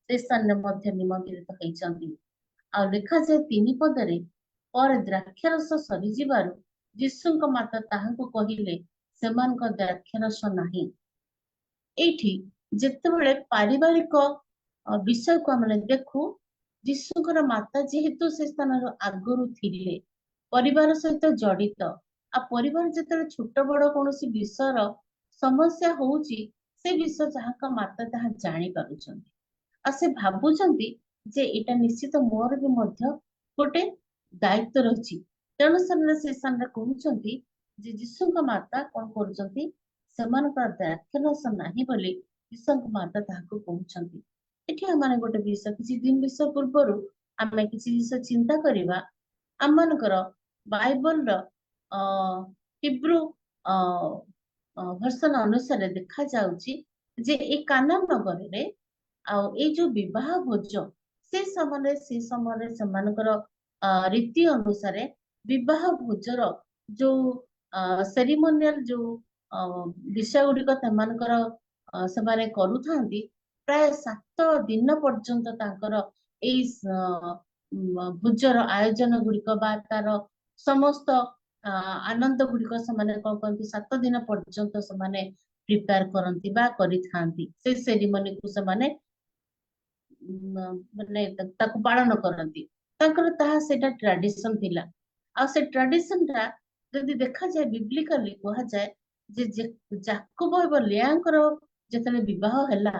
ସେ ସ୍ଥାନରେ ମଧ୍ୟ ନିମନ୍ତ୍ରିତ ହେଇଛନ୍ତି। ଆଉ ଲେଖାଯାଏ 3 ପଦରେ, ପରେ ଦ୍ରାକ୍ଷାରସ ସରିଯିବାରୁ ଯୀଶୁଙ୍କ ମାତା ତାହାଙ୍କୁ କହିଲେ, ସେମାନଙ୍କ ଦ୍ରାକ୍ଷାରସ ନାହିଁ। ଏଇଠି ଯେତେବେଳେ ପାରିବାରିକ ବିଷୟକୁ ଆମେ ଦେଖୁ, ଯୀଶୁଙ୍କର ମାତା ଯେହେତୁ ସେ ସ୍ଥାନର ଆଗରୁ ଥିଲେ, ପରିବାର ସହିତ ଜଡିତ, ଆଉ ପରିବାର ଯେତେବେଳେ ଛୋଟ ବଡ କୌଣସି ବିଷୟର ସମସ୍ୟା ହଉଛି, ସେ ବିଷୟ ଯାହାଙ୍କ ମାତା ତାହା ଜାଣି ପାରୁଛନ୍ତି, ଆଉ ସେ ଭାବୁଛନ୍ତି ଯେ ଏଇଟା ନିଶ୍ଚିତ ମୋର ବି ମଧ୍ୟ ଗୋଟେ ଦାୟିତ୍ୱ ରହିଛି। ତେଣୁ ସେମାନେ ସେ ସ୍ଥାନରେ କହୁଛନ୍ତି ଯେ ଯୀଶୁଙ୍କ ମାତା କଣ କରୁଛନ୍ତି, ସେମାନଙ୍କର ଦ୍ରାକ୍ଷାରସ ନାହିଁ ବୋଲି ଯୀଶୁଙ୍କ ମାତା ତାହାକୁ କହୁଛନ୍ତି। ଏଠି ଆମେ ଗୋଟେ ବିଷୟ, କିଛି ଦିନ ବିଷୟ ପୂର୍ବରୁ ଆମେ କିଛି ଜିନିଷ ଚିନ୍ତା କରିବା। ଆମମାନଙ୍କର ବାଇବଲର ହିବ୍ରୁ ଭର୍ସନ ଅନୁସାରେ ଦେଖାଯାଉଛି ଯେ ଏଇ କାନା ନଗରରେ ଆଉ ଏଇ ଯୋଉ ବିବାହ ଭୋଜ, ସେ ସମୟରେ ସେମାନଙ୍କର ରୀତି ଅନୁସାରେ ବିବାହ ଭୋଜର ଯୋଉ ସେରିମୋନିଆଲ ଯୋଉ ବିଷୟ ଗୁଡିକ ସେମାନଙ୍କର ସେମାନେ କରୁଥାନ୍ତି, ପ୍ରାୟ 7 ଦିନ ପର୍ଯ୍ୟନ୍ତ ତାଙ୍କର ଏଇ ଭୋଜର ଆୟୋଜନ ଗୁଡିକ ବା ତାର ସମସ୍ତ ଆନନ୍ଦ ଗୁଡିକ ସେମାନେ କଣ କରନ୍ତି, 7 ଦିନ ପର୍ଯ୍ୟନ୍ତ ସେମାନେ ପ୍ରିପେୟାର କରନ୍ତି ବା କରିଥାନ୍ତି। ସେ ସେରିମୋନିକୁ ସେମାନେ ମାନେ ତାକୁ ପାଳନ କରନ୍ତି, ତାଙ୍କର ତାହା ସେଇଟା ଟ୍ରାଡିସନ ଥିଲା। ଆଉ ସେ ଟ୍ରାଡିସନଟା ଯଦି ଦେଖାଯାଏ, ବିବ୍ଲିକାଲି କୁହାଯାଏ ଯେ ଯାକୋବ ଏବଂ ଲେୟାଙ୍କର ଯେତେବେଳେ ବିବାହ ହେଲା,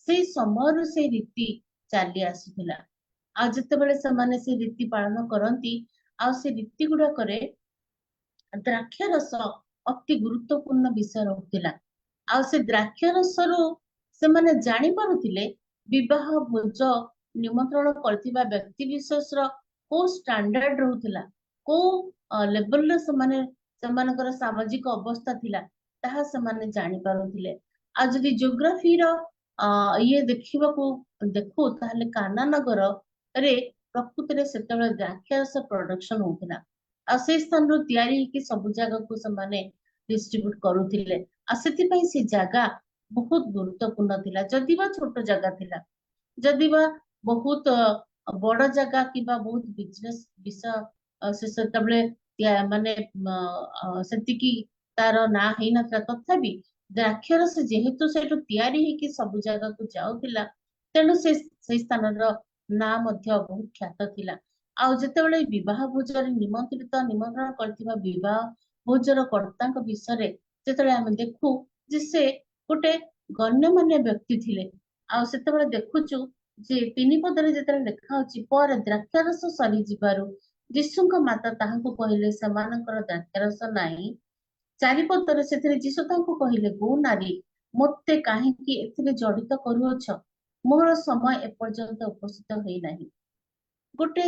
ସେଇ ସମୟରୁ ସେଇ ରୀତି ଚାଲି ଆସୁଥିଲା। ଆଉ ଯେତେବେଳେ ସେମାନେ ସେ ରୀତି ପାଳନ କରନ୍ତି, ଆଉ ସେ ରୀତି ଗୁଡାକରେ ଦ୍ରାକ୍ଷାରସ ଅତି ଗୁରୁତ୍ୱପୂର୍ଣ୍ଣ ବିଷୟ ରହୁଥିଲା। ଆଉ ସେ ଦ୍ରାକ୍ଷାରସରୁ ସେମାନେ ଜାଣିପାରୁଥିଲେ ବିବାହ ଭୋଜ ନିମନ୍ତ୍ରଣ କରିଥିବା ବ୍ୟକ୍ତି ବିଶେଷର କୋଉ ଷ୍ଟାଣ୍ଡାର୍ଡ ରହୁଥିଲା, କୋଉ ଲେବଲର ସେମାନଙ୍କର ସାମାଜିକ ଅବସ୍ଥା ଥିଲା, ତାହା ସେମାନେ ଜାଣିପାରୁଥିଲେ। ଆଉ ଯଦି ଜିଓଗ୍ରାଫିର ଇଏ ଦେଖୁ, ତାହେଲେ କାନା ନଗରରେ ପ୍ରକୃତିରେ ସେତେବେଳେ ଦ୍ରାକ୍ଷାରସ ପ୍ରଡକ୍ସନ ହଉଥିଲା। ଆଉ ସେଇ ସ୍ଥାନରୁ ତିଆରି ହେଇକି ସବୁ ଜାଗାକୁ ସେମାନେ ଡିଷ୍ଟ୍ରିବ୍ୟୁଟ କରୁଥିଲେ। ଆଉ ସେଥିପାଇଁ ସେ ଜାଗା ବହୁତ ଗୁରୁତ୍ୱପୂର୍ଣ୍ଣ ଥିଲା। ଯଦିବା ଛୋଟ ଜାଗା ଥିଲା, ଯଦିବା ବହୁତ ବଡ ଜାଗା କିମ୍ବା ବହୁତ ବିଜନେସ ବିଷୟ ସେ ସେତେବେଳେ ମାନେ ସେତିକି ତାର ନାଁ ହେଇନଥିଲା, ତଥାପି ଦ୍ରାକ୍ଷରସ ଯେହେତୁ ସେଇଠୁ ତିଆରି ହେଇକି ସବୁ ଜାଗାକୁ ଯାଉଥିଲା, ତେଣୁ ସେଇ ସ୍ଥାନର ନାଁ ମଧ୍ୟ ବହୁତ ଖ୍ୟାତ ଥିଲା। ଆଉ ଯେତେବେଳେ ବିବାହ ଭୋଜରେ ନିମନ୍ତ୍ରଣ କରିଥିବା ବିବାହ ଭୋଜର କର୍ତ୍ତାଙ୍କ ବିଷୟରେ ଯେତେବେଳେ ଆମେ ଦେଖୁ ଯେ ସେ ଗୋଟେ ଗଣ୍ୟମାନ୍ୟ ବ୍ୟକ୍ତି ଥିଲେ। ଆଉ ସେତେବେଳେ ଦେଖୁଛୁ ଯେ 3 ପଦରେ ଯେତେବେଳେ ଲେଖା ଅଛି, ପରେ ଦ୍ରାକ୍ଷାରସ ସରିଯିବାରୁ ଯୀଶୁଙ୍କ ମାତା ତାହାଙ୍କୁ କହିଲେ ସେମାନଙ୍କର ଦ୍ରାକ୍ଷାରସ ନାହିଁ। 4 ପଦରେ ସେଥିରେ ଯୀଶୁ ତାଙ୍କୁ କହିଲେ, ଗୋ ନାରୀ, ମୋତେ କାହିଁକି ଏଥିରେ ଜଡିତ କରୁଅଛ? ମୋର ସମୟ ଏପର୍ଯ୍ୟନ୍ତ ଉପସ୍ଥିତ ହେଇନାହିଁ। ଗୋଟେ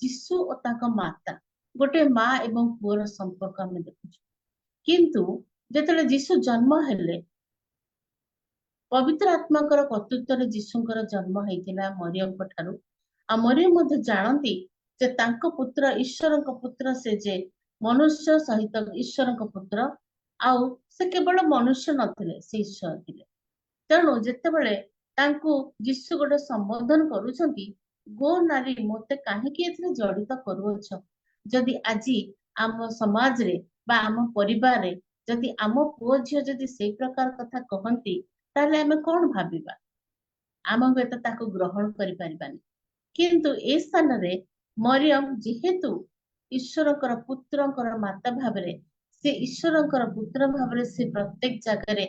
ଯୀଶୁ ଓ ତାଙ୍କ ମାତା, ଗୋଟେ ମା ଏବଂ ପୁଅର ସମ୍ପର୍କ ଆମେ ଦେଖୁଛୁ। କିନ୍ତୁ ଯେତେବେଳେ ଯୀଶୁ ଜନ୍ମ ହେଲେ, ପବିତ୍ର ଆତ୍ମାଙ୍କର କର୍ତ୍ତୃତ୍ୱରେ ଯୀଶୁଙ୍କର ଜନ୍ମ ହେଇଥିଲା ମରିୟମଙ୍କ ଠାରୁ। ଆଉ ମରିୟମ ମଧ୍ୟ ଜାଣନ୍ତି ଯେ ତାଙ୍କ ପୁତ୍ର ଈଶ୍ୱରଙ୍କ ପୁତ୍ର, ସେ ଯେ ମନୁଷ୍ୟ ସହିତ ଈଶ୍ୱରଙ୍କ ପୁତ୍ର, ଆଉ ସେ କେବଳ ମନୁଷ୍ୟ ନଥିଲେ, ସେ ଈଶ୍ୱର ଥିଲେ। ତେଣୁ ଯେତେବେଳେ ତାଙ୍କୁ ଯୀଶୁ ଗୋଟେ ସମ୍ବୋଧନ କରୁଛନ୍ତି, ଗୋ ନାରୀ, ମୋତେ କାହିଁକି ଏଥିରେ ଜଡିତ କରୁଅଛ? ଯଦି ଆଜି ଆମ ସମାଜରେ ବା ଆମ ପରିବାରରେ ଯଦି ଆମ ପୁଅ ଝିଅ ଯଦି ସେଇ ପ୍ରକାର କଥା କହନ୍ତି, ତାହେଲେ ଆମେ କଣ ଭାବିବା? ଆମେ ହୁଏତ ତାକୁ ଗ୍ରହଣ କରିପାରିବାନି। କିନ୍ତୁ ଏ ସ୍ଥାନରେ ମରିୟମ ଯେହେତୁ ଈଶ୍ୱରଙ୍କର ପୁତ୍ରଙ୍କର ମାତା ଭାବରେ, ସେ ଈଶ୍ୱରଙ୍କର ପୁତ୍ର ଭାବରେ ସେ ପ୍ରତ୍ୟେକ ଜାଗାରେ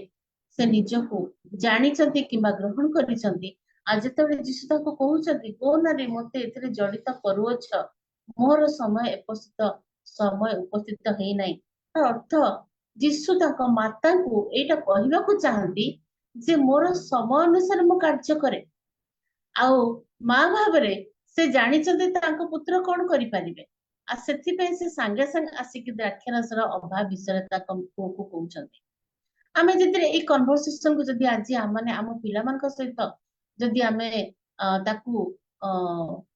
ସେ ନିଜକୁ ଜାଣିଛନ୍ତି କିମ୍ବା ଗ୍ରହଣ କରିଛନ୍ତି। ଆଉ ଯେତେବେଳେ ଯୀଶୁ ତାଙ୍କୁ କହୁଛନ୍ତି, ଗୋ ନାରୀ, ମୋତେ ଏଥିରେ ଜଡିତ କରୁଅଛ, ମୋର ସମୟ ଉପସ୍ଥିତ ହେଇନାହିଁ, ତାର ଅର୍ଥ ଯୀଶୁ ତାଙ୍କ ମାତାଙ୍କୁ ଏଇଟା କହିବାକୁ ଚାହାନ୍ତି ଯେ ମୋର ସମୟ ଅନୁସାରେ ମୁଁ କାର୍ଯ୍ୟ କରେ। ଆଉ ମା ଭାବରେ ସେ ଜାଣିଛନ୍ତି ତାଙ୍କ ପୁତ୍ର କଣ କରିପାରିବେ, ଆଉ ସେଥିପାଇଁ ସେ ସାଙ୍ଗେ ସାଙ୍ଗେ ଆସିକି ଦ୍ରାକ୍ଷାରସର ଅଭାବ ବିଷୟରେ ତାଙ୍କ ପୁଅକୁ କହୁଛନ୍ତି। ଆମେ ଯଦି ଏଇ କନଭରସେସନ କୁ ଯଦି ଆଜି ଆମ ପିଲାମାନଙ୍କ ସହିତ ଯଦି ଆମେ ତାକୁ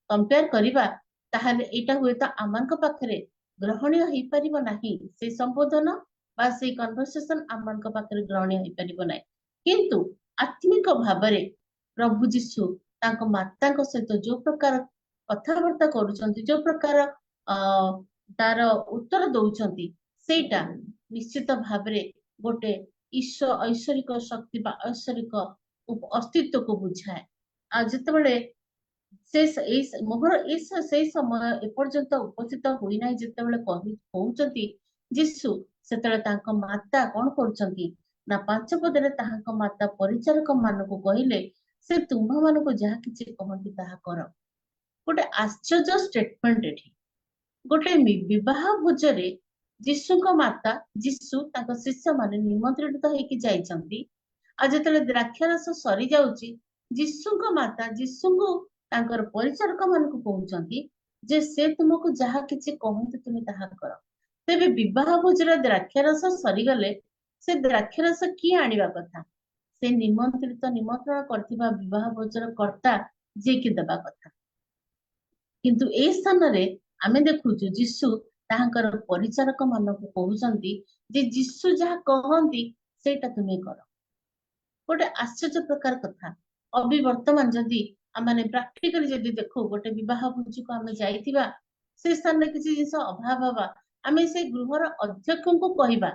କମ୍ପେୟାର କରିବା, ତାହେଲେ ଏଇଟା ହୁଏତ ଆମମାନଙ୍କ ପାଖରେ ଗ୍ରହଣୀୟ ହେଇପାରିବ ନାହିଁ। ସେଇ ସମ୍ବୋଧନ ବା ସେଇ କନଭରସେସନ ଆମମାନଙ୍କ ପାଖରେ ଗ୍ରହଣୀୟ ହେଇପାରିବ ନାହିଁ। କିନ୍ତୁ ଆତ୍ମିକ ଭାବରେ ପ୍ରଭୁ ଯୀଶୁ ତାଙ୍କ ମାତାଙ୍କ ସହିତ ଯୋଉ ପ୍ରକାର କଥାବାର୍ତ୍ତା କରୁଛନ୍ତି, ଯୋଉ ପ୍ରକାର ତାର ଉତ୍ତର ଦଉଛନ୍ତି, ସେଇଟା ନିଶ୍ଚିତ ଭାବରେ ଗୋଟେ ଐଶ୍ୱରିକ ଶକ୍ତି ବା ଐଶ୍ୱରିକ ଅସ୍ତିତ୍ୱକୁ ବୁଝାଏ। ଆଉ ଯେତେବେଳେ ସେଇ ସମୟ ଏପର୍ଯ୍ୟନ୍ତ ଉପସ୍ଥିତ ହୋଇନାହିଁ, ଯେତେବେଳେ କହୁଛନ୍ତି ଯୀଶୁ, ସେତେବେଳେ ତାଙ୍କ ମାତା କଣ କରୁଛନ୍ତି ନା 5 ପଦରେ ତାହାଙ୍କ ମାତା ପରିଚାରକ ମାନଙ୍କୁ କହିଲେ, ସେ ତୁମ୍ଭମାନଙ୍କୁ ଯାହା କିଛି କହନ୍ତି ତାହା କର। ଗୋଟେ ଆଶ୍ଚର୍ଯ୍ୟ ଷ୍ଟେଟମେଣ୍ଟ ଏଠି। ଗୋଟେ ବିବାହ ଭୋଜରେ ଯୀଶୁଙ୍କ ମାତା, ଯୀଶୁ ତାଙ୍କ ଶିଷ୍ୟମାନେ ନିମନ୍ତ୍ରିତ ହେଇକି ଯାଇଛନ୍ତି। ଆଉ ଯେତେବେଳେ ଦ୍ରାକ୍ଷାରସ ସରିଯାଉଛି, ଯୀଶୁଙ୍କ ମାତା ଯୀଶୁଙ୍କୁ ତାଙ୍କର ପରିଚାରକ ମାନଙ୍କୁ କହୁଛନ୍ତି ଯେ ସେ ତୁମକୁ ଯାହା କିଛି କହନ୍ତି ତୁମେ ତାହା କର। ତେବେ ବିବାହ ଭୋଜର ଦ୍ରାକ୍ଷାରସ ସରିଗଲେ ସେ ଦ୍ରାକ୍ଷାରସ କିଏ ଆଣିବା କଥା? ସେ ନିମନ୍ତ୍ରଣ କରିଥିବା ବିବାହ ଭୋଜର କର୍ତ୍ତା ଯିଏକି ଦେବା କଥା। କିନ୍ତୁ ଏଇ ସ୍ଥାନରେ ଆମେ ଦେଖୁଛୁ ଯୀଶୁ ତାହାଙ୍କର ପରିଚାରକ ମାନଙ୍କୁ କହୁଛନ୍ତି ଯେ ଯୀଶୁ ଯାହା କହନ୍ତି ସେଇଟା ତୁମେ କର। ଗୋଟେ ଆଶ୍ଚର୍ଯ୍ୟ ପ୍ରକାର କଥା। ବର୍ତ୍ତମାନ ଯଦି ଆମେ ପ୍ରାକ୍ଟିକାଲି ଯଦି ଦେଖୁ, ଗୋଟେ ବିବାହ ଭୋଜିକୁ ଆମେ ଯାଇଥିବା, ସେ ସ୍ଥାନରେ କିଛି ଜିନିଷ ଅଭାବ ହବା, ଆମେ ସେଇ ଗୃହର ଅଧ୍ୟକ୍ଷଙ୍କୁ କହିବା।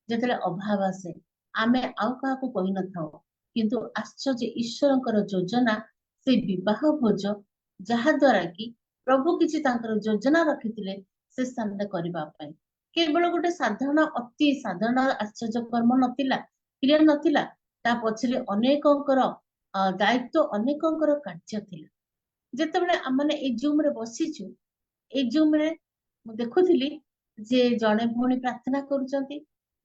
ଯେତେବେଳେ ଅଭାବ ଆସେ ଆମେ ଆଉ କାହାକୁ କହିନଥାଉ, କିନ୍ତୁ ଆଶ୍ଚର୍ଯ୍ୟ ଈଶ୍ୱରଙ୍କର ଯୋଜନା ସେଇ ବିବାହ ଭୋଜ, ଯାହା ଦ୍ଵାରା କି ପ୍ରଭୁ କିଛି ତାଙ୍କର ଯୋଜନା ରଖିଥିଲେ ସେ ସ୍ଥାନରେ କରିବା ପାଇଁ। କେବଳ ଗୋଟେ ଅତି ସାଧାରଣ ଆଶ୍ଚର୍ଯ୍ୟ କର୍ମ ନଥିଲା, କ୍ରିୟା ନଥିଲା, ତା ପଛରେ ଅନେକଙ୍କର ଦାୟିତ୍ୱ, ଅନେକଙ୍କର କାର୍ଯ୍ୟ ଥିଲା। ଯେତେବେଳେ ଆମେ ଏଇ ଜୁମରେ ବସିଛୁ, ଏଇ ଜୁମରେ ମୁଁ ଦେଖୁଥିଲି ଯେ ଜଣେ ଭଉଣୀ ପ୍ରାର୍ଥନା କରୁଛନ୍ତି,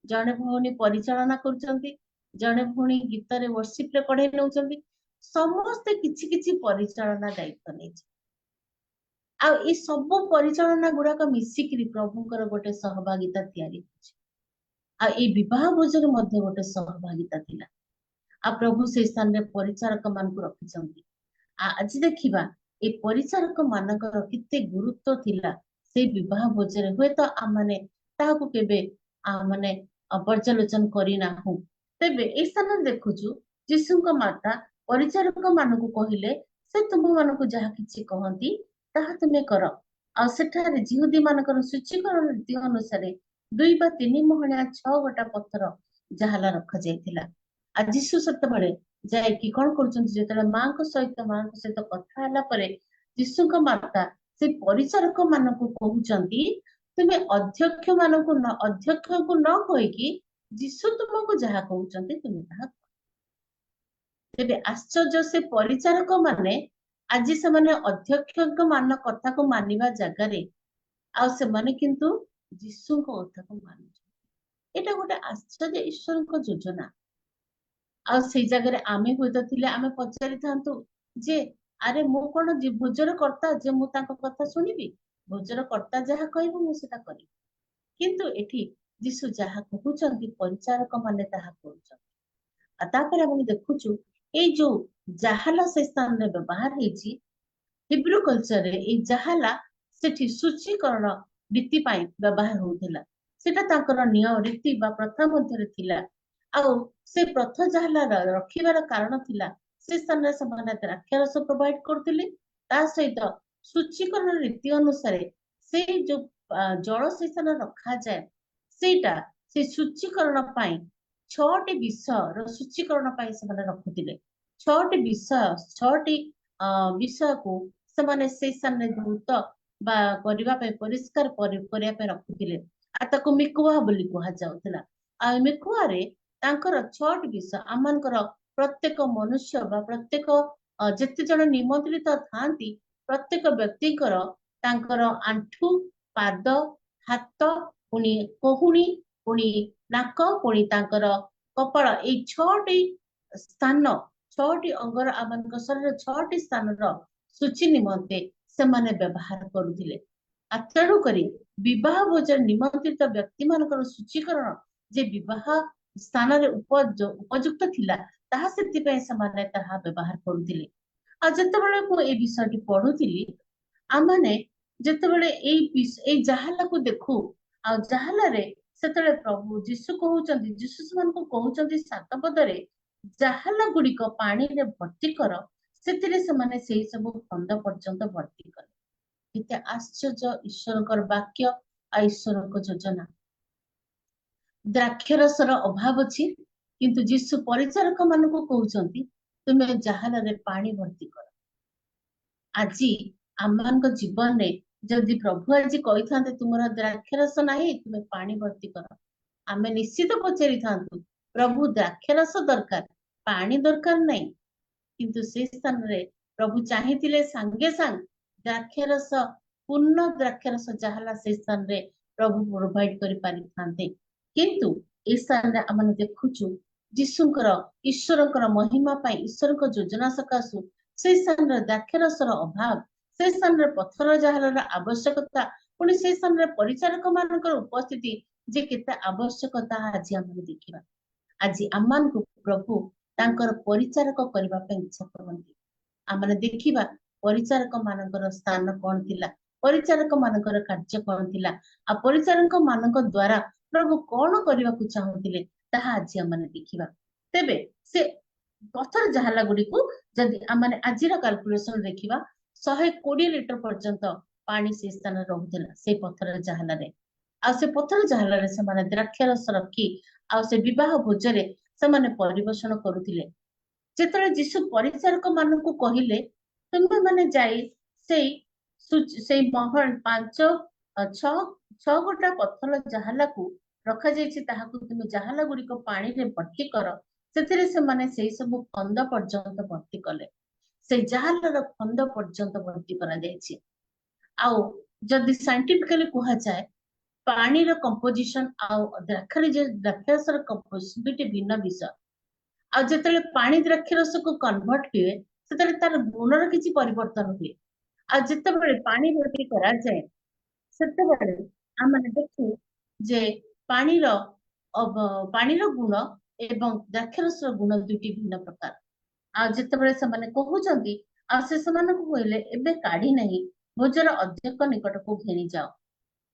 ଜଣେ ଭଉଣୀ ପରିଚାଳନା କରୁଛନ୍ତି, ଜଣେ ଭଉଣୀ ଗୀତରେ ବର୍ଷିପରେ କଢେଇ ନେଉଛନ୍ତି। ସମସ୍ତେ କିଛି କିଛି ପରିଚାଳନା ଦାୟିତ୍ୱ ନେଇଛି। ଆଉ ଏଇ ସବୁ ପରିଚାଳନା ଗୁଡାକ ମିଶିକିରି ପ୍ରଭୁଙ୍କର ଗୋଟେ ସହଭାଗିତା ତିଆରି ହେଉଛି। ଆଉ ଏଇ ବିବାହ ଭୋଜରେ ମଧ୍ୟ ଗୋଟେ ସହଭାଗିତା ଥିଲା। ଆଉ ପ୍ରଭୁ ସେଇ ସ୍ଥାନରେ ପରିଚାରକ ମାନଙ୍କୁ ରଖିଛନ୍ତି। ଆଜି ଦେଖିବା ଏଇ ପରିଚାରକ ମାନଙ୍କର କେତେ ଗୁରୁତ୍ୱ ଥିଲା ସେଇ ବିବାହ ଭୋଜରେ ହୁଏତ ଆମମାନେ ତାହାକୁ କେବେ ମାନେ ପର୍ଯ୍ୟାଲୋଚନା କରିନାହୁଁ। ତେବେ ଏଇ ସ୍ଥାନରେ ଦେଖୁଛୁ ଯୀଶୁଙ୍କ ମାତା ପରିଚାରକ ମାନଙ୍କୁ କହିଲେ ସେ ତୁମମାନଙ୍କୁ ଯାହା କିଛି କହନ୍ତି ତାହା ତୁମେ କର। ଆଉ ସେଠାରେ ଜିହୁଦୀ ମାନଙ୍କର ସୂଚୀକରଣ ନୀତି ଅନୁସାରେ 2 ବା 3 ମହଣିଆ 6 ଗୋଟା ପଥର ଜାହାଲା ରଖାଯାଇଥିଲା। ଆଉ ଯୀଶୁ ସେତେବେଳେ ଯାଇକି କଣ କରୁଛନ୍ତି, ଯେତେବେଳେ ମାଙ୍କ ସହିତ କଥା ହେଲା ପରେ ଯୀଶୁଙ୍କ ମାତା ସେ ପରିଚାରକ ମାନଙ୍କୁ କହୁଛନ୍ତି ତୁମେ ଅଧ୍ୟକ୍ଷଙ୍କୁ ନ କହିକି ଯୀଶୁ ତୁମକୁ ଯାହା କହୁଛନ୍ତି ତୁମେ ତାହା କର। ତେବେ ଆଶ୍ଚର୍ଯ୍ୟ, ସେ ପରିଚାରକ ମାନେ ଆଜି ସେମାନେ ଅଧ୍ୟକ୍ଷଙ୍କ ମାନ କଥାକୁ ମାନିବା ଜାଗାରେ ଆଉ ସେମାନେ କିନ୍ତୁ ଯୀଶୁଙ୍କ କଥାକୁ ମାନୁଛନ୍ତି। ଏଇଟା ଗୋଟେ ଆଶ୍ଚର୍ଯ୍ୟ ଈଶ୍ୱରଙ୍କ ଯୋଜନା। ଆଉ ସେଇ ଜାଗାରେ ଆମେ ହୁଏତ ଥିଲେ ଆମେ ପଚାରିଥାନ୍ତୁ ଯେ ଆରେ ମୁଁ କଣ ଭୋଜର କର୍ତ୍ତା ଯେ ମୁଁ ତାଙ୍କ କଥା ଶୁଣିବି? ଭୋଜର କର୍ତ୍ତା ଯାହା କହିବ ମୁଁ ସେଟା କରିବି। କିନ୍ତୁ ଏଠି ଯୀଶୁ ଯାହା କହୁଛନ୍ତି ପରିଚାରକ ମାନେ ତାହା କରୁଛନ୍ତି। ଆଉ ତାପରେ ଆମେ ଦେଖୁଛୁ ଏଇ ଯୋଉ ଜାହାଲା ସେ ସ୍ଥାନରେ ବ୍ୟବହାର ହେଇଛି ହିବ୍ରୁ କଲଚରରେ, ଏଇ ଜାହାଲା ସେଠି ସୂଚୀକରଣ ରୀତି ପାଇଁ ବ୍ୟବହାର ହଉଥିଲା। ସେଟା ତାଙ୍କର ନିୟମ ରୀତି ବା ପ୍ରଥା ମଧ୍ୟରେ ଥିଲା। ଆଉ ସେ ପ୍ରଥା ଜାହାଲା ରଖିବାର କାରଣ ଥିଲା ସେ ସ୍ଥାନରେ ସେମାନେ ଦ୍ରାକ୍ଷାରସ ପ୍ରୋଭାଇଡ କରୁଥିଲେ। ତା ସହିତ ସୂଚୀକରଣ ରୀତି ଅନୁସାରେ ସେଇ ଯୋଉ ଜଳ ସେ ସ୍ଥାନରେ ରଖାଯାଏ ସେଇଟା ସେ ସୂଚୀକରଣ ପାଇଁ 6ଟି ବିଷୟର ସୂଚୀକରଣ ପାଇଁ ସେମାନେ ରଖୁଥିଲେ। 6ଟି ବିଷୟକୁ ସେମାନେ ସେଇ ସ୍ଥାନରେ ଧୌତ ବା କରିବା ପାଇଁ ପରିଷ୍କାର କରିବା ପାଇଁ ରଖୁଥିଲେ। ଆଉ ତାକୁ ମିକୁଆ ବୋଲି କୁହାଯାଉଥିଲା। ଆଉ ମିକୁଆରେ ତାଙ୍କର 6ଟି ବିଷୟ ଆମମାନଙ୍କର ପ୍ରତ୍ୟେକ ମନୁଷ୍ୟ ବା ପ୍ରତ୍ୟେକ ଯେତେ ଜଣ ନିମନ୍ତ୍ରିତ ଥାନ୍ତି ପ୍ରତ୍ୟେକ ବ୍ୟକ୍ତିଙ୍କର ତାଙ୍କର ଆଣ୍ଠୁ, ପାଦ, ହାତ, ପୁଣି କହୁଣୀ, ପୁଣି ନାକ, ପୁଣି ତାଙ୍କର କପାଳ, ଏଇ 6ଟି ସ୍ଥାନ 6ଟି ଅଙ୍ଗର ଆମମାନଙ୍କ ଶରୀର 6ଟି ସ୍ଥାନର ସୂଚୀ ନିମନ୍ତେ ସେମାନେ ବ୍ୟବହାର କରୁଥିଲେ। ଆଉ ତେଣୁ କରି ବିବାହ ଭୋଜନ ନିମନ୍ତ୍ରିତ ବ୍ୟକ୍ତି ମାନଙ୍କର ସୂଚୀକରଣ ଯେ ବିବାହ ସ୍ଥାନରେ ଉପଯୁକ୍ତ ଥିଲା ତାହା ସେଥିପାଇଁ ସେମାନେ ତାହା ବ୍ୟବହାର କରୁଥିଲେ। ଆଉ ଯେତେବେଳେ ମୁଁ ଏଇ ବିଷୟଟି ପଢୁଥିଲି ଆମମାନେ ଯେତେବେଳେ ଏଇ ଜାହାଲାକୁ ଦେଖୁ ଆଉ ଜାହାଲାରେ ସେତେବେଳେ ପ୍ରଭୁ ଯୀଶୁ କହୁଛନ୍ତି, ଯୀଶୁ ସେମାନଙ୍କୁ କହୁଛନ୍ତି 7 ପଦରେ ଜାହାଲା ଗୁଡିକ ପାଣିରେ ଭର୍ତ୍ତି କର, ସେଥିରେ ସେମାନେ ସେଇ ସବୁ ଖଣ୍ଡ ପର୍ଯ୍ୟନ୍ତ ଭର୍ତ୍ତି କଲେ। କେତେ ଆଶ୍ଚର୍ଯ୍ୟ ଈଶ୍ୱରଙ୍କର ବାକ୍ୟ ଆଉ ଈଶ୍ୱରଙ୍କ ଯୋଜନା। ଦ୍ରାକ୍ଷରସର ଅଭାବ ଅଛି କିନ୍ତୁ ଯୀଶୁ ପରିଚାରକ ମାନଙ୍କୁ କହୁଛନ୍ତି ତୁମେ ଜାହାଲାରେ ପାଣି ଭର୍ତ୍ତି କର। ଆଜି ଆମମାନଙ୍କ ଜୀବନରେ ଯଦି ପ୍ରଭୁ ଆଜି କହିଥାନ୍ତେ ତୁମର ଦ୍ରାକ୍ଷରସ ନାହିଁ ତୁମେ ପାଣି ଭର୍ତ୍ତି କର, ଆମେ ନିଶ୍ଚିତ ପଚାରିଥାନ୍ତୁ ପ୍ରଭୁ ଦ୍ରାକ୍ଷରସ ଦରକାର, ପାଣି ଦରକାର ନାହିଁ। କିନ୍ତୁ ସେ ସ୍ଥାନରେ ପ୍ରଭୁ ଚାହିଁଥିଲେ ସାଙ୍ଗେ ସାଙ୍ଗେ ଦ୍ରାକ୍ଷରସ ପୂର୍ଣ୍ଣ ଦ୍ରାକ୍ଷରସ ଜାହାଲା ସେ ସ୍ଥାନରେ ପ୍ରଭୁ ପ୍ରୋଭାଇଡ କରିପାରିଥାନ୍ତେ। କିନ୍ତୁ ଏ ସ୍ଥାନରେ ଆମେ ଦେଖୁଛୁ ଯୀଶୁଙ୍କର ଈଶ୍ୱରଙ୍କର ମହିମା ପାଇଁ ଈଶ୍ୱରଙ୍କ ଯୋଜନା ସକାଶୁ ସେ ସ୍ଥାନରେ ଦ୍ରାକ୍ଷରସର ଅଭାବ, ସେ ସ୍ଥାନରେ ପଥର ଜାହାଲର ଆବଶ୍ୟକତା, ପୁଣି ସେ ସ୍ଥାନରେ ପରିଚାରକ ମାନଙ୍କର ଉପସ୍ଥିତି ଯେ କେତେ ଆବଶ୍ୟକତା ଆଜି ଆମେ ଦେଖିବା। ଆଜି ଆମମାନଙ୍କୁ ପ୍ରଭୁ ତାଙ୍କର ପରିଚାରକ କରିବା ପାଇଁ ଇଚ୍ଛା କରନ୍ତି। ଆମେ ଦେଖିବା ପରିଚାରକ ମାନଙ୍କର ସ୍ଥାନ କଣ ଥିଲା, ପରିଚାରକ ମାନଙ୍କର କାର୍ଯ୍ୟ କଣ ଥିଲା, ଆଉ ପରିଚାରକ ମାନଙ୍କ ଦ୍ଵାରା ପ୍ରଭୁ କଣ କରିବାକୁ ଚାହୁଁଥିଲେ ତାହା ଆଜି ଆମେ ଦେଖିବା। ତେବେ ସେ ପଥର ଜାହାଲା ଗୁଡିକୁ ଯଦି ଆମେ ଆଜିର କାଲକୁଲେସନ ଦେଖିବା 120 ଲିଟର ପର୍ଯ୍ୟନ୍ତ ପାଣି ସେ ସ୍ଥାନରେ ରହୁଥିଲା ସେ ପଥର ଜାହାଲାରେ। ଆଉ ସେ ପଥର ଜାହାଲାରେ ସେମାନେ ଦ୍ରାକ୍ଷରସ ରଖି ଆଉ ସେ ବିବାହ ଭୋଜରେ ସେମାନେ ପରିବେଷଣ କରୁଥିଲେ। ଯେତେବେଳେ ଯୀଶୁ ପରିଚାରକ ମାନଙ୍କୁ କହିଲେ ତୁମେ ମାନେ ଯାଇ ସେଇ ମହଳ 5-6 ଗୋଟା ପଥର ଜାହାଲାକୁ ରଖାଯାଇଛି ତାହାକୁ ତୁମେ ଜାହାଲା ଗୁଡିକ ପାଣିରେ ଭର୍ତ୍ତି କର, ସେଥିରେ ସେମାନେ ସେଇ ସବୁ ଖଣ୍ଡ ପର୍ଯ୍ୟନ୍ତ ଭର୍ତ୍ତି କଲେ। ସେଇ ଜାହାଲାର ଖଣ୍ଡ ପର୍ଯ୍ୟନ୍ତ ଭର୍ତ୍ତି କରାଯାଇଛି। ଆଉ ଯଦି ସାଇଣ୍ଟିଫିକାଲି କୁହାଯାଏ ପାଣିର କମ୍ପୋଜିସନ ଆଉ ଦ୍ରାକ୍ଷରସର କମ୍ପୋଜିସନ ଦୁଇଟି ଭିନ୍ନ ବିଷୟ। ଆଉ ଯେତେବେଳେ ପାଣି ଦ୍ରାକ୍ଷରସକୁ କନଭର୍ଟ ହୁଏ ସେତେବେଳେ ତାର ଗୁଣର କିଛି ପରିବର୍ତ୍ତନ ହୁଏ। ଆଉ ଯେତେବେଳେ ପାଣି ଭର୍ତ୍ତି କରାଯାଏ ସେତେବେଳେ ଆମେ ଦେଖୁ ଯେ ପାଣିର ଗୁଣ ଏବଂ ଦ୍ରାକ୍ଷରସର ଗୁଣ ଦୁଇଟି ଭିନ୍ନ ପ୍ରକାର। ଆଉ ଯେତେବେଳେ ସେମାନେ କହୁଛନ୍ତି ଆଉ ସେ ସେମାନଙ୍କୁ କହିଲେ ଏବେ କାଢି ନାହିଁ ଭୋଜର ଅଧ୍ୟକ୍ଷ ନିକଟକୁ ଘେରି ଯାଅ।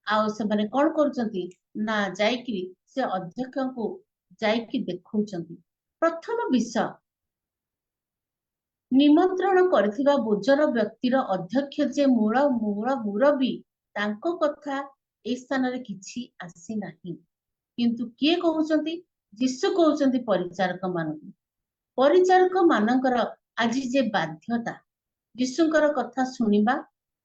ଆଉ ସେମାନେ କଣ କରୁଛନ୍ତି ନା ଯାଇକିରି ସେ ଅଧ୍ୟକ୍ଷଙ୍କୁ ଯାଇକି ଦେଖଉଛନ୍ତି। ପ୍ରଥମ ବିଷୟ, ନିମନ୍ତ୍ରଣ କରିଥିବା ବୋଜର ବ୍ୟକ୍ତିର ଅଧ୍ୟକ୍ଷ ଯେ ମୂଳ ମୁରବୀ, ତାଙ୍କ କଥା ଏ ସ୍ଥାନରେ କିଛି ଆସିନାହିଁ। କିନ୍ତୁ କିଏ କହୁଛନ୍ତି? ଯୀଶୁ କହୁଛନ୍ତି ପରିଚାରକ ମାନଙ୍କୁ। ପରିଚାରକ ମାନଙ୍କର ଆଜି ଯେ ବାଧ୍ୟତା, ଯୀଶୁଙ୍କର କଥା ଶୁଣିବା,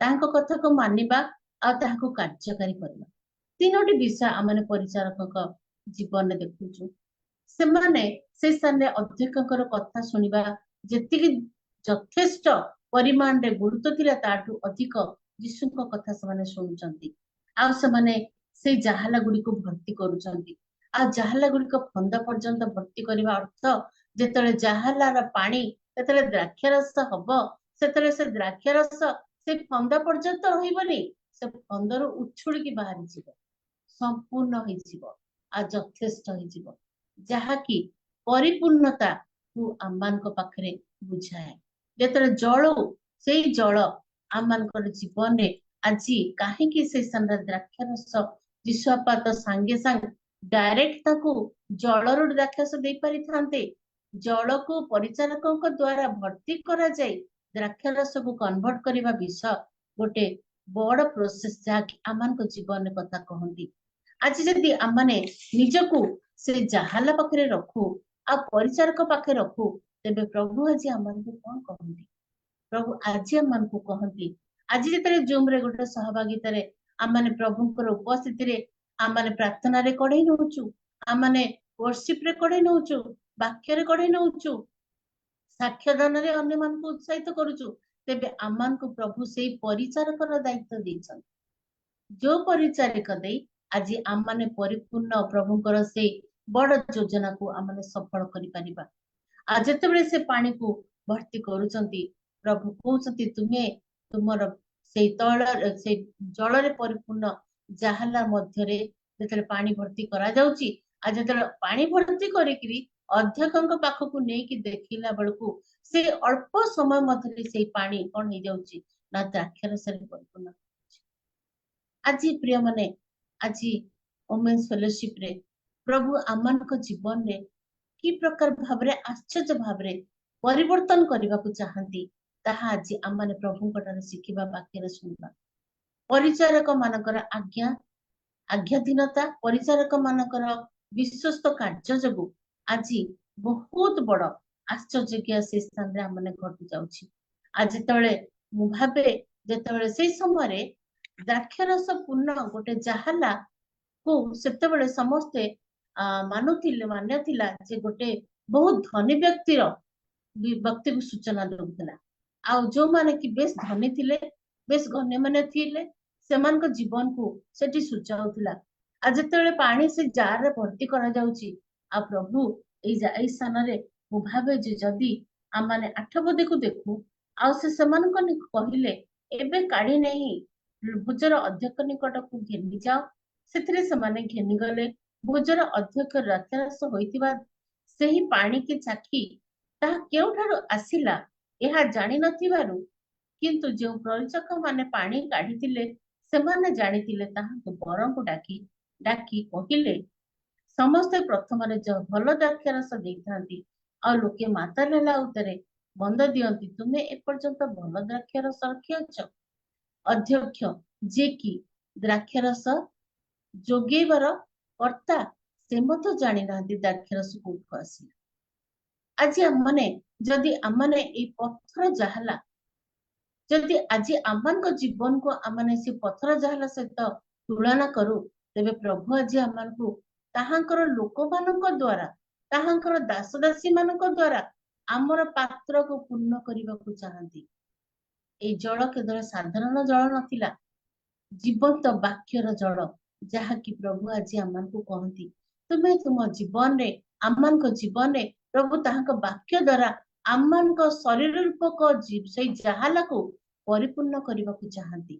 ତାଙ୍କ କଥାକୁ ମାନିବା ଆଉ ତାହାକୁ କାର୍ଯ୍ୟକାରୀ କରିବା। ତିନୋଟି ବିଷୟ ଆମେ ପରିଚାରକଙ୍କ ଜୀବନରେ ଦେଖୁଛୁ। ସେମାନେ ସେ ସ୍ଥାନରେ ଅଧ୍ୟକ୍ଷଙ୍କର କଥା ଶୁଣିବା ଯେତିକି ଯଥେଷ୍ଟ ପରିମାଣରେ ଗୁରୁତ୍ୱ ଥିଲା, ତାଠୁ ଅଧିକ ଯୀଶୁଙ୍କ କଥା ସେମାନେ ଶୁଣୁଛନ୍ତି। ଆଉ ସେମାନେ ସେଇ ଜାହାଲା ଗୁଡିକୁ ଭର୍ତ୍ତି କରୁଛନ୍ତି। ଆଉ ଜାହାଲା ଗୁଡିକ ଫନ୍ଦ ପର୍ଯ୍ୟନ୍ତ ଭର୍ତ୍ତି କରିବା ଅର୍ଥ, ଯେତେବେଳେ ଜାହାଲାର ପାଣି ଯେତେବେଳେ ଦ୍ରାକ୍ଷାରସ ହବ, ସେତେବେଳେ ସେ ଦ୍ରାକ୍ଷାରସ ସେ ଫନ୍ଦ ପର୍ଯ୍ୟନ୍ତ ରହିବନି, ସେ ଫନ୍ଦରୁ ଉଛୁଳିକି ବାହାରିଯିବ, ସମ୍ପୂର୍ଣ୍ଣ ହେଇଯିବ ଆଉ ଯଥେଷ୍ଟ ହେଇଯିବ, ଯାହାକି ପରିପୂର୍ଣ୍ଣତାକୁ ଆମମାନଙ୍କ ପାଖରେ ବୁଝାଏ। ଯେତେବେଳେ ଜଳ, ସେଇ ଜଳ ଆମମାନଙ୍କର ଜୀବନରେ ଆଜି କାହିଁକି ସେ ସ୍ଥାନରେ ଦ୍ରାକ୍ଷାରସ ଯୀଶୁ ବାପା ତ ସାଙ୍ଗେ ସାଙ୍ଗେ ଡାଇରେକ୍ଟ ତାକୁ ଜଳରୁ ଦ୍ରାକ୍ଷାରସ ଦେଇପାରିଥାନ୍ତେ। ଜଳକୁ ପରିଚାରକଙ୍କ ଦ୍ଵାରା ଭର୍ତ୍ତି କରାଯାଇ ଦ୍ରାକ୍ଷାରସକୁ କନଭର୍ଟ କରିବା ବିଷୟ ଗୋଟେ ବଡ ପ୍ରୋସେସ, ଯାହାକି ଆମମାନଙ୍କ ଜୀବନରେ କଥା କହନ୍ତି। ଆଜି ଯଦି ଆମମାନେ ନିଜକୁ ସେ ଜାହାଲା ପାଖରେ ରଖୁ ଆଉ ପରିଚାରକ ପାଖରେ ରଖୁ, ତେବେ ପ୍ରଭୁ ଆଜି ଆମମାନଙ୍କୁ କଣ କହନ୍ତି? ପ୍ରଭୁ ଆଜି ଆମମାନଙ୍କୁ କହନ୍ତି, ଆଜି ଯେତେବେଳେ ଜୁମରେ ଗୋଟେ ସହଭାଗିତାରେ ଆମମାନେ ପ୍ରଭୁଙ୍କର ଉପସ୍ଥିତିରେ ଆମମାନେ ପ୍ରାର୍ଥନାରେ କଢେଇ ନଉଛୁ, ଆମମାନେ ବର୍ସିପରେ କଢେଇ ନଉଛୁ, ବାକ୍ୟରେ କଢେଇ ନଉଛୁ, ସାକ୍ଷ୍ୟଦାନରେ ଅନ୍ୟମାନଙ୍କୁ ଉତ୍ସାହିତ କରୁଛୁ, ତେବେ ଆମମାନଙ୍କୁ ପ୍ରଭୁ ସେଇ ପରିଚାରକର ଦାୟିତ୍ୱ ଦେଇଛନ୍ତି। ଯୋଉ ପରିଚାରିକ ଦେଇ ଆଜି ଆମମାନେ ପରିପୂର୍ଣ୍ଣ ପ୍ରଭୁଙ୍କର ସେଇ ବଡ ଯୋଜନାକୁ ଆମମାନେ ସଫଳ କରିପାରିବା। ଆଉ ଯେତେବେଳେ ସେ ପାଣିକୁ ଭର୍ତ୍ତି କରୁଛନ୍ତି, ପ୍ରଭୁ କହୁଛନ୍ତି ତୁମେ ତୁମର ସେଇ ସେଇ ଜଳରେ ପରିପୂର୍ଣ୍ଣ ଜାହାଲା ମଧ୍ୟରେ ଯେତେବେଳେ ପାଣି ଭର୍ତ୍ତି କରାଯାଉଛି, ଆଉ ଯେତେବେଳେ ପାଣି ଭର୍ତ୍ତି କରିକିରି ଅଧ୍ୟକ୍ଷଙ୍କ ପାଖକୁ ନେଇକି ଦେଖିଲା ବେଳକୁ ସେ ଅଳ୍ପ ସମୟ ମଧ୍ୟରେ ସେଇ ପାଣି କଣ ହେଇଯାଉଛି ନା ଦ୍ରାକ୍ଷାରସରେ ପରିପୂର୍ଣ୍ଣ। ଆଜି ପ୍ରିୟ ମାନେ, ଆଜି ଓମେନ୍ସ ଫେଲୋସିପରେ ପ୍ରଭୁ ଆମମାନଙ୍କ ଜୀବନରେ କି ପ୍ରକାର ଭାବରେ ଆଶ୍ଚର୍ଯ୍ୟ ଭାବରେ ପରିବର୍ତ୍ତନ କରିବାକୁ ଚାହାନ୍ତି, ତାହା ଆଜି ଆମମାନେ ପ୍ରଭୁଙ୍କ ଠାରୁ ଶିଖିବା, ବାକ୍ୟରେ ଶୁଣିବା। ପରିଚାରକ ମାନଙ୍କର ଆଜ୍ଞାଧୀନତା, ପରିଚାରକ ମାନଙ୍କର ବିଶ୍ୱସ୍ତ କାର୍ଯ୍ୟ ଯୋଗୁ ଆଜି ବହୁତ ବଡ ଆଶ୍ଚର୍ଯ୍ୟ ସେ ସ୍ଥାନରେ ଆମମାନେ ଘଟି ଯାଉଛି। ଆଉ ଯେତେବେଳେ ମୁଁ ଭାବେ, ଯେତେବେଳେ ସେଇ ସମୟରେ ଦ୍ରାକ୍ଷାରସ ପୂର୍ଣ୍ଣ ଗୋଟେ ଜାହାଲା କୁ ସେତେବେଳେ ସମସ୍ତେ ମାନ୍ୟ ଥିଲା ଯେ ଗୋଟେ ବହୁତ ଧନୀ ବ୍ୟକ୍ତିକୁ ସୂଚନା ଦଉଥିଲା। ଆଉ ଯୋଉମାନେ କି ବେଶ ଧନୀ ଥିଲେ, ବେଶ ଗଣ୍ୟମାନ୍ୟ ଥିଲେ, ସେମାନଙ୍କ ଜୀବନକୁ ସେଠି ସୂଚାଉଥିଲା। ଆଉ ଯେତେବେଳେ ପାଣି ସେ ଜାରରେ ଭର୍ତ୍ତି କରାଯାଉଛି, ଆଉ ପ୍ରଭୁ ଏଇ ସ୍ଥାନରେ ମୁଁ ଭାବେ ଯେ ଯଦି ଆମମାନେ 8 ବୋଧେକୁ ଦେଖୁ, ଆଉ ସେ ସେମାନଙ୍କ କହିଲେ ଏବେ କାଢି ନେଇ ଭୋଜର ଅଧ୍ୟକ୍ଷ ନିକଟକୁ ଘେନି ଯାଅ। ସେଥିରେ ସେମାନେ ଘେନିଗଲେ। ଭୋଜର ଅଧ୍ୟକ୍ଷ ଦ୍ରାକ୍ଷାରସ ହୋଇଥିବା ସେହି ପାଣିକି ଚାଖି ତାହା କେଉଁଠାରୁ ଆସିଲା ଏହା ଜାଣିନଥିବାରୁ, କିନ୍ତୁ ଯେଉଁ ପରିଚାରକ ମାନେ ପାଣି କାଢିଥିଲେ ସେମାନେ ଜାଣିଥିଲେ, ତାହାଙ୍କୁ ବରଙ୍କୁ ଡାକି କହିଲେ, ସମସ୍ତେ ପ୍ରଥମରେ ଭଲ ଦ୍ରାକ୍ଷାରସ ଦେଇଥାନ୍ତି ଆଉ ଲୋକେ ମାତାଲ ହେଲା ଉତ୍ତରେ ବନ୍ଦ ଦିଅନ୍ତି, ତୁମେ ଏପର୍ଯ୍ୟନ୍ତ ଭଲ ଦ୍ରାକ୍ଷାରସ ରଖିଅଛ। ଅଧ୍ୟକ୍ଷ ଯେ କି ଦ୍ରାକ୍ଷାରସ ଯୋଗେଇବାର କର୍ତ୍ତା, ସେ ମଧ୍ୟ ଜାଣିନାହାନ୍ତି ଦ୍ରାକ୍ଷାରସ କୋଉଠୁ ଆସିଲା। ଆଜି ଆମମାନେ ଯଦି ଆମମାନେ ଏଇ ପଥର ଜାହାଲା, ଯଦି ଆଜି ଆମମାନଙ୍କ ଜୀବନକୁ ଆମମାନେ ସେ ପଥର ଜାହାଲା ସହିତ ତୁଳନା କରୁ, ତେବେ ପ୍ରଭୁ ଆଜି ଆମମାନଙ୍କୁ ତାହାଙ୍କର ଲୋକମାନଙ୍କ ଦ୍ଵାରା, ତାହାଙ୍କର ଦାସ ଦାସୀ ମାନଙ୍କ ଦ୍ଵାରା ଆମର ପାତ୍ରକୁ ପୂର୍ଣ୍ଣ କରିବାକୁ ଚାହାନ୍ତି। ଏଇ ଜଳ କେବଳ ସାଧାରଣ ଜଳ ନଥିଲା, ଜୀବନ୍ତ ବାକ୍ୟର ଜଳ, ଯାହାକି ପ୍ରଭୁ ଆଜି ଆମମାନଙ୍କୁ କହନ୍ତି, ତୁମେ ତୁମ ଜୀବନରେ, ଆମମାନଙ୍କ ଜୀବନରେ ପ୍ରଭୁ ତାହାଙ୍କ ବାକ୍ୟ ଦ୍ଵାରା ଆମମାନଙ୍କ ଶରୀର ରୂପକ ସେଇ ଜାହାଲାକୁ ପରିପୂର୍ଣ୍ଣ କରିବାକୁ ଚାହାନ୍ତି।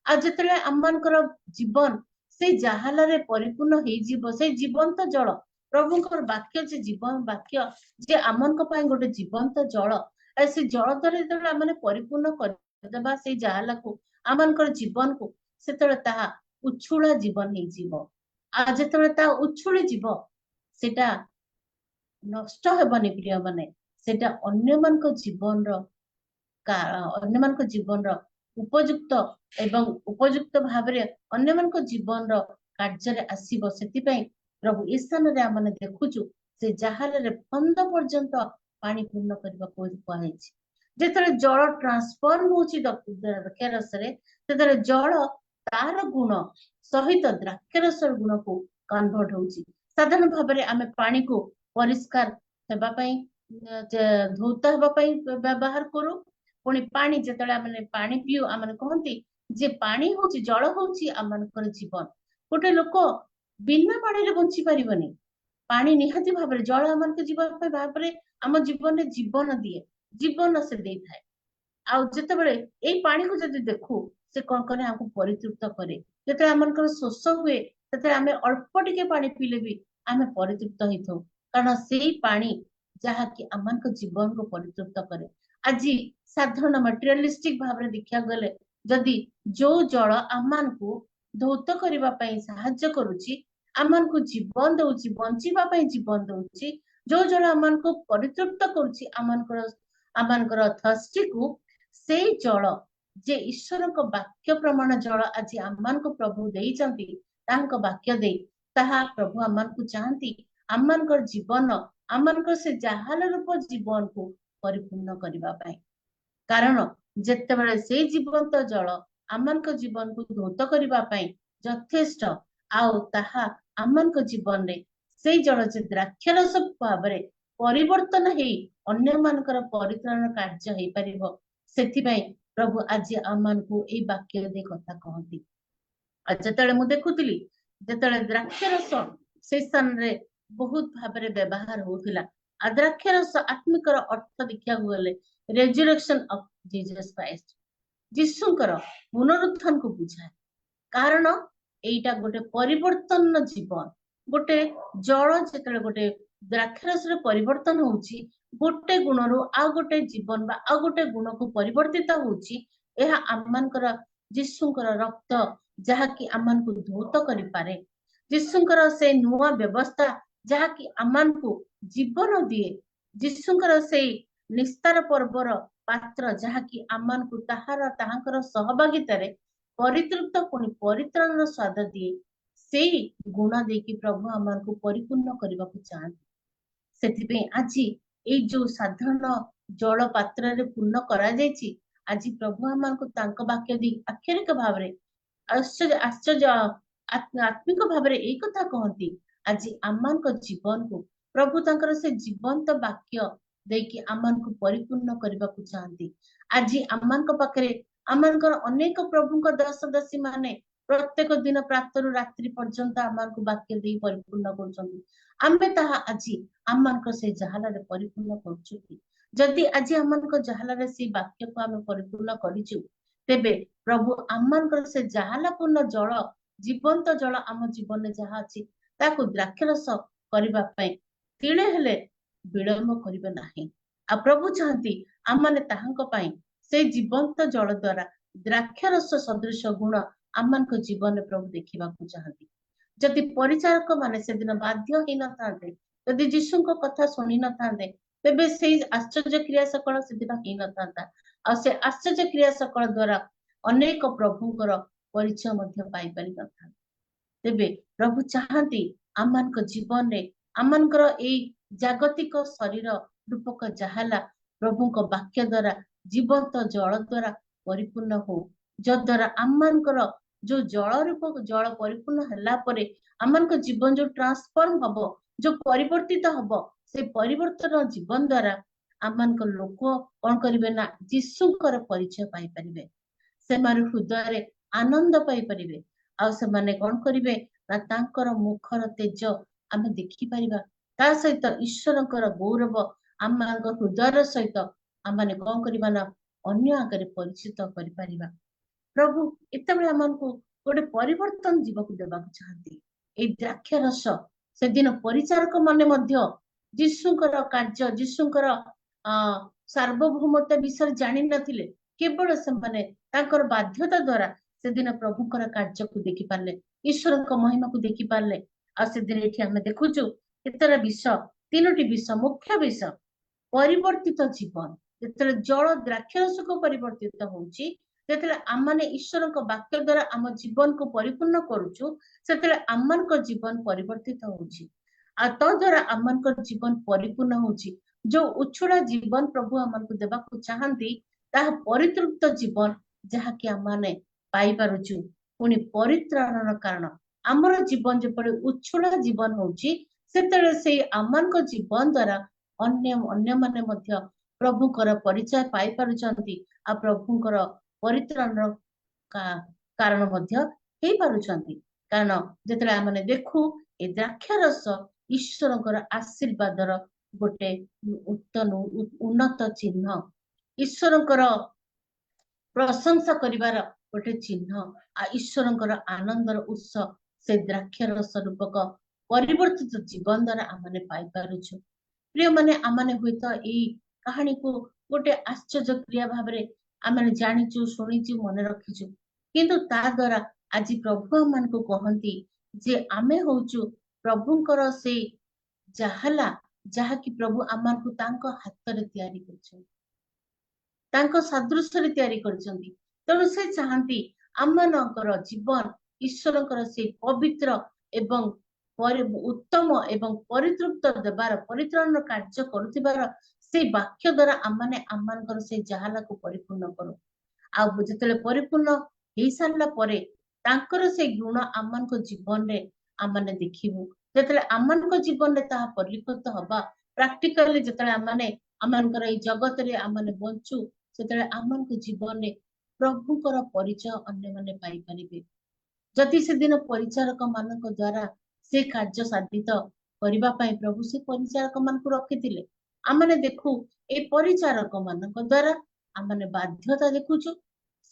ଆଉ ଯେତେବେଳେ ଆମମାନଙ୍କର ଜୀବନ ସେଇ ଜାହାଲାରେ ପରିପୂର୍ଣ୍ଣ ହେଇଯିବ, ସେଇ ଜୀବନ୍ତ ଜଳ, ପ୍ରଭୁଙ୍କର ବାକ୍ୟ ଯେ ଜୀବନ ବାକ୍ୟ, ଯେ ଆମମାନଙ୍କ ପାଇଁ ଗୋଟେ ଜୀବନ୍ତ ଜଳ, ସେ ଜଳ ଦ୍ୱାରା ଯେତେବେଳେ ଆମେ ପରିପୂର୍ଣ୍ଣ କରିଦେବା ସେଇ ଜାହାଲାକୁ, ଆମମାନଙ୍କର ଜୀବନକୁ, ସେତେବେଳେ ତାହା ଉଛୁଳା ଜୀବନ ହେଇଯିବ। ଆଉ ଯେତେବେଳେ ତା ଉଛୁଳି ଯିବ ସେଟା ନଷ୍ଟ ହେବନି ପ୍ରିୟ ମାନେ, ସେଟା ଅନ୍ୟମାନଙ୍କ ଜୀବନର ଉପଯୁକ୍ତ ଏବଂ ଉପଯୁକ୍ତ ଭାବରେ ଅନ୍ୟମାନଙ୍କ ଜୀବନର କାର୍ଯ୍ୟରେ ଆସିବ। ସେଥିପାଇଁ ପ୍ରଭୁ ଏ ସ୍ଥାନରେ ଆମେ ଦେଖୁଛୁ ସେ ଜାହାଜରେ ଫନ୍ଦ ପର୍ଯ୍ୟନ୍ତ ପାଣି ପୂର୍ଣ୍ଣ କରିବାକୁ କୁହାଯାଇଛି। ଯେତେବେଳେ ଜଳ ଟ୍ରାନ୍ସଫର୍ମ ହଉଛି ଦ୍ରାକ୍ଷାରସରେ, ସେତେବେଳେ ଜଳ ତାର ଗୁଣ ସହିତ ଦ୍ରାକ୍ଷାରସର ଗୁଣକୁ କନଭର୍ଟ ହଉଛି। ସାଧାରଣ ଭାବରେ ଆମେ ପାଣିକୁ ପରିଷ୍କାର ହେବା ପାଇଁ, ଧୌତ ହେବା ପାଇଁ ବ୍ୟବହାର କରୁ। ପୁଣି ପାଣି ଯେତେବେଳେ ଆମେ ପାଣି ପିଉ, ଆମେ କହନ୍ତି ଯେ ପାଣି ହଉଛି, ଜଳ ହଉଛି ଆମମାନଙ୍କର ଜୀବନ। ଗୋଟେ ଲୋକ ବିନା ପାଣିରେ ବଞ୍ଚି ପାରିବନି। ପାଣି ନିହାତି ଭାବରେ, ଜଳ ଆମମାନଙ୍କ ଜୀବନ ପାଇଁ ଭାବରେ ଆମ ଜୀବନରେ ଜୀବନ ଦିଏ, ଜୀବନ ସେ ଦେଇଥାଏ। ଆଉ ଯେତେବେଳେ ଏଇ ପାଣିକୁ ଯଦି ଦେଖୁ, ସେ କଣ କରେ, ଆମକୁ ପରିତୃପ୍ତ କରେ। ଯେତେବେଳେ ଆମମାନଙ୍କର ଶୋଷ ହୁଏ, ସେତେବେଳେ ଆମେ ଅଳ୍ପ ଟିକେ ପାଣି ପିଇଲେ ବି ଆମେ ପରିତୃପ୍ତ ହେଇଥାଉ, କାରଣ ସେଇ ପାଣି ଯାହାକି ଆମମାନଙ୍କ ଜୀବନକୁ ପରିତୃପ୍ତ କରେ। ଆଜି ସାଧାରଣ ମେଟେରିଆଲିଷ୍ଟିକ ଭାବରେ ଦେଖିବାକୁ ଗଲେ, ଯଦି ଯୋଉ ଜଳ ଆମମାନଙ୍କୁ ଧୌତ କରିବା ପାଇଁ ସାହାଯ୍ୟ କରୁଛି, ଆମମାନଙ୍କୁ ଜୀବନ ଦଉଛି, ବଞ୍ଚିବା ପାଇଁ ଜୀବନ ଦଉଛି, ଯୋଉ ଜଳ ଆମମାନଙ୍କୁ ପରିତୃପ୍ତ କରୁଛି ଆମମାନଙ୍କର ଥର୍ଷ୍ଟିକୁ, ସେଇ ଜଳ ଯେ ଈଶ୍ୱରଙ୍କ ବାକ୍ୟ ପ୍ରମାଣ ଜଳ ଆଜି ଆମମାନଙ୍କୁ ପ୍ରଭୁ ଦେଇଛନ୍ତି, ତାଙ୍କ ବାକ୍ୟ ଦେଇ, ତାହା ପ୍ରଭୁ ଆମମାନଙ୍କୁ ଚାହାନ୍ତି ଆମମାନଙ୍କର ଜୀବନ, ଆମମାନଙ୍କର ସେ ଜାହାଲ ରୂପ ଜୀବନକୁ ପରିପୂର୍ଣ୍ଣ କରିବା ପାଇଁ। କାରଣ ଯେତେବେଳେ ସେଇ ଜୀବନ୍ତ ଜଳ ଆମମାନଙ୍କ ଜୀବନକୁ ଧୌତ କରିବା ପାଇଁ ଯଥେଷ୍ଟ, ଆଉ ତାହା ଆମମାନଙ୍କ ଜୀବନରେ ସେଇ ଜଳ ଯେ ଦ୍ରାକ୍ଷାରସ ଭାବରେ ପରିବର୍ତ୍ତନ ହେଇ ଅନ୍ୟମାନଙ୍କର ପରିତ୍ରାଣ କାର୍ଯ୍ୟ ହେଇପାରିବ, ସେଥିପାଇଁ ପ୍ରଭୁ ଆଜି ଆମମାନଙ୍କୁ ଏଇ ବାକ୍ୟ ଦେଇ କଥା କହନ୍ତି। ଆଉ ଯେତେବେଳେ ମୁଁ ଦେଖୁଥିଲି, ଯେତେବେଳେ ଦ୍ରାକ୍ଷାରସ ସେଇ ସ୍ଥାନରେ ବହୁତ ଭାବରେ ବ୍ୟବହାର ହଉଥିଲା, ଆଉ ଦ୍ରାକ୍ଷାରସ ଆତ୍ମିକର ଅର୍ଥ ଦେଖିବାକୁ ଗଲେ ରେଜୁରେକ୍ସନ ଅଫ ଜିଜସ୍ କ୍ରାଇଷ୍ଟ, ଯୀଶୁଙ୍କର ପୁନରୁତ୍ଥାନକୁ ବୁଝାଏ। କାରଣ ଏଇଟା ଗୋଟେ ପରିବର୍ତ୍ତନ ଜୀବନ। ଗୋଟେ ଜଳ ଯେତେବେଳେ ଗୋଟେ ଦ୍ରାକ୍ଷାରସରେ ପରିବର୍ତ୍ତନ ହଉଛି, ଗୋଟେ ଗୁଣରୁ ଆଉ ଗୋଟେ ଜୀବନ ବା ଆଉ ଗୋଟେ ଗୁଣକୁ ପରିବର୍ତ୍ତିତ ହଉଛି, ଏହା ଆମମାନଙ୍କର ଯୀଶୁଙ୍କର ରକ୍ତ ଯାହାକି ଆମମାନଙ୍କୁ ଧୌତ କରିପାରେ, ଯୀଶୁଙ୍କର ସେ ନୂଆ ବ୍ୟବସ୍ଥା ଯାହାକି ଆମମାନଙ୍କୁ ଜୀବନ ଦିଏ, ଯୀଶୁଙ୍କର ସେଇ ନିସ୍ତାର ପର୍ବର ପାତ୍ର ଯାହାକି ଆମମାନଙ୍କୁ ତାହାଙ୍କର ସହଭାଗିତାରେ ପରିତୃପ୍ତ ପୁଣି ପରିତ୍ରାଣର ସ୍ୱାଦ ଦିଏ, ସେଇ ଗୁଣ ଦେଇକି ପ୍ରଭୁ ଆମମାନଙ୍କୁ ପରିପୂର୍ଣ୍ଣ କରିବାକୁ ଚାହାନ୍ତି। ସେଥିପାଇଁ ଆଜି ଏଇ ଯୋଉ ସାଧାରଣ ଜଳ ପାତ୍ରରେ ପୂର୍ଣ୍ଣ କରାଯାଇଛି, ଆଜି ପ୍ରଭୁ ଆମମାନଙ୍କୁ ତାଙ୍କ ବାକ୍ୟ ଦେଇ ଆକ୍ଷରିକ ଭାବରେ ଆତ୍ମିକ ଭାବରେ ଏଇ କଥା କହନ୍ତି, ଆଜି ଆମମାନଙ୍କ ଜୀବନକୁ ପ୍ରଭୁ ତାଙ୍କର ସେ ଜୀବନ୍ତ ବାକ୍ୟ ଦେଇକି ଆମମାନଙ୍କୁ ପରିପୂର୍ଣ୍ଣ କରିବାକୁ ଚାହାନ୍ତି। ଆଜି ଆମମାନଙ୍କ ପାଖରେ ଆମମାନଙ୍କର ଅନେକ ପ୍ରଭୁଙ୍କ ଦାସ ଦାସୀ ମାନେ ପ୍ରତ୍ୟେକ ଦିନ ପ୍ରାତରୁ ରାତ୍ରି ପର୍ଯ୍ୟନ୍ତ ଆମମାନଙ୍କୁ ବାକ୍ୟ ଦେଇ ପରିପୂର୍ଣ୍ଣ କରୁଛନ୍ତି। ଆମେ ତାହା ଆଜି ଆମମାନଙ୍କ ସେଇ ଜାହାଲରେ ପରିପୂର୍ଣ୍ଣ କରୁଛୁ କି? ଯଦି ଆଜି ଆମମାନଙ୍କ ଜାହାଲରେ ସେଇ ବାକ୍ୟକୁ ଆମେ ପରିପୂର୍ଣ୍ଣ କରିଛୁ, ତେବେ ପ୍ରଭୁ ଆମମାନଙ୍କର ସେ ଜାହାଲ ପୂର୍ଣ୍ଣ ଜଳ, ଜୀବନ୍ତ ଜଳ ଆମ ଜୀବନରେ ଯାହା ଅଛି, ତାକୁ ଦ୍ରାକ୍ଷାରସ କରିବା ପାଇଁ ତିଳେ ହେଲେ ବିଳମ୍ବ କରିବେ ନାହିଁ। ଆଉ ପ୍ରଭୁ ଚାହାନ୍ତି ଆମମାନେ ତାହାଙ୍କ ପାଇଁ ସେଇ ଜୀବନ୍ତ ଜଳ ଦ୍ଵାରା ଦ୍ରାକ୍ଷାରସ ସଦୃଶ ଗୁଣ ଆମମାନଙ୍କ ଜୀବନରେ ପ୍ରଭୁ ଦେଖିବାକୁ ଚାହାନ୍ତି। ଯଦି ପରିଚାରକ ମାନେ ସେଦିନ ବାଧ୍ୟ ହେଇନଥାନ୍ତେ, ଯଦି ଯୀଶୁଙ୍କ କଥା ଶୁଣି ନଥାନ୍ତେ, ତେବେ ସେଇ ଆଶ୍ଚର୍ଯ୍ୟ କ୍ରିୟା ସକଳ ସେଦିନ ହେଇନଥାନ୍ତା। ଆଉ ସେ ଆଶ୍ଚର୍ଯ୍ୟ କ୍ରିୟା ସକଳ ଦ୍ଵାରା ଅନେକ ପ୍ରଭୁଙ୍କର ପରିଚୟ ମଧ୍ୟ ପାଇପାରିନଥାନ୍ତେ। ତେବେ ପ୍ରଭୁ ଚାହାନ୍ତି ଆମମାନଙ୍କ ଜୀବନରେ ଆମମାନଙ୍କର ଏଇ ଜାଗତିକ ଶରୀର ରୂପକ ଯାହାଲା ପ୍ରଭୁଙ୍କ ବାକ୍ୟ ଦ୍ଵାରା, ଜୀବନ୍ତ ଜଳ ଦ୍ଵାରା ପରିପୂର୍ଣ୍ଣ ହଉ, ଯଦ୍ୱାରା ଆମମାନଙ୍କର ଯୋଉ ଜଳ ରୂପକ ଜଳ ପରିପୂର୍ଣ୍ଣ ହେଲା ପରେ ଆମମାନଙ୍କ ଜୀବନ ଯୋଉ ଟ୍ରାନ୍ସଫର୍ମ ହବ, ଯୋଉ ପରିବର୍ତ୍ତିତ ହବ, ସେ ପରିବର୍ତ୍ତନ ଜୀବନ ଦ୍ଵାରା ଆମମାନଙ୍କ ଲୋକ କଣ କରିବେ ନା ଯୀଶୁଙ୍କର ପରିଚୟ ପାଇପାରିବେ, ସେମାନେ ହୃଦୟରେ ଆନନ୍ଦ ପାଇପାରିବେ, ଆଉ ସେମାନେ କଣ କରିବେ ନା ତାଙ୍କର ମୁଖର ତେଜ ଆମେ ଦେଖିପାରିବା। ତା ସହିତ ଈଶ୍ୱରଙ୍କର ଗୌରବ ଆମମାନଙ୍କ ହୃଦୟର ସହିତ ଆମେ କଣ କରିବା ନା ଅନ୍ୟ ଆଗରେ ପରିଚିତ କରିପାରିବା। ପ୍ରଭୁ ଏତେବେଳେ ଆମକୁ ଗୋଟେ ପରିବର୍ତ୍ତନ ଯିବାକୁ ଦେବାକୁ ଚାହାନ୍ତି। ଏଇ ଦ୍ରାକ୍ଷାରସ ସେଦିନ ପରିଚାରକ ମାନେ ମଧ୍ୟ ଯୀଶୁଙ୍କର କାର୍ଯ୍ୟ, ଯୀଶୁଙ୍କର ସାର୍ବଭୌମତ୍ୱ ବିଷୟରେ ଜାଣିନଥିଲେ। କେବଳ ସେମାନେ ତାଙ୍କର ବାଧ୍ୟତା ଦ୍ଵାରା ସେଦିନ ପ୍ରଭୁଙ୍କର କାର୍ଯ୍ୟକୁ ଦେଖି ପାରିଲେ, ଈଶ୍ୱରଙ୍କ ମହିମାକୁ ଦେଖି ପାରିଲେ। ଆଉ ସେଦିନ ଏଠି ଆମେ ଦେଖୁଛୁ କେତେଟା ବିଷୟ, 3ଟି ବିଷୟ, ମୁଖ୍ୟ ବିଷୟ। ପରିବର୍ତ୍ତିତ ଜୀବନ, ଯେତେବେଳେ ଜଳ ଦ୍ରାକ୍ଷରସକୁ ପରିବର୍ତ୍ତିତ ହଉଛି, ଯେତେବେଳେ ଆମମାନେ ଈଶ୍ୱରଙ୍କ ବାକ୍ୟ ଦ୍ୱାରା ଆମ ଜୀବନକୁ ପରିପୂର୍ଣ୍ଣ କରୁଛୁ, ସେତେବେଳେ ଆମମାନଙ୍କ ଜୀବନ ପରିବର୍ତ୍ତିତ ହଉଛି। ଆଉ ତ ଦ୍ୱାରା ଆମମାନଙ୍କ ଜୀବନ ପରିପୂର୍ଣ୍ଣ ହଉଛି। ଯୋଉ ଉଛୁଳା ଜୀବନ ପ୍ରଭୁ ଆମକୁ ଦେବାକୁ ଚାହାନ୍ତି, ତାହା ପରିତୃପ୍ତ ଜୀବନ, ଯାହାକି ଆମମାନେ ପାଇପାରୁଛୁ। ପୁଣି ପରିତ୍ରାଣର କାରଣ, ଆମର ଜୀବନ ଯେପରି ଉଛୁଳା ଜୀବନ ହଉଛି, ସେତେବେଳେ ସେଇ ଆମମାନଙ୍କ ଜୀବନ ଦ୍ୱାରା ଅନ୍ୟମାନେ ମଧ୍ୟ ପ୍ରଭୁଙ୍କର ପରିଚୟ ପାଇପାରୁଛନ୍ତି, ଆଉ ପ୍ରଭୁଙ୍କର ପରିତ୍ରାଣର କାରଣ ମଧ୍ୟ ହେଇପାରୁଛନ୍ତି। କାରଣ ଯେତେବେଳେ ଆମେ ଦେଖୁ ଏ ଦ୍ରାକ୍ଷାରସ ଈଶ୍ୱରଙ୍କର ଆଶୀର୍ବାଦର ଗୋଟେ ଉନ୍ନତ ଚିହ୍ନ, ଈଶ୍ୱରଙ୍କର ପ୍ରଶଂସା କରିବାର ଗୋଟେ ଚିହ୍ନ, ଆଉ ଈଶ୍ୱରଙ୍କର ଆନନ୍ଦର ଉତ୍ସ ସେ ଦ୍ରାକ୍ଷାରସ ରୂପକ ପରିବର୍ତ୍ତିତ ଜୀବନ ଦ୍ୱାରା ଆମେ ପାଇପାରୁଛୁ। ପ୍ରିୟମାନେ, ଆମେ ହୁଏତ ଏଇ କାହାଣୀକୁ ଗୋଟେ ଆଶ୍ଚର୍ଯ୍ୟ କ୍ରିୟା ଭାବରେ ଆମେ ଜାଣିଛୁ, ଶୁଣିଛୁ, ମନେ ରଖିଛୁ, କିନ୍ତୁ ତା ଦ୍ୱାରା ଆଜି ପ୍ରଭୁ ଆମମାନଙ୍କୁ କହନ୍ତି ଯେ ଆମେ ହଉଛୁ ପ୍ରଭୁଙ୍କର ସେଇ ଜାହାଲା, ଯାହାକି ପ୍ରଭୁ ଆମମାନଙ୍କୁ ତାଙ୍କ ହାତରେ ତିଆରି କରିଛନ୍ତି, ତାଙ୍କ ସଦୃଶରେ ତିଆରି କରିଛନ୍ତି। ତେଣୁ ସେ ଚାହାନ୍ତି ଆମମାନଙ୍କର ଜୀବନ ଈଶ୍ୱରଙ୍କର ସେଇ ପବିତ୍ର ଏବଂ ଉତ୍ତମ ଏବଂ ପରିତୃପ୍ତ ଦେବାର, ପରିତ୍ରାଣର କାର୍ଯ୍ୟ କରୁଥିବାର ସେଇ ବାକ୍ୟ ଦ୍ୱାରା ଆମମାନଙ୍କର ସେଇ ଜାହାଲାକୁ ପରିପୂର୍ଣ୍ଣ କରୁ। ଆଉ ଯେତେବେଳେ ପରିପୂର୍ଣ୍ଣ ହେଇସାରିଲା ପରେ ତାଙ୍କର ସେଇ ଗୁଣ ଆମମାନଙ୍କ ଜୀବନରେ ଆମେ ଦେଖିବୁ। ଯେତେବେଳେ ଆମମାନଙ୍କ ଜୀବନରେ ତାହା ପରିଲକ୍ଷିତ ହବା, ପ୍ରାକ୍ଟିକାଲି ଯେତେବେଳେ ଆମମାନଙ୍କର ଏଇ ଜଗତରେ ଆମେ ବଞ୍ଚୁ, ସେତେବେଳେ ଆମମାନଙ୍କ ଜୀବନରେ ପ୍ରଭୁଙ୍କର ପରିଚୟ ଅନ୍ୟମାନେ ପାଇପାରିବେ। ଯଦି ସେଦିନ ପରିଚାରକ ମାନଙ୍କ ଦ୍ୱାରା ସେ କାର୍ଯ୍ୟ ସାଧିତ କରିବା ପାଇଁ ପ୍ରଭୁ ସେ ପରିଚାରକ ମାନଙ୍କୁ ରଖିଥିଲେ, ଆମେ ଦେଖୁ ଏ ପରିଚାରକ ମାନଙ୍କ ଦ୍ୱାରା ଆମେ ବାଧ୍ୟତା ଦେଖୁଛୁ।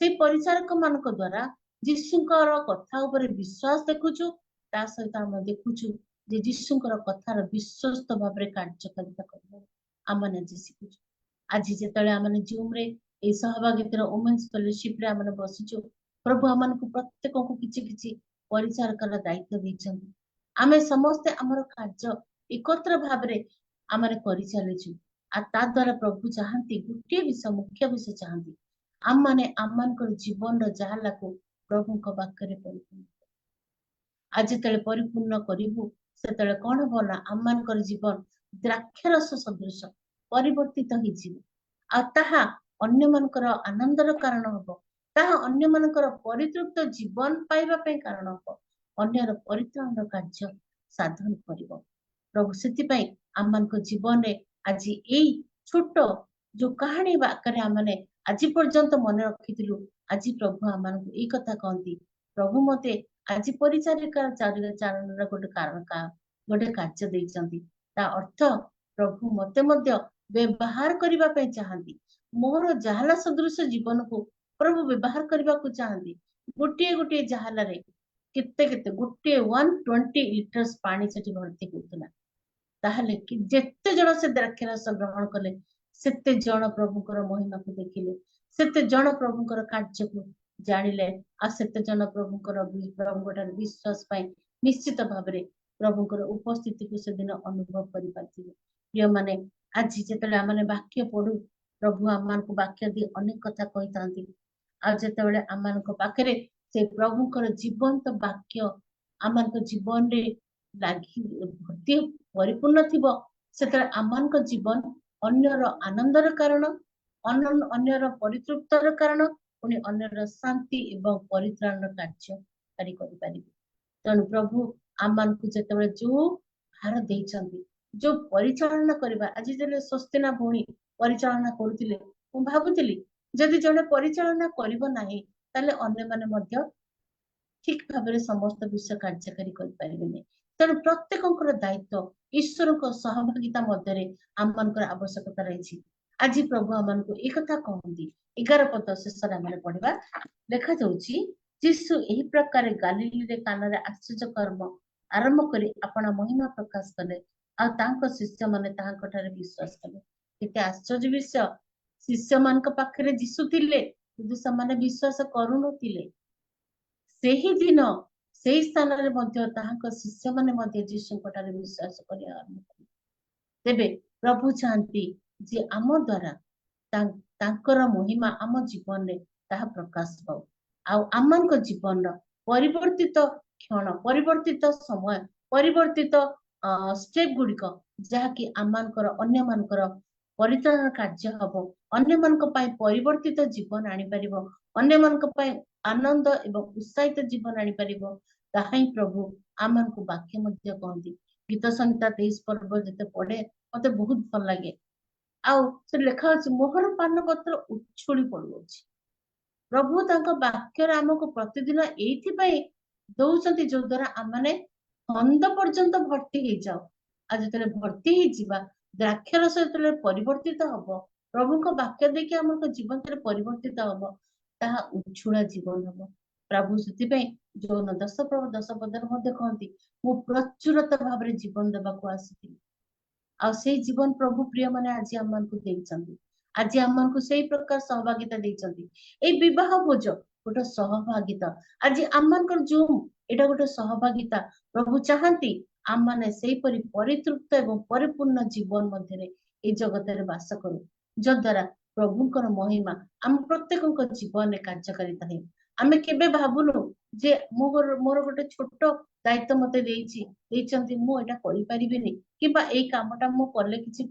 ସେ ପରିଚାରକ ମାନଙ୍କ ଦ୍ୱାରା ଯୀଶୁଙ୍କର କଥା ଉପରେ ବିଶ୍ୱାସ ଦେଖୁଛୁ। ତା ସହିତ ଆମେ ଦେଖୁଛୁ ଯେ ଯୀଶୁଙ୍କର କଥାର ବିଶ୍ୱସ୍ତ ଭାବରେ କାର୍ଯ୍ୟକାରିତା କରିବା ଆମେ ଆଜି ଶିଖୁଛୁ। ଆଜି ଯେତେବେଳେ ଆମେ ଜୁମ୍ରେ এই ସହଭାଗିତାର ଓମେନ୍ସ ଫେଲୋସିପରେ ଆମେ ବସିଛୁ, ପ୍ରଭୁ ଆମମାନଙ୍କୁ ପ୍ରତ୍ୟେକଙ୍କୁ କିଛି କିଛି ପରିଚାରକର ଦାୟିତ୍ୱ ଦେଇଛନ୍ତି। ଆମେ ସମସ୍ତେ ଆମର କାର୍ଯ୍ୟ ଏକତ୍ର ଭାବରେ ଆମେ କରିଚାଲିଛୁ। ଆଉ ତା ଦ୍ୱାରା ପ୍ରଭୁ ଚାହାନ୍ତି ଗୋଟିଏ ବିଷୟ, ମୁଖ୍ୟ ବିଷୟ ଚାହାନ୍ତି ଆମମାନେ ଆମମାନଙ୍କର ଜୀବନର ଜାହାଲାକୁ ପ୍ରଭୁଙ୍କ ବାକ୍ୟରେ ପରିପୂର୍ଣ୍ଣ। ଆଜି ଯେତେବେଳେ ପରିପୂର୍ଣ୍ଣ କରିବୁ, ସେତେବେଳେ କଣ ହବ ନା ଆମମାନଙ୍କର ଜୀବନ ଦ୍ରାକ୍ଷାରସ ସଦୃଶ ପରିବର୍ତ୍ତିତ ହେଇଯିବ। ଆଉ ତାହା ଅନ୍ୟମାନଙ୍କର ଆନନ୍ଦର କାରଣ ହବ, ତାହା ଅନ୍ୟମାନଙ୍କର ପରିତୃପ୍ତ ଜୀବନ ପାଇବା ପାଇଁ କାରଣ ହବ, ଅନ୍ୟର ପରିତ୍ରାଣର କାର୍ଯ୍ୟ ସାଧନ କରିବ। ପ୍ରଭୁ ସେଥିପାଇଁ ଆମମାନଙ୍କ ଜୀବନରେ ଆଜି ଏଇ ଛୋଟ ଯୋଉ କାହାଣୀ ଆକାରରେ ଆମେ ଆଜି ପର୍ଯ୍ୟନ୍ତ ମନେ ରଖିଥିଲୁ, ଆଜି ପ୍ରଭୁ ଆମମାନଙ୍କୁ ଏଇ କଥା କହନ୍ତି, ପ୍ରଭୁ ମତେ ଆଜି ପରିଚାରିକା ଚାରଣର ଗୋଟେ କାର୍ଯ୍ୟ ଦେଇଛନ୍ତି। ତା ଅର୍ଥ ପ୍ରଭୁ ମତେ ମଧ୍ୟ ବ୍ୟବହାର କରିବା ପାଇଁ ଚାହାନ୍ତି। ମୋର ଜାହାଲା ସଦୃଶ ଜୀବନକୁ ପ୍ରଭୁ ବ୍ୟବହାର କରିବାକୁ ଚାହାନ୍ତି। ଗୋଟିଏ ଗୋଟିଏ ଜାହାଲାରେ କେତେ ଗୋଟିଏ 120 ଲିଟର ପାଣି ସେଠି ଭର୍ତ୍ତି କରୁଥିଲା। ତାହେଲେ କି ଯେତେ ଜଣ ସେ ଦ୍ରାକ୍ଷାରସ ଗ୍ରହଣ କଲେ, ସେତେ ଜଣ ପ୍ରଭୁଙ୍କର ମହିମାକୁ ଦେଖିଲେ, ସେତେ ଜଣ ପ୍ରଭୁଙ୍କର କାର୍ଯ୍ୟକୁ ଜାଣିଲେ, ଆଉ ସେତେ ଜଣ ପ୍ରଭୁଙ୍କର ବିଶ୍ୱାସ ପାଇଁ ନିଶ୍ଚିତ ଭାବରେ ପ୍ରଭୁଙ୍କର ଉପସ୍ଥିତିକୁ ସେଦିନ ଅନୁଭବ କରିପାରିଥିବେ। ପ୍ରିୟମାନେ, ଆଜି ଯେତେବେଳେ ଆମେ ବାକ୍ୟ ପଢୁ, ପ୍ରଭୁ ଆମମାନଙ୍କୁ ବାକ୍ୟ ଦେଇ ଅନେକ କଥା କହିଥାନ୍ତି। ଆଉ ଯେତେବେଳେ ଆମମାନଙ୍କ ପାଖରେ ସେ ପ୍ରଭୁଙ୍କର ଜୀବନ୍ତ ବାକ୍ୟ ଆମମାନଙ୍କ ଜୀବନରେ ଲାଗି ଭର୍ତ୍ତି ପରିପୂର୍ଣ୍ଣ ଥିବ, ସେତେବେଳେ ଆମମାନଙ୍କ ଜୀବନ ଅନ୍ୟର ଆନନ୍ଦର କାରଣ, ଅନ୍ୟର ପରିତୃପ୍ତର କାରଣ, ପୁଣି ଅନ୍ୟର ଶାନ୍ତି ଏବଂ ପରିତ୍ରାଣର କାର୍ଯ୍ୟକାରୀ କରିପାରିବେ। ତେଣୁ ପ୍ରଭୁ ଆମମାନଙ୍କୁ ଯେତେବେଳେ ଯୋଉ ଭାର ଦେଇଛନ୍ତି, ଯୋଉ ପରିଚାଳନା କରିବା, ଆଜି ଯେତେବେଳେ ସ୍ୱସ୍ତିନା ଭଉଣୀ ପରିଚାଳନା କରୁଥିଲେ, ମୁଁ ଭାବୁଥିଲି ଯଦି ଜଣେ ପରିଚାଳନା କରିବ ନାହିଁ, ତାହେଲେ ଅନ୍ୟମାନେ ମଧ୍ୟ ଠିକ ଭାବରେ ସମସ୍ତ ବିଷୟ କାର୍ଯ୍ୟକାରୀ କରିପାରିବେନି। ତେଣୁ ପ୍ରତ୍ୟେକଙ୍କର ଦାୟିତ୍ୱ, ଈଶ୍ୱରଙ୍କ ସହଭାଗିତା ମଧ୍ୟରେ ଆମମାନଙ୍କର ଆବଶ୍ୟକତା ରହିଛି। ଆଜି ପ୍ରଭୁ ଆମମାନଙ୍କୁ ଏ କଥା କହନ୍ତି। 11 ପଦ ଶେଷରେ ଆମେ ପଢିବା, ଲେଖାଯାଉଛି, ଯୀଶୁ ଏହି ପ୍ରକାର ଗାଲିଲୀରେ କାନାରେ ଆଶ୍ଚର୍ଯ୍ୟ କର୍ମ ଆରମ୍ଭ କରି ଆପଣା ମହିମା ପ୍ରକାଶ କଲେ, ଆଉ ତାଙ୍କ ଶିଷ୍ୟମାନେ ତାହାଙ୍କ ଠାରେ ବିଶ୍ୱାସ କଲେ। କେତେ ଆଶ୍ଚର୍ଯ୍ୟ ବିଷୟ! ଶିଷ୍ୟମାନଙ୍କ ପାଖରେ ଯୀଶୁ ଥିଲେ, କିନ୍ତୁ ସେମାନେ ବିଶ୍ୱାସ କରୁନଥିଲେ। ସେହି ଦିନ ସେଇ ସ୍ଥାନରେ ମଧ୍ୟ ତାହାଙ୍କ ଶିଷ୍ୟମାନେ ମଧ୍ୟ ଯୀଶୁଙ୍କଠାରେ ବିଶ୍ୱାସ କରିବା ଆରମ୍ଭ କଲେ। ତେବେ ପ୍ରଭୁ ଚାହାନ୍ତି ଯେ ଆମ ଦ୍ୱାରା ତାଙ୍କର ମହିମା ଆମ ଜୀବନରେ ତାହା ପ୍ରକାଶ ପାଉ, ଆଉ ଆମମାନଙ୍କ ଜୀବନର ପରିବର୍ତ୍ତିତ କ୍ଷଣ, ପରିବର୍ତ୍ତିତ ସମୟ, ପରିବର୍ତ୍ତିତ ଷ୍ଟେପ ଗୁଡିକ ଯାହାକି ଆମମାନଙ୍କର ଅନ୍ୟମାନଙ୍କର ପରିତ୍ରାଣ କାର୍ଯ୍ୟ ହବ, ଅନ୍ୟମାନଙ୍କ ପାଇଁ ପରିବର୍ତ୍ତିତ ଜୀବନ ଆଣିପାରିବ, ଅନ୍ୟମାନଙ୍କ ପାଇଁ ଆନନ୍ଦ ଏବଂ ଉତ୍ସାହିତ ଜୀବନ ଆଣିପାରିବ, ତାହା ହିଁ ପ୍ରଭୁ ଆମମାନଙ୍କୁ ବାକ୍ୟ ମଧ୍ୟ କହନ୍ତି। ଗୀତ ସଂହିତା 23 ପର୍ବ ଯେତେ ପଢେ ମତେ ବହୁତ ଭଲ ଲାଗେ। ଆଉ ସେଠି ଲେଖା ଅଛି ମୋହର ପାନ ପତ୍ର ଉଛୁଳି ପଡୁଅଛି। ପ୍ରଭୁ ତାଙ୍କ ବାକ୍ୟରେ ଆମକୁ ପ୍ରତିଦିନ ଏଇଥିପାଇଁ ଦଉଛନ୍ତି ଯୋଉ ଦ୍ଵାରା ଆମମାନେ ହନ୍ଦ ପର୍ଯ୍ୟନ୍ତ ଭର୍ତ୍ତି ହେଇଯାଉ। ଆଉ ଯେତେବେଳେ ଭର୍ତ୍ତି ହେଇଯିବା, ଦ୍ରାକ୍ଷରସ ଯେତେବେଳେ ପରିବର୍ତ୍ତିତ ହବ, ପ୍ରଭୁଙ୍କ ବାକ୍ୟ ଦେଇକି ଆମର ଜୀବନରେ ପରିବର୍ତ୍ତିତ ହବ, ତାହା ଉଛୁଳା ଜୀବନ ହବ। ପ୍ରଭୁ ସେଥିପାଇଁ ଯୌନ 10 ପଦରେ ମଧ୍ୟ କହନ୍ତି ମୁଁ ପ୍ରଚୁରତା ଭାବରେ ଜୀବନ ଦେବାକୁ ଆସିଥିଲି। ଆଉ ସେଇ ଜୀବନ ପ୍ରଭୁ ପ୍ରିୟ ମାନେ ଆଜି ଆମମାନଙ୍କୁ ଦେଇଛନ୍ତି। ଆଜି ଆମମାନଙ୍କୁ ସେଇ ପ୍ରକାର ସହଭାଗିତା ଦେଇଛନ୍ତି। ଏଇ ବିବାହ ଭୋଜ ଗୋଟେ ସହଭାଗିତା। ଆଜି ଆମମାନଙ୍କର ଜୁମ୍ ଏଇଟା ଗୋଟେ ସହଭାଗିତା। ପ୍ରଭୁ ଚାହାନ୍ତି ଆମମାନେ ସେଇପରି ପରିତୃପ୍ତ ଏବଂ ପରିପୂର୍ଣ୍ଣ ଜୀବନ ମଧ୍ୟରେ ଏଇ ଜଗତରେ ବାସ କରୁ, ଯଦ୍ୱାରା ପ୍ରଭୁଙ୍କର ମହିମା ଆମ ପ୍ରତ୍ୟେକଙ୍କ ଜୀବନରେ କାର୍ଯ୍ୟକାରିତା ହେଉ। ଆମେ କେବେ ଭାବୁନୁ ଯେ ମୋର ଗୋଟେ ଛୋଟ ଦାୟିତ୍ୱ ମତେ ଦେଇଛନ୍ତି, ମୁଁ ଏଇଟା କରିପାରିବିନି, କିମ୍ବା ଏଇ କାମଟା ମୁଁ କଲେ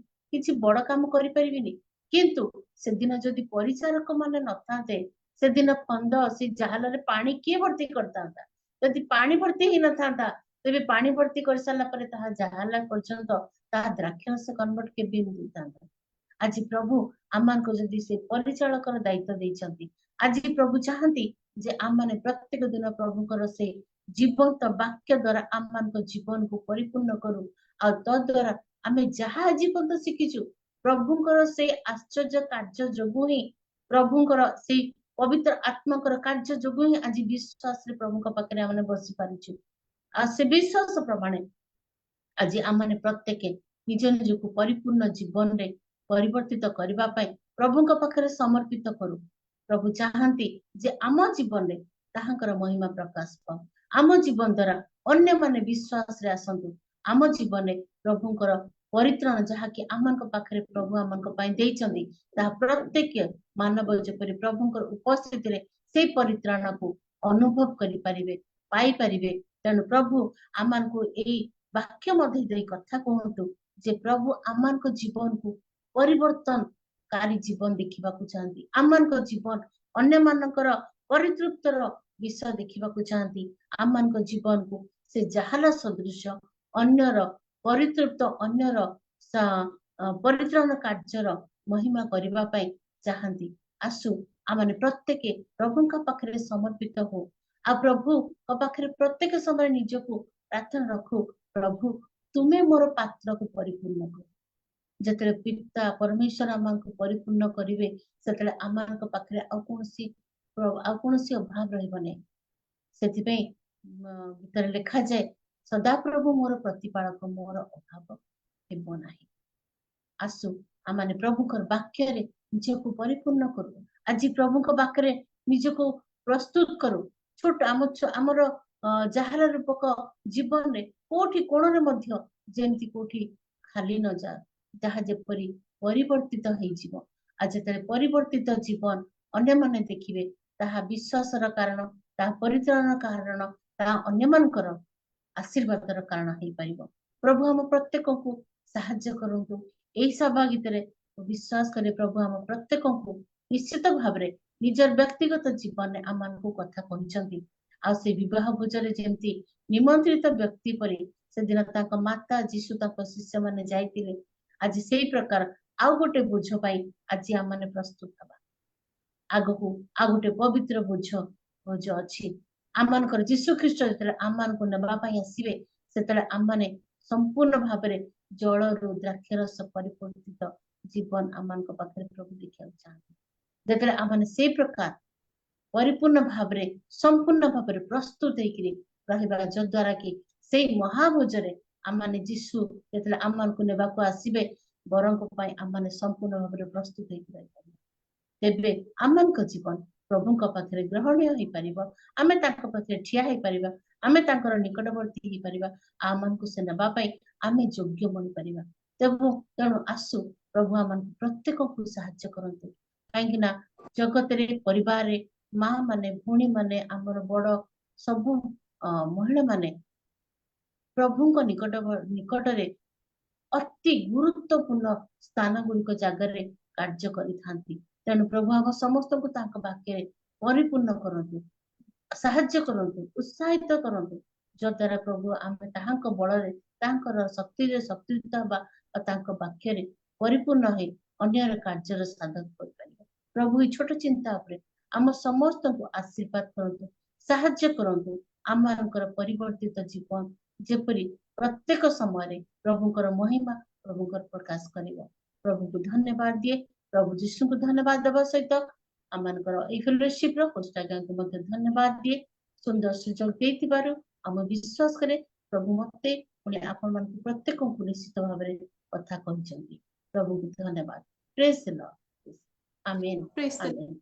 କିଛି ବଡ କାମ କରିପାରିବିନି। କିନ୍ତୁ ସେଦିନ ଯଦି ପରିଚାରକ ମାନେ ନଥାନ୍ତେ, ସେଦିନ ଫନ୍ଦ ସେ ଜାହାଲରେ ପାଣି କିଏ ଭର୍ତ୍ତି କରିଥାନ୍ତା? ଯଦି ପାଣି ଭର୍ତ୍ତି ହେଇନଥାନ୍ତା, ତେବେ ପାଣି ଭର୍ତ୍ତି କରିସାରିଲା ପରେ ତାହା ଜାହାଲା ପର୍ଯ୍ୟନ୍ତ ତାହା ଦ୍ରାକ୍ଷରସ କନଭର୍ଟ କେବେ ହେଇଥାନ୍ତା? ଆଜି ପ୍ରଭୁ ଆମମାନଙ୍କୁ ଯଦି ସେ ପରିଚାଳକର ଦାୟିତ୍ୱ ଦେଇଛନ୍ତି, ଆଜି ପ୍ରଭୁ ଚାହାନ୍ତି ଯେ ଆମମାନେ ପ୍ରତ୍ୟେକ ଦିନ ପ୍ରଭୁଙ୍କର ସେ ଜୀବନ୍ତ ବାକ୍ୟ ଦ୍ୱାରା ଆମମାନଙ୍କ ଜୀବନକୁ ପରିପୂର୍ଣ୍ଣ କରୁ। ଆଉ ତଦ୍ୱାରା ଆମେ ଯାହା ଆଜି ପର୍ଯ୍ୟନ୍ତ ଶିଖିଛୁ, ପ୍ରଭୁଙ୍କର ସେଇ ଆଶ୍ଚର୍ଯ୍ୟ କାର୍ଯ୍ୟ ଯୋଗୁଁ ହିଁ, ପ୍ରଭୁଙ୍କର ସେଇ ପବିତ୍ର ଆତ୍ମାଙ୍କର କାର୍ଯ୍ୟ ଯୋଗୁଁ ହିଁ ଆଜି ବିଶ୍ୱାସରେ ପ୍ରଭୁଙ୍କ ପାଖରେ ଆମେ ବସି ପାରିଛୁ। ଆଉ ସେ ବିଶ୍ୱାସ ପ୍ରମାଣେ ଆଜି ଆମମାନେ ପ୍ରତ୍ୟେକ ନିଜ ନିଜକୁ ପରିପୂର୍ଣ୍ଣ ଜୀବନରେ ପରିବର୍ତ୍ତିତ କରିବା ପାଇଁ ପ୍ରଭୁଙ୍କ ପାଖରେ ସମର୍ପିତ କରୁ। ପ୍ରଭୁ ଚାହାନ୍ତି ଯେ ଆମ ଜୀବନରେ ତାହାଙ୍କର ମହିମା ପ୍ରକାଶ ପାଉ, ଆମ ଜୀବନ ଦ୍ୱାରା ଅନ୍ୟମାନେ ବିଶ୍ୱାସରେ ଆସନ୍ତୁ, ଆମ ଜୀବନରେ ପ୍ରଭୁଙ୍କର ପରିତ୍ରାଣ ଯାହାକି ଆମମାନଙ୍କ ପାଖରେ ପ୍ରଭୁ ଆମଙ୍କ ପାଇଁ ଦେଇଛନ୍ତି, ତାହା ପ୍ରତ୍ୟେକ ମାନବ ଯେପରି ପ୍ରଭୁଙ୍କର ଉପସ୍ଥିତିରେ ସେଇ ପରିତ୍ରାଣକୁ ଅନୁଭବ କରିପାରିବେ, ପାଇପାରିବେ। ତେଣୁ ପ୍ରଭୁ ଆମମାନଙ୍କୁ ଏଇ ବାକ୍ୟ ମଧ୍ୟ ଦେଇ କଥା କୁହନ୍ତୁ ଯେ ପ୍ରଭୁ ଆମମାନଙ୍କ ଜୀବନକୁ ପରିବର୍ତ୍ତନକାରୀ ଜୀବନ ଦେଖିବାକୁ ଚାହାନ୍ତି, ଆମମାନଙ୍କ ଜୀବନ ଅନ୍ୟମାନଙ୍କର ପରିତୃପ୍ତର ବିଷୟ ଦେଖିବାକୁ ଚାହାନ୍ତି, ଆମମାନଙ୍କ ଜୀବନକୁ ସେ ଜାହାଲା ସଦୃଶ ଅନ୍ୟର ପରିତୃପ୍ତ, ଅନ୍ୟର ପରିତ୍ରାଣ କାର୍ଯ୍ୟର ମହିମା କରିବା ପାଇଁ ଚାହାନ୍ତି। ଆସୁ ଆମମାନେ ପ୍ରତ୍ୟେକ ପ୍ରଭୁଙ୍କ ପାଖରେ ସମର୍ପିତ ହଉ, ଆଉ ପ୍ରଭୁଙ୍କ ପାଖରେ ପ୍ରତ୍ୟେକ ସମୟରେ ନିଜକୁ ପ୍ରାର୍ଥନା ରଖୁ, ପ୍ରଭୁ ତୁମେ ମୋର ପାତ୍ରକୁ ପରିପୂର୍ଣ୍ଣ କର। ଯେତେବେଳେ ପିତା ପରମେଶ୍ୱର ଆମକୁ ପରିପୂର୍ଣ୍ଣ କରିବେ, ସେତେବେଳେ ଆମମାନଙ୍କ ପାଖରେ ଆଉ କୌଣସି ଅଭାବ ରହିବ ନାହିଁ। ସେଥିପାଇଁ ଗୀତରେ ଲେଖାଯାଏ ସଦାପ୍ରଭୁ ମୋର ପ୍ରତିପାଳକ, ମୋର ଅଭାବ ହେବ ନାହିଁ। ଆସୁ ଆମମାନେ ପ୍ରଭୁଙ୍କର ବାକ୍ୟରେ ନିଜକୁ ପରିପୂର୍ଣ୍ଣ କରୁ। ଆଜି ପ୍ରଭୁଙ୍କ ବାକ୍ୟରେ ନିଜକୁ ପ୍ରସ୍ତୁତ କରୁ। ଛୋଟ ଆମର ଯାହାର ରୂପକ ଜୀବନରେ କୋଉଠି କୋଣରେ ମଧ୍ୟ ଯେମିତି କୋଉଠି ଖାଲି ନଯାଏ, ଯାହା ଯେପରି ପରିବର୍ତ୍ତିତ ହେଇଯିବ। ଆଉ ଯେତେବେଳେ ପରିବର୍ତ୍ତିତ ଜୀବନ ଅନ୍ୟମାନେ ଦେଖିବେ, ତାହା ବିଶ୍ୱାସର କାରଣ, ତାହା ପରିତ୍ରାଣର କାରଣ, ତାହା ଅନ୍ୟମାନଙ୍କର ଆଶୀର୍ବାଦର କାରଣ ହେଇପାରିବ। ପ୍ରଭୁ ଆମ ପ୍ରତ୍ୟେକଙ୍କୁ ସାହାଯ୍ୟ କରନ୍ତୁ। ଏଇ ସହଭାଗିତାରେ ବିଶ୍ୱାସ କରି ପ୍ରଭୁ ଆମ ପ୍ରତ୍ୟେକଙ୍କୁ ନିଶ୍ଚିତ ଭାବରେ ନିଜର ବ୍ୟକ୍ତିଗତ ଜୀବନରେ ଆମମାନଙ୍କୁ କଥା କହିଛନ୍ତି। ଆଉ ସେ ବିବାହ ଭୋଜରେ ଯେମିତି ନିମନ୍ତ୍ରିତ ବ୍ୟକ୍ତି ପରି ସେଦିନ ତାଙ୍କ ମାତା ଯୀଶୁ ତାଙ୍କ ଶିଷ୍ୟମାନେ ଯାଇଥିଲେ, ଆଜି ସେଇ ପ୍ରକାର ଆଉ ଗୋଟେ ବୋଝ ପାଇଁ ଆଜି ଆମମାନେ ପ୍ରସ୍ତୁତ ହେବା। ଆଗକୁ ଆଉ ଗୋଟେ ପବିତ୍ର ବୋଝ ଅଛି। ଆମମାନଙ୍କର ଯୀଶୁ ଖ୍ରୀଷ୍ଟ ଯେତେବେଳେ ଆମମାନଙ୍କୁ ନେବା ପାଇଁ ଆସିବେ, ସେତେବେଳେ ଆମମାନେ ସମ୍ପୂର୍ଣ୍ଣ ଭାବରେ ଜଳରୁ ଦ୍ରାକ୍ଷରସ ପରିପୂର୍ଣ୍ଣିତ ଜୀବନ ଆମମାନଙ୍କ ପାଖରେ ପ୍ରଭୁ ଦେଖିବାକୁ ଚାହାନ୍ତି। ଯେତେବେଳେ ଆମମାନେ ସେଇ ପ୍ରକାର ପରିପୂର୍ଣ୍ଣ ଭାବରେ ସମ୍ପୂର୍ଣ୍ଣ ଭାବରେ ପ୍ରସ୍ତୁତ ହେଇକିରି ରହିବା, ଯଦ୍ୱାରା କି ସେଇ ମହାଭୋଜରେ ଆମମାନେ ଯୀଶୁ ଯେତେବେଳେ ଆମମାନଙ୍କୁ ନେବାକୁ ଆସିବେ, ବରଙ୍କ ପାଇଁ ଆମମାନେ ସମ୍ପୂର୍ଣ୍ଣ ଭାବରେ ପ୍ରସ୍ତୁତ ହେଇକି ରହିପାରିବା। ତେବେ ଆମମାନଙ୍କ ଜୀବନ ପ୍ରଭୁଙ୍କ ପାଖରେ ଗ୍ରହଣୀୟ ହେଇପାରିବ, ଆମେ ତାଙ୍କ ପାଖରେ ଠିଆ ହେଇପାରିବା, ଆମେ ତାଙ୍କର ନିକଟବର୍ତ୍ତୀ ହେଇପାରିବା, ଆମମାନଙ୍କୁ ସେ ନେବା ପାଇଁ ଆମେ ଯୋଗ୍ୟ ବନିପାରିବା। ତେଣୁ ଆସୁ ପ୍ରଭୁ ଆମମାନଙ୍କୁ ପ୍ରତ୍ୟେକଙ୍କୁ ସାହାଯ୍ୟ କରନ୍ତୁ, କାହିଁକି ନା ଜଗତରେ ପରିବାରରେ ମା ମାନେ ଭଉଣୀ ମାନେ ଆମର ବଡ ସବୁ ମହିଳା ମାନେ ପ୍ରଭୁଙ୍କ ନିକଟରେ ଅତି ଗୁରୁତ୍ୱପୂର୍ଣ୍ଣ ସ୍ଥାନ ଗୁଡିକ ଜାଗାରେ କାର୍ଯ୍ୟ କରିଥାନ୍ତି। ତେଣୁ ପ୍ରଭୁ ଆମ ସମସ୍ତଙ୍କୁ ତାଙ୍କ ବାକ୍ୟରେ ପରିପୂର୍ଣ୍ଣ କରନ୍ତୁ, ସାହାଯ୍ୟ କରନ୍ତୁ, ଉତ୍ସାହିତ କରନ୍ତୁ, ଯଦ୍ୱାରା ପ୍ରଭୁ ଆମେ ତାହାଙ୍କ ବଳରେ ତାଙ୍କର ଶକ୍ତିରେ ଶକ୍ତିୟୁକ୍ତ ହେବା ଓ ତାଙ୍କ ବାକ୍ୟରେ ପରିପୂର୍ଣ୍ଣ ହେଇ ଅନ୍ୟର କାର୍ଯ୍ୟର ସାଧନ କରିପାରିବା। ପ୍ରଭୁ ଏହି ଛୋଟ ଚିନ୍ତା ଉପରେ ଆମ ସମସ୍ତଙ୍କୁ ଆଶୀର୍ବାଦ କରନ୍ତୁ, ସାହାଯ୍ୟ କରନ୍ତୁ, ଆମମାନଙ୍କର ପରିବର୍ତ୍ତିତ ଜୀବନ ଯେପରି ପ୍ରତ୍ୟେକ ସମୟରେ ପ୍ରଭୁଙ୍କର ମହିମା ପ୍ରଭୁଙ୍କର ପ୍ରକାଶ କରିବ। ପ୍ରଭୁଙ୍କୁ ଧନ୍ୟବାଦ ଦିଏ, ପ୍ରଭୁ ଯୀଶୁଙ୍କୁ ଧନ୍ୟବାଦ ଦେବା ସହିତ ଆମମାନଙ୍କର ଏହି ଫେଲୋସିପ୍ ର ହୋଷ୍ଟ ଆଜ୍ଞାଙ୍କୁ ମଧ୍ୟ ଧନ୍ୟବାଦ ଦିଏ। ସୁନ୍ଦର ସୁଯୋଗ ଦେଇଥିବାରୁ ଆମେ ବିଶ୍ୱାସ କରେ ପ୍ରଭୁ ମତେ ପୁଣି ଆପଣମାନଙ୍କୁ ପ୍ରତ୍ୟେକଙ୍କୁ ନିଶ୍ଚିତ ଭାବରେ କଥା କହିଛନ୍ତି। ପ୍ରଭୁଙ୍କୁ ଧନ୍ୟବାଦ। Praise the Lord. Amen. Praise the amen.